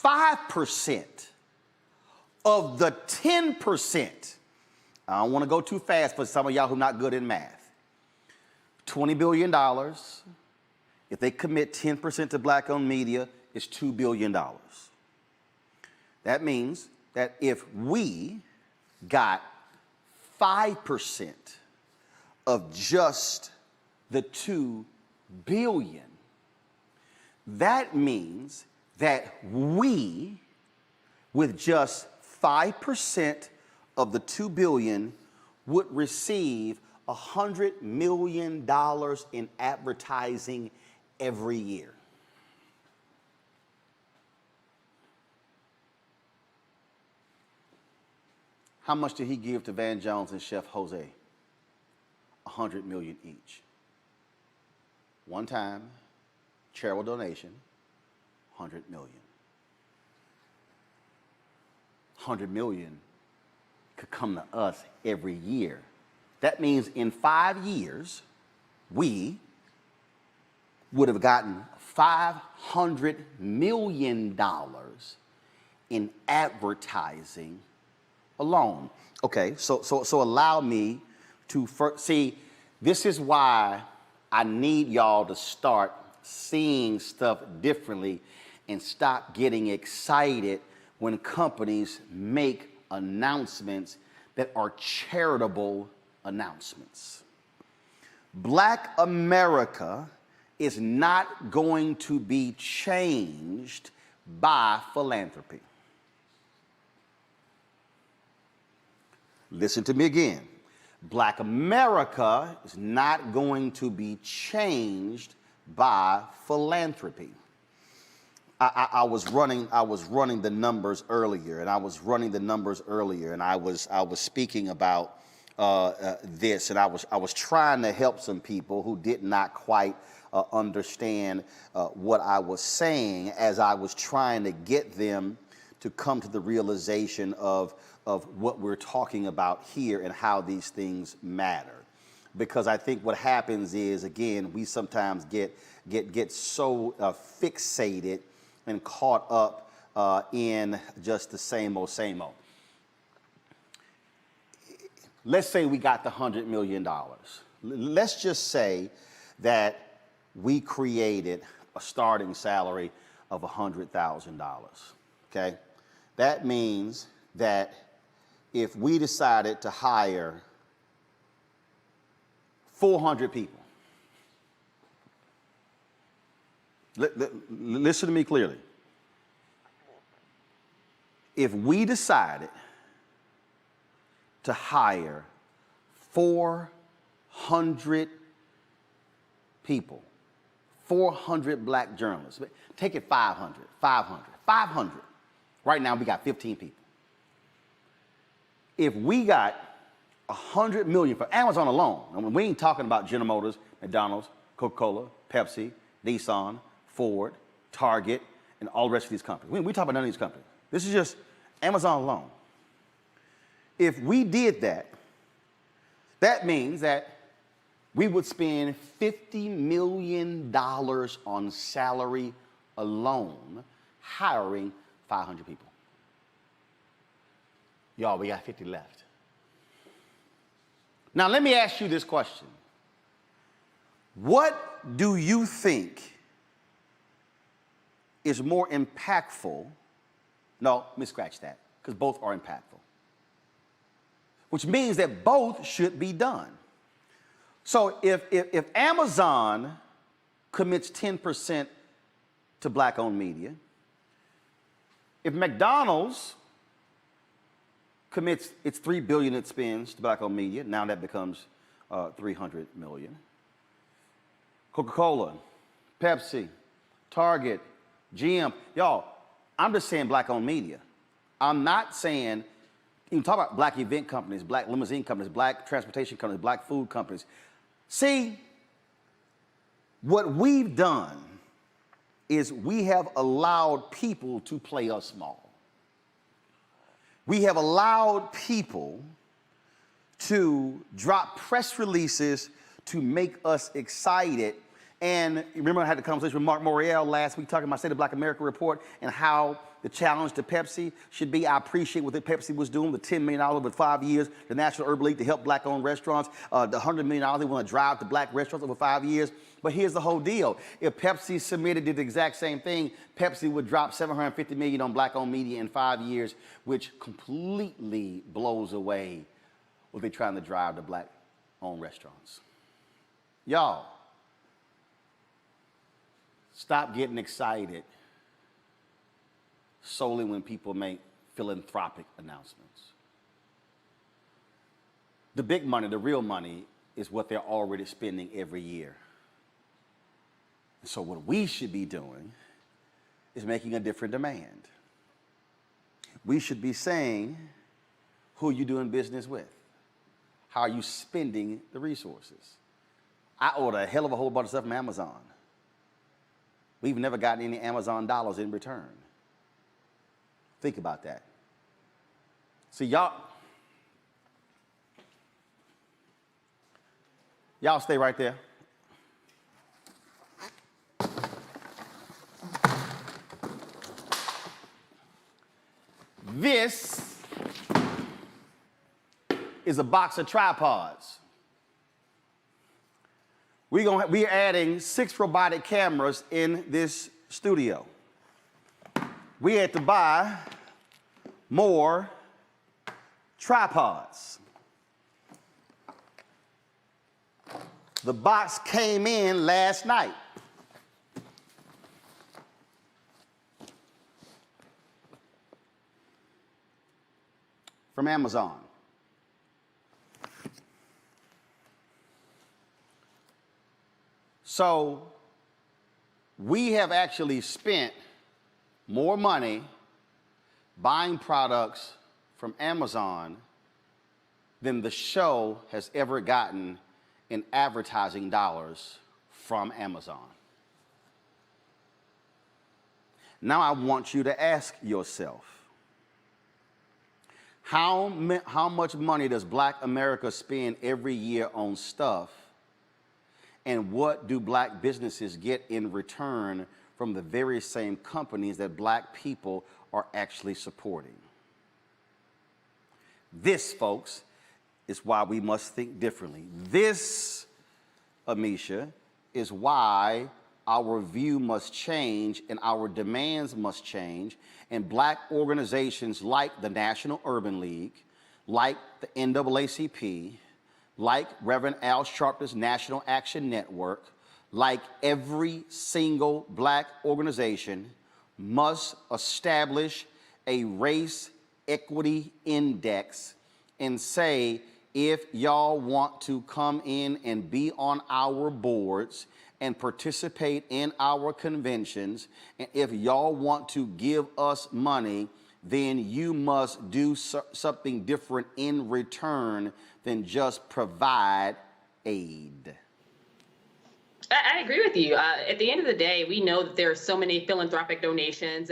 5% of the 10%, I don't want to go too fast for some of y'all who are not good in math, $20 billion, if they commit 10% to black-owned media, it's $2 billion. That means that if we got 5% of just the $2 billion, that means that we, with just 5% of the $2 billion, would receive $100 million in advertising every year. How much did he give to Van Jones and Chef Jose? $100 million each. One time, charitable donation, $100 million. $100 million could come to us every year. That means in 5 years, we would have gotten $500 million in advertising alone. Okay, so allow me to see, this is why I need y'all to start seeing stuff differently and stop getting excited when companies make announcements that are charitable announcements. Black America is not going to be changed by philanthropy. Listen to me again. Black America is not going to be changed by philanthropy. I was running the numbers earlier, and I was speaking about this, and I was trying to help some people who did not quite understand what I was saying, as I was trying to get them to come to the realization of what we're talking about here and how these things matter. Because I think what happens is, again, we sometimes get so fixated and caught up in just the same old. Let's say we got the $100 million. Let's just say that we created a starting salary of $100,000, okay? That means that if we decided to hire 400 people, listen to me clearly. If we decided to hire 400 people, 400 black journalists, take it 500. Right now we got 15 people. If we got $100 million for Amazon alone, I mean, we ain't talking about General Motors, McDonald's, Coca-Cola, Pepsi, Nissan, Ford, Target, and all the rest of these companies. We talk about none of these companies. This is just Amazon alone. If we did that, that means that we would spend $50 million on salary alone, hiring 500 people. Y'all, we got 50 left. Now, let me ask you this question. What do you think is more impactful? No, let me scratch that, because both are impactful. Which means that both should be done. So if Amazon commits 10% to black-owned media, if McDonald's commits its $3 billion it spends to black-owned media, now that becomes $300 million. Coca-Cola, Pepsi, Target, GM, y'all, I'm just saying black-owned media. I'm not saying, you can talk about black event companies, black limousine companies, black transportation companies, black food companies. See, what we've done is we have allowed people to play us small. We have allowed people to drop press releases to make us excited. And remember I had the conversation with Mark Morial last week talking about State of Black America report and how the challenge to Pepsi should be, I appreciate what the Pepsi was doing, the $10 million over 5 years, the National Urban League to help black-owned restaurants, the $100 million they want to drive to black restaurants over 5 years. But here's the whole deal. If Pepsi submitted, did the exact same thing, Pepsi would drop $750 million on black-owned media in 5 years, which completely blows away what they're trying to drive to black-owned restaurants. Y'all, stop getting excited solely when people make philanthropic announcements. The big money, the real money, is what they're already spending every year. So what we should be doing is making a different demand. We should be saying, who are you doing business with? How are you spending the resources? I order a hell of a whole bunch of stuff from Amazon. We've never gotten any Amazon dollars in return. Think about that. See, y'all stay right there. This is a box of tripods. We're adding 6 robotic cameras in this studio. We had to buy more tripods. The box came in last night. From Amazon. So we have actually spent more money buying products from Amazon than the show has ever gotten in advertising dollars from Amazon. Now I want you to ask yourself, how much money does Black America spend every year on stuff, and what do Black businesses get in return from the very same companies that Black people are actually supporting? This, folks, is why we must think differently. This, Amisha, is why our view must change and our demands must change, and Black organizations like the National Urban League, like the NAACP, like Reverend Al Sharpton's National Action Network, like every single Black organization, must establish a race equity index and say, if y'all want to come in and be on our boards and participate in our conventions, and if y'all want to give us money, then you must do something different in return than just provide aid. I agree with you. At the end of the day, we know that there are so many philanthropic donations.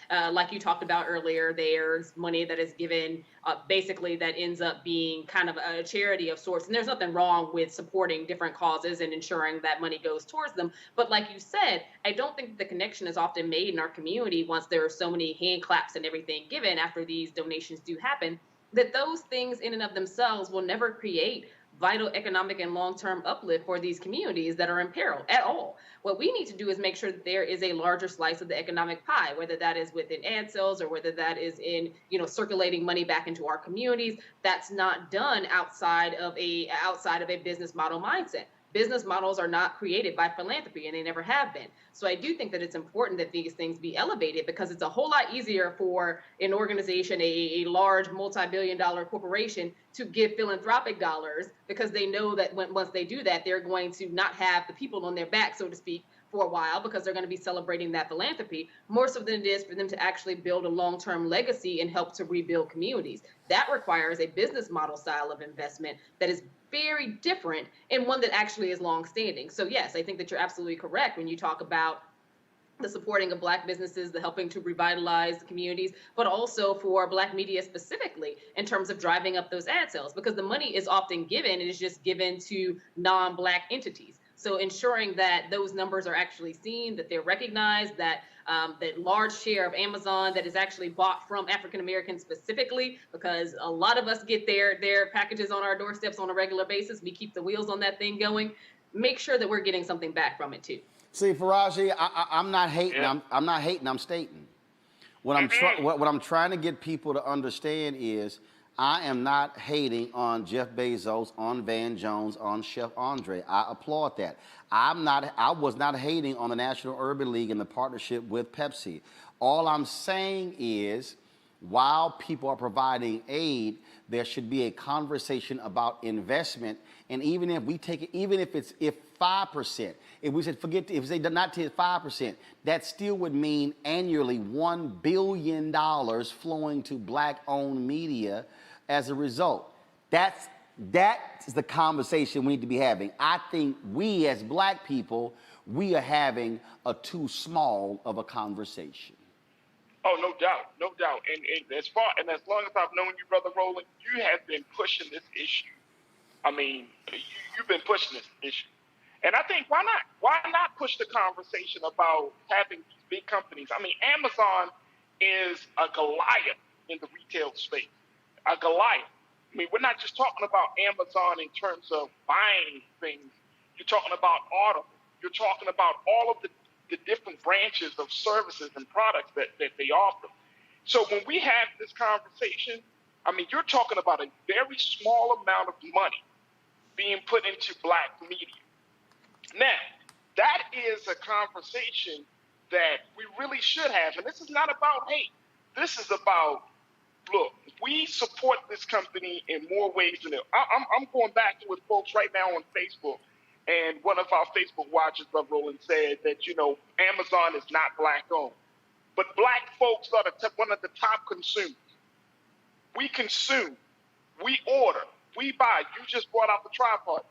Like you talked about earlier, there's money that is given basically that ends up being kind of a charity of sorts. And there's nothing wrong with supporting different causes and ensuring that money goes towards them. But like you said, I don't think the connection is often made in our community once there are so many hand claps and everything given after these donations do happen, that those things in and of themselves will never create vital economic and long-term uplift for these communities that are in peril at all. What we need to do is make sure that there is a larger slice of the economic pie, whether that is within ad sales or whether that is in, circulating money back into our communities. That's not done outside of a business model mindset. Business models are not created by philanthropy, and they never have been. So I do think that it's important that these things be elevated, because it's a whole lot easier for an organization, a large multi-billion-dollar corporation, to give philanthropic dollars, because they know that once they do that, they're going to not have the people on their back, so to speak, for a while, because they're going to be celebrating that philanthropy, more so than it is for them to actually build a long-term legacy and help to rebuild communities. That requires a business model style of investment that is very different, and one that actually is long-standing. So yes, I think that you're absolutely correct when you talk about the supporting of Black businesses, the helping to revitalize the communities, but also for Black media specifically in terms of driving up those ad sales, because the money is often given, it is just given to non-Black entities. So ensuring that those numbers are actually seen, that they're recognized, that that large share of Amazon that is actually bought from African Americans specifically, because a lot of us get their packages on our doorsteps on a regular basis. We keep the wheels on that thing going. Make sure that we're getting something back from it too. See, Faraji, I'm not hating. Yeah. I'm not hating. I'm stating. What I'm trying to get people to understand is, I am not hating on Jeff Bezos, on Van Jones, on Chef Andre. I applaud that. I was not hating on the National Urban League and the partnership with Pepsi. All I'm saying is, while people are providing aid, there should be a conversation about investment. And even if we take it, even if it's 5%, if we said if they did not take 5%, that still would mean annually $1 billion flowing to Black-owned media as a result. That's the conversation we need to be having. I think we as Black people, we are having a too small of a conversation. Oh, no doubt, no doubt. And as long as I've known you, Brother Roland, you have been pushing this issue. I mean, you've been pushing this issue. And I think, why not? Why not push the conversation about having these big companies? I mean, Amazon is a Goliath in the retail space, a Goliath. I mean, we're not just talking about Amazon in terms of buying things. You're talking about Audible. You're talking about all of the different branches of services and products that they offer. So when we have this conversation, I mean, you're talking about a very small amount of money being put into Black media. Now, that is a conversation that we really should have. And this is not about hate. This is about, look, we support this company in more ways than it. I'm going back with folks right now on Facebook. And one of our Facebook watchers, Brother Roland, said that, Amazon is not Black-owned. But Black folks are one of the top consumers. We consume, we order, we buy. You just brought out the tripod.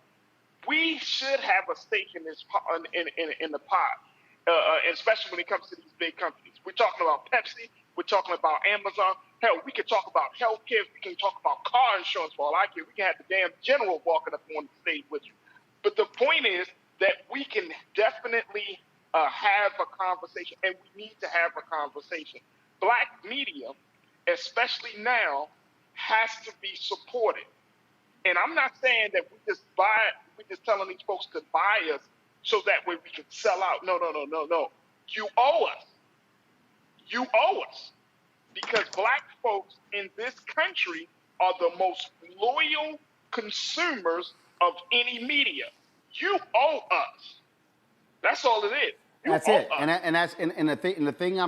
We should have a stake in this in the pot, especially when it comes to these big companies. We're talking about Pepsi. We're talking about Amazon. Hell, we can talk about healthcare. We can talk about car insurance for all I care. We can have the damn general walking up on the stage with you. But the point is that we can definitely have a conversation, and we need to have a conversation. Black media, especially now, has to be supported. And I'm not saying that we're just telling these folks to buy us so that way we can sell out. No. You owe us. You owe us. Because Black folks in this country are the most loyal consumers of any media. You owe us. That's all it is. That's it. And the thing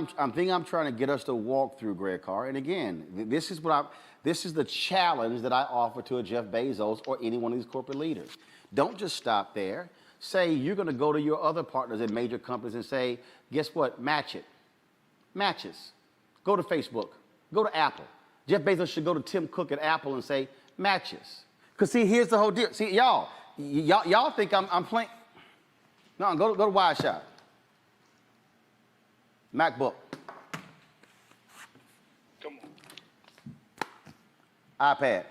I'm trying to get us to walk through, Greg Carr. And again, this is the challenge that I offer to a Jeff Bezos or any one of these corporate leaders. Don't just stop there. Say you're going to go to your other partners in major companies and say, guess what? Match it. Matches. Go to Facebook. Go to Apple. Jeff Bezos should go to Tim Cook at Apple and say, matches. Because see, here's the whole deal. See, y'all think I'm playing. No, go to Wide Shot. MacBook. Come on. iPad.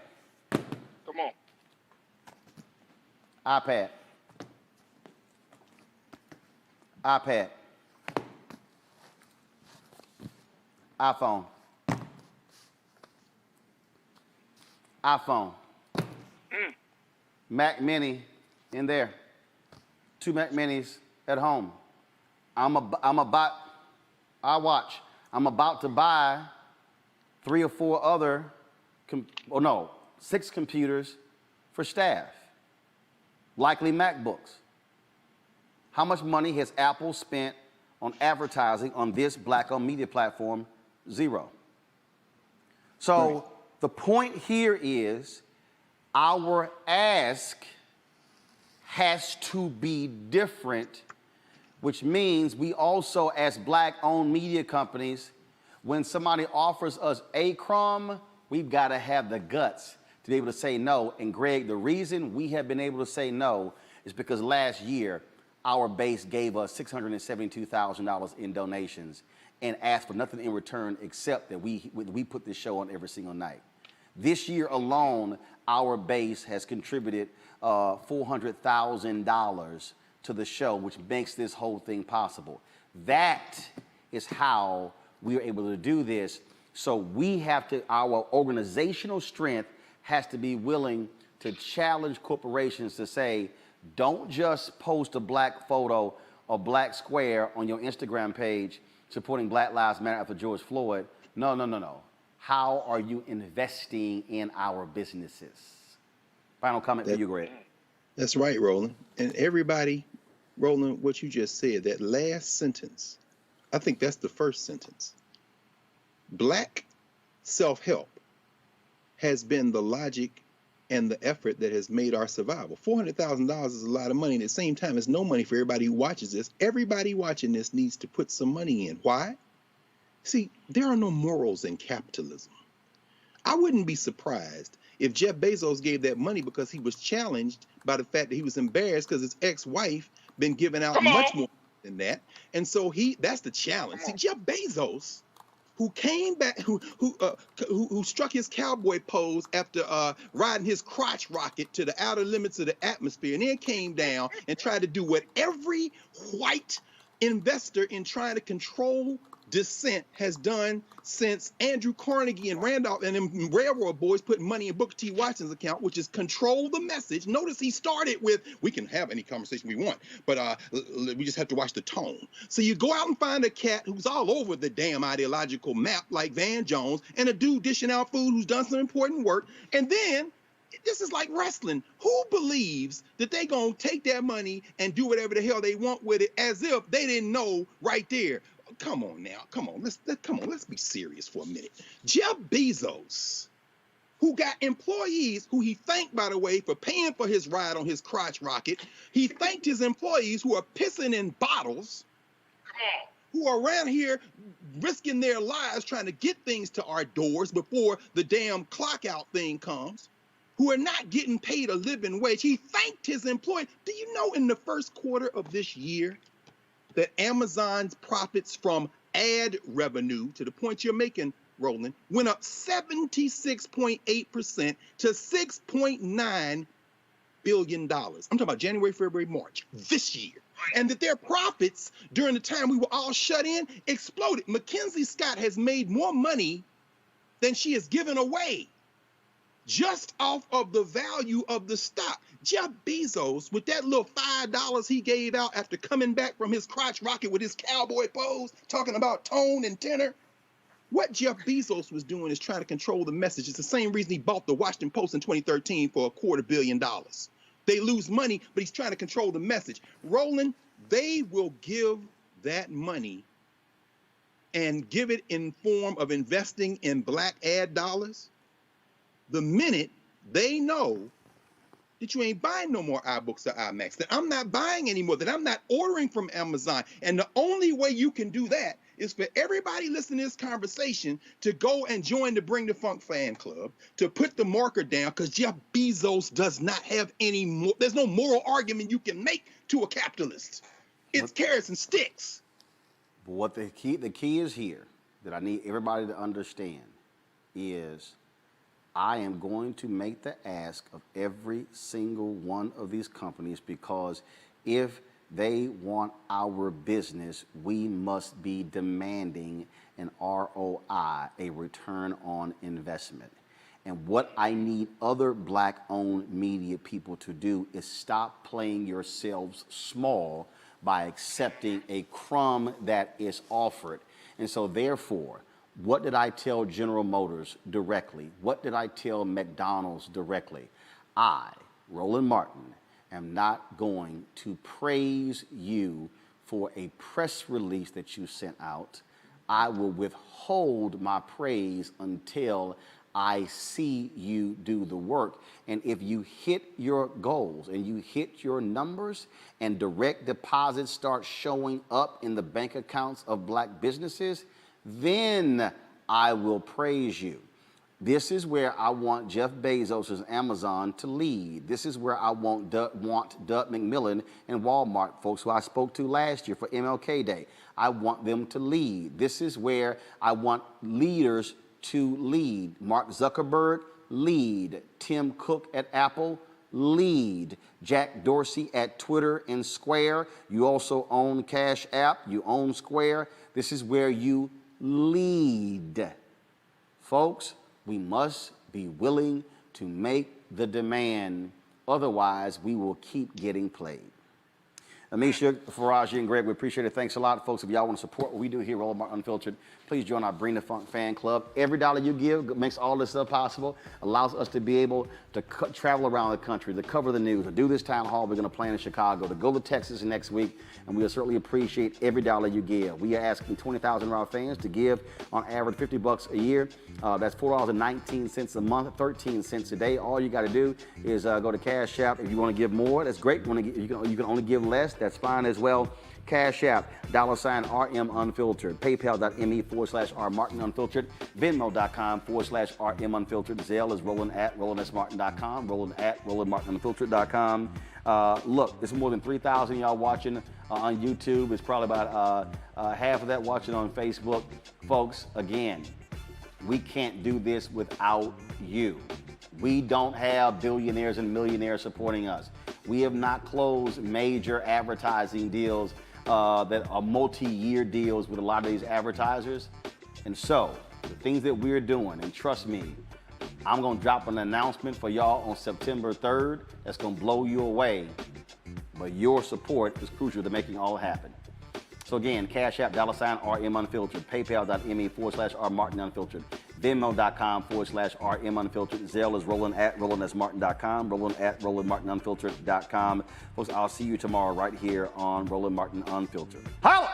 Come on. iPad. iPad. iPhone. iPhone. Mac Mini in there. 2 Mac Minis at home. I'm about to buy 3 or 4 other, 6 computers for staff, likely MacBooks. How much money has Apple spent on advertising on this black-owned media platform? 0. So the point here is our ask has to be different, which means we also, as black-owned media companies, when somebody offers us a crumb, we've got to have the guts to be able to say no. And Greg, the reason we have been able to say no is because last year, our base gave us $672,000 in donations and asked for nothing in return except that we put this show on every single night. This year alone, our base has contributed $400,000 to the show, which makes this whole thing possible. That is how we are able to do this. So we have to, our organizational strength has to be willing to challenge corporations to say, don't just post a black photo or black square on your Instagram page supporting Black Lives Matter after George Floyd. No. How are you investing in our businesses? Final comment for you, Greg. That's right, Roland. And everybody, Roland, what you just said, that last sentence, I think that's the first sentence. Black self-help has been the logic and the effort that has made our survival. $400,000 is a lot of money. And at the same time, it's no money for everybody who watches this. Everybody watching this needs to put some money in. Why? See, there are no morals in capitalism. I wouldn't be surprised if Jeff Bezos gave that money because he was challenged by the fact that he was embarrassed because his ex-wife been giving out much more than that. And so that's the challenge. See, Jeff Bezos, who came back, who struck his cowboy pose after riding his crotch rocket to the outer limits of the atmosphere, and then came down and tried to do what every white investor in trying to control dissent has done since Andrew Carnegie and Randolph and them railroad boys put money in Booker T. Washington's account, which is control the message. Notice he started with, we can have any conversation we want, but we just have to watch the tone. So you go out and find a cat who's all over the damn ideological map like Van Jones, and a dude dishing out food who's done some important work, and then this is like wrestling. Who believes that they gonna take that money and do whatever the hell they want with it as if they didn't know right there? Come on now, come on, let's be serious for a minute. Jeff Bezos, who got employees who he thanked, by the way, for paying for his ride on his crotch rocket. He thanked his employees who are pissing in bottles, who are around here risking their lives trying to get things to our doors before the damn clock out thing comes, who are not getting paid a living wage. He thanked his employees. Do you know in the first quarter of this year that Amazon's profits from ad revenue, to the point you're making, Roland, went up 76.8% to $6.9 billion. I'm talking about January, February, March this year. And that their profits during the time we were all shut in exploded. Mackenzie Scott has made more money than she has given away just off of the value of the stock. Jeff Bezos, with that little $5 he gave out after coming back from his crotch rocket with his cowboy pose, talking about tone and tenor, what Jeff Bezos was doing is trying to control the message. It's the same reason he bought the Washington Post in 2013 for $250 million. They lose money, but he's trying to control the message. Roland, they will give that money and give it in form of investing in black ad dollars the minute they know that you ain't buying no more iBooks or iMacs, that I'm not buying anymore, that I'm not ordering from Amazon. And the only way you can do that is for everybody listening to this conversation to go and join the Bring the Funk fan club, to put the marker down, because Jeff Bezos does not have any more, there's no moral argument you can make to a capitalist. It's carrots and sticks. But what the key is here that I need everybody to understand is I am going to make the ask of every single one of these companies, because if they want our business, we must be demanding an ROI, a return on investment. And what I need other Black-owned media people to do is stop playing yourselves small by accepting a crumb that is offered. And so therefore, what did I tell General Motors directly? What did I tell McDonald's directly? I, Roland Martin, am not going to praise you for a press release that you sent out. I will withhold my praise until I see you do the work. And if you hit your goals and you hit your numbers and direct deposits start showing up in the bank accounts of Black businesses, then I will praise you. This is where I want Jeff Bezos' Amazon to lead. This is where I want Doug McMillon and Walmart, folks who I spoke to last year for MLK Day. I want them to lead. This is where I want leaders to lead. Mark Zuckerberg, lead. Tim Cook at Apple, lead. Jack Dorsey at Twitter and Square. You also own Cash App. You own Square. This is where you lead. Folks, we must be willing to make the demand. Otherwise, we will keep getting played. Amisha, Faraji, and Greg, we appreciate it. Thanks a lot, folks. If y'all want to support what we do here, Roland Martin Unfiltered, please join our Bring the Funk fan club. Every dollar you give makes all this stuff possible, allows us to be able to travel around the country, to cover the news, to do this town hall we're going to plan in Chicago, to go to Texas next week, and we will certainly appreciate every dollar you give. We are asking 20,000 of our fans to give on average $50 a year. That's $4.19 a month, 13 cents a day. All you got to do is go to Cash App. If you want to give more, that's great. You can only give less. That's fine as well. Cash App, $RM Unfiltered, PayPal.me/R Martin Unfiltered, Venmo.com/RM Unfiltered, Zelle is Roland@RolandSMartin.com, Roland@RolandMartinUnfiltered.com. Look, there's more than 3,000 y'all watching on YouTube. It's probably about half of that watching on Facebook. Folks, again, we can't do this without you. We don't have billionaires and millionaires supporting us. We have not closed major advertising deals that are multi-year deals with a lot of these advertisers. And so, the things that we're doing, and trust me, I'm going to drop an announcement for y'all on September 3rd that's going to blow you away. But your support is crucial to making all happen. So again, Cash App, $RM Unfiltered, PayPal.me/R Martin Unfiltered, Venmo.com/RM Unfiltered, Zelle is Roland@RolandSMartin.com, Roland@RolandMartinUnfiltered.com. Folks, I'll see you tomorrow right here on Roland Martin Unfiltered. Holla!